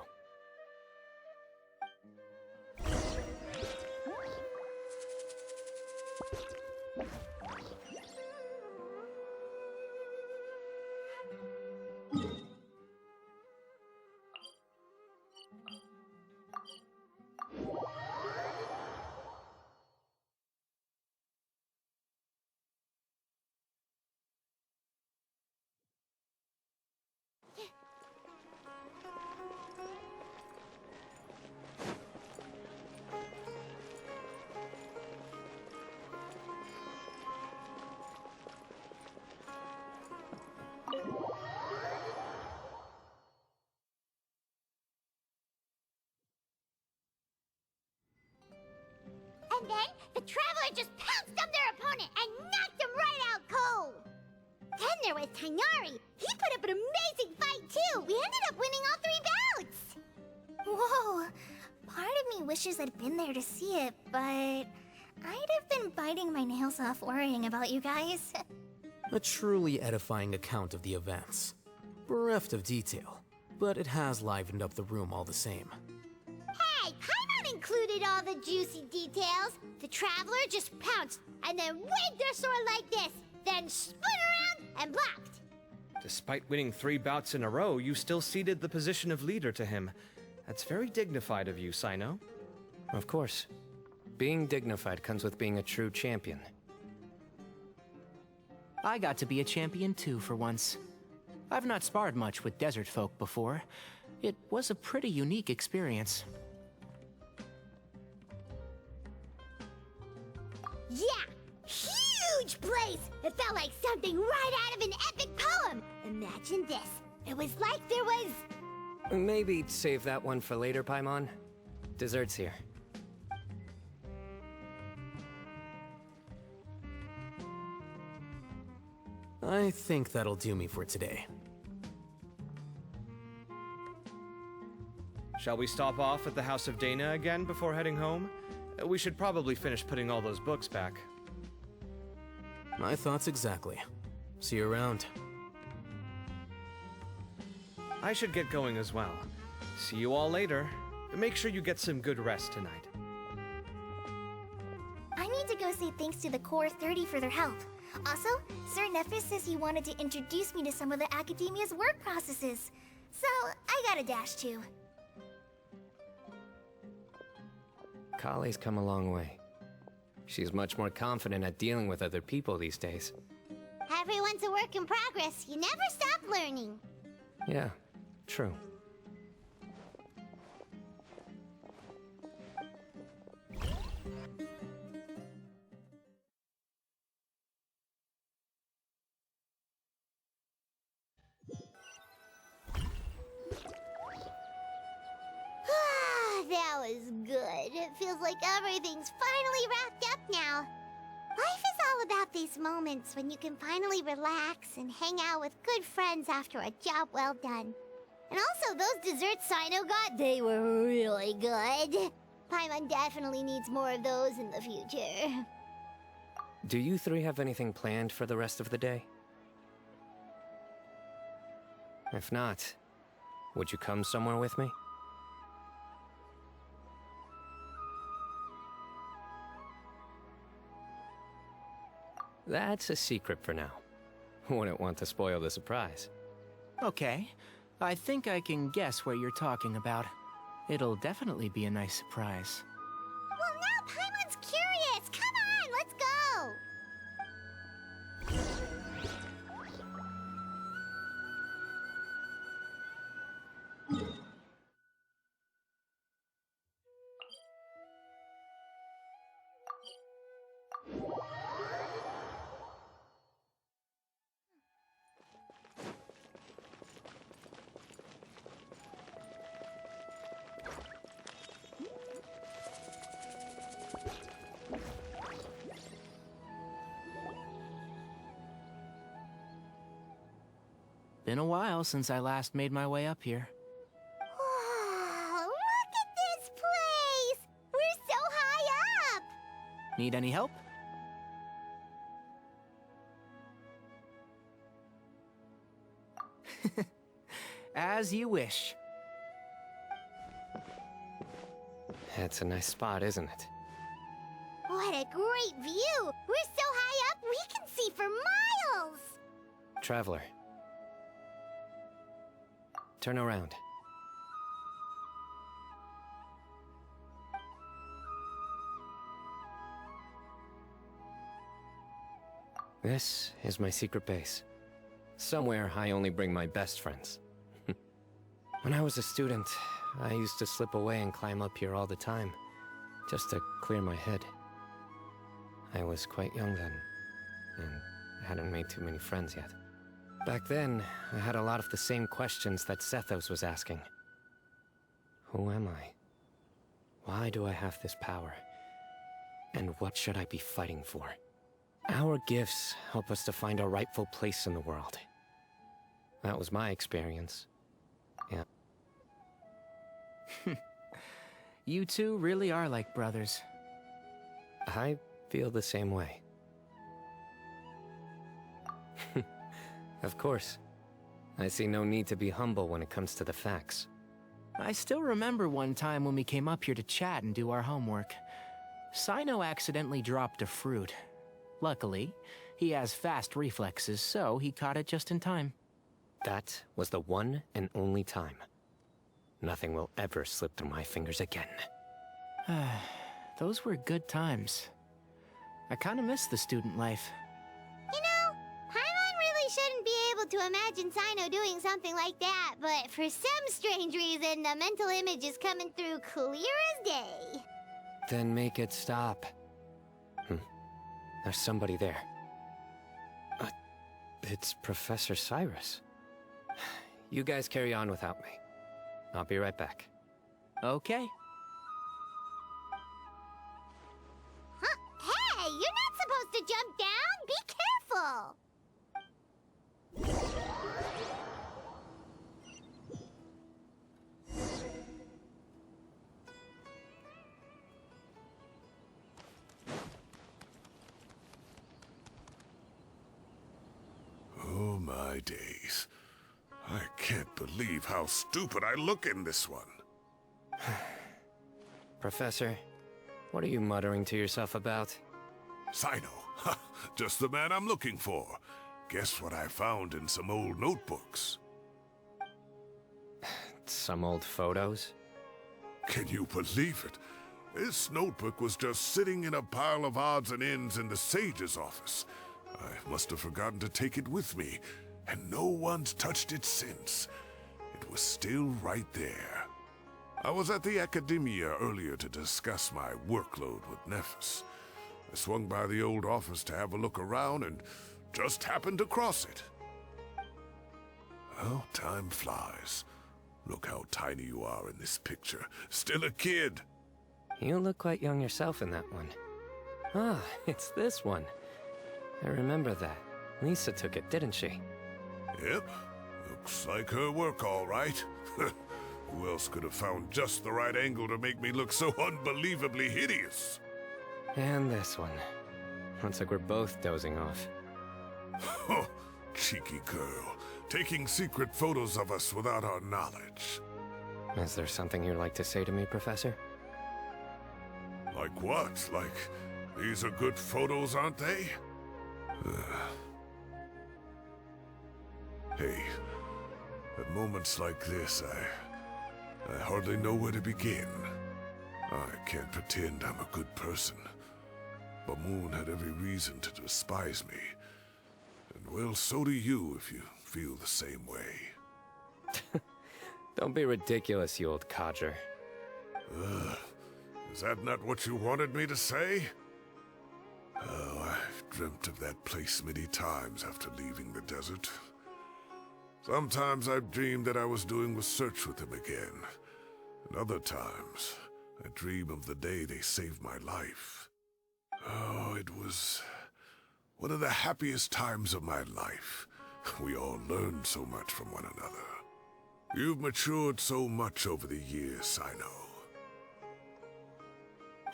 [SPEAKER 1] And then, the Traveler just pounced on their opponent and knocked him right out cold! Then there was Tainari. He put up an amazing fight, too! We ended up winning all 3 bouts!
[SPEAKER 21] Whoa! Part of me wishes I'd been there to see it, but I'd have been biting my nails off worrying about you guys.
[SPEAKER 8] A truly edifying account of the events. Bereft of detail, but it has livened up the room all the same.
[SPEAKER 1] Hey, Paimon included all the juicy details. The Traveler just pounced and then waved their sword like this, then spun around and blocked.
[SPEAKER 20] Despite winning 3 bouts in a row, you still ceded the position of leader to him. That's very dignified of you, Cyno.
[SPEAKER 2] Of course. Being dignified comes with being a true champion.
[SPEAKER 6] I got to be a champion too for once. I've not sparred much with desert folk before. It was a pretty unique experience.
[SPEAKER 1] Yeah! Huge place! It felt like something right out of an epic poem! Imagine this. It was like there was...
[SPEAKER 2] Maybe save that one for later, Paimon. Dessert's here.
[SPEAKER 8] I think that'll do me for today.
[SPEAKER 20] Shall we stop off at the House of Dana again before heading home? We should probably finish putting all those books back.
[SPEAKER 8] My thoughts exactly. See you around.
[SPEAKER 20] I should get going as well. See you all later. Make sure you get some good rest tonight.
[SPEAKER 21] I need to go say thanks to the Core 30 for their help. Also, Sir Nephis says he wanted to introduce me to some of the Academia's work processes. So, I gotta dash too.
[SPEAKER 2] Kale's come a long way. She's much more confident at dealing with other people these days.
[SPEAKER 1] Everyone's a work in progress. You never stop learning.
[SPEAKER 2] Yeah, true.
[SPEAKER 1] That was good. It feels like everything's finally wrapped up now. Life is all about these moments when you can finally relax and hang out with good friends after a job well done. And also, those desserts Cyno got, they were really good. Paimon definitely needs more of those in the future.
[SPEAKER 2] Do you 3 have anything planned for the rest of the day? If not, Would you come somewhere with me? That's a secret for now. Wouldn't want to spoil the surprise.
[SPEAKER 6] Okay. I think I can guess what you're talking about. It'll definitely be a nice surprise.
[SPEAKER 1] Well, now Paimon's curious. Come on, let's go.
[SPEAKER 6] Been a while since I last made my way up here.
[SPEAKER 1] Wow, look at this place! We're so high up!
[SPEAKER 6] Need any help? As you wish.
[SPEAKER 2] It's a nice spot, isn't it?
[SPEAKER 1] What a great view! We're so high up, we can see for miles!
[SPEAKER 2] Traveler. Turn around. This is my secret base. Somewhere I only bring my best friends. When I was a student, I used to slip away and climb up here all the time, just to clear my head. I was quite young then, and hadn't made too many friends yet. Back then, I had a lot of the same questions that Sethos was asking. Who am I? Why do I have this power? And what should I be fighting for? Our gifts help us to find our rightful place in the world. That was my experience. Yeah.
[SPEAKER 6] You two really are like brothers.
[SPEAKER 2] I feel the same way. Of course. I see no need to be humble when it comes to the facts.
[SPEAKER 6] I still remember one time when we came up here to chat and do our homework. Cyno accidentally dropped a fruit. Luckily, he has fast reflexes, so he caught it just in time.
[SPEAKER 2] That was the one and only time. Nothing will ever slip through my fingers again.
[SPEAKER 6] Those were good times. I kinda miss the student life.
[SPEAKER 1] You know, Paimon really shouldn't be able to imagine Cyno doing something like that, but for some strange reason, the mental image is coming through clear as day.
[SPEAKER 2] Then make it stop. There's somebody there. It's Professor Cyrus. You guys carry on without me. I'll be right back.
[SPEAKER 6] Okay.
[SPEAKER 1] Huh? Hey, you're not supposed to jump down! Be careful!
[SPEAKER 3] Oh my days. I can't believe how stupid I look in this one.
[SPEAKER 2] Professor, what are you muttering to yourself about?
[SPEAKER 3] Cyno. Ha! Just the man I'm looking for. Guess what I found in some old notebooks?
[SPEAKER 2] Some old photos?
[SPEAKER 3] Can you believe it? This notebook was just sitting in a pile of odds and ends in the Sage's office. I must have forgotten to take it with me, and no one's touched it since. It was still right there. I was at the Academia earlier to discuss my workload with Nephis. I swung by the old office to have a look around and just happened to cross it. Well, time flies. Look how tiny you are in this picture. Still a kid.
[SPEAKER 2] You look quite young yourself in that one. Ah, it's this one. I remember that. Lisa took it, didn't she?
[SPEAKER 3] Yep. Looks like her work, all right. Who else could have found just the right angle to make me look so unbelievably hideous?
[SPEAKER 2] And this one. Looks like we're both dozing off.
[SPEAKER 3] Oh, cheeky girl. taking secret photos of us without our knowledge.
[SPEAKER 2] Is there something you'd like to say to me, Professor?
[SPEAKER 3] Like what? Like, these are good photos, aren't they? Hey, at moments like this, I hardly know where to begin. I can't pretend I'm a good person. Bamoon had every reason to despise me. And well, so do you if you feel the same way.
[SPEAKER 2] Don't be ridiculous, you old codger.
[SPEAKER 3] Is that not what you wanted me to say? Oh, I've dreamt of that place many times after leaving the desert. Sometimes I've dreamed that I was doing research with them again. And other times, I dream of the day they saved my life. Oh, it was one of the happiest times of my life. We all learned so much from one another. You've matured so much over the years, Cyno.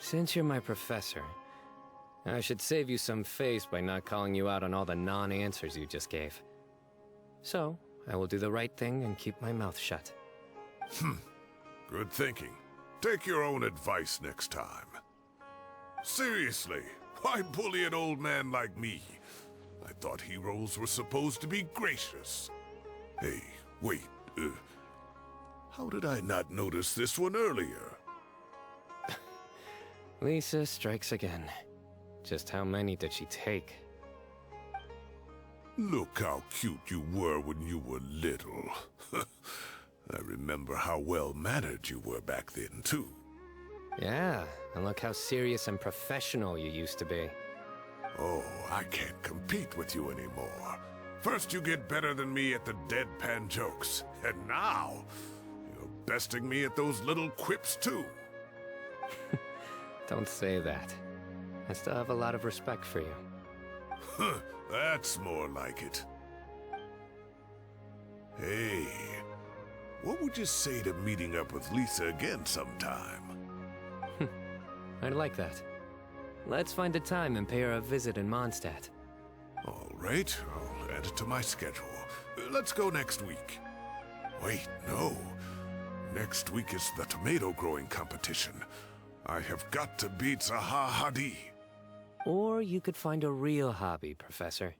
[SPEAKER 2] Since you're my professor, I should save you some face by not calling you out on all the non-answers you just gave. So, I will do the right thing and keep my mouth shut.
[SPEAKER 3] Good thinking. Take your own advice next time. Seriously, why bully an old man like me? I thought heroes were supposed to be gracious. Hey, wait, how did I not notice this one earlier?
[SPEAKER 2] Lisa strikes again. Just how many did she take?
[SPEAKER 3] Look how cute you were when you were little. I remember how well-mannered you were back then, too.
[SPEAKER 2] Yeah, and look how serious and professional you used to be.
[SPEAKER 3] Oh, I can't compete with you anymore. First you get better than me at the deadpan jokes, and now you're besting me at those little quips, too.
[SPEAKER 2] Don't say that. I still have a lot of respect for you.
[SPEAKER 3] Huh, that's more like it. Hey, what would you say to meeting up with Lisa again sometime?
[SPEAKER 2] I'd like that. Let's find a time and pay her a visit in Mondstadt.
[SPEAKER 3] All right, I'll add it to my schedule. Let's go next week. Wait, no. Next week is the tomato growing competition. I have got to beat Zaha Hadi.
[SPEAKER 2] Or you could find a real hobby, Professor.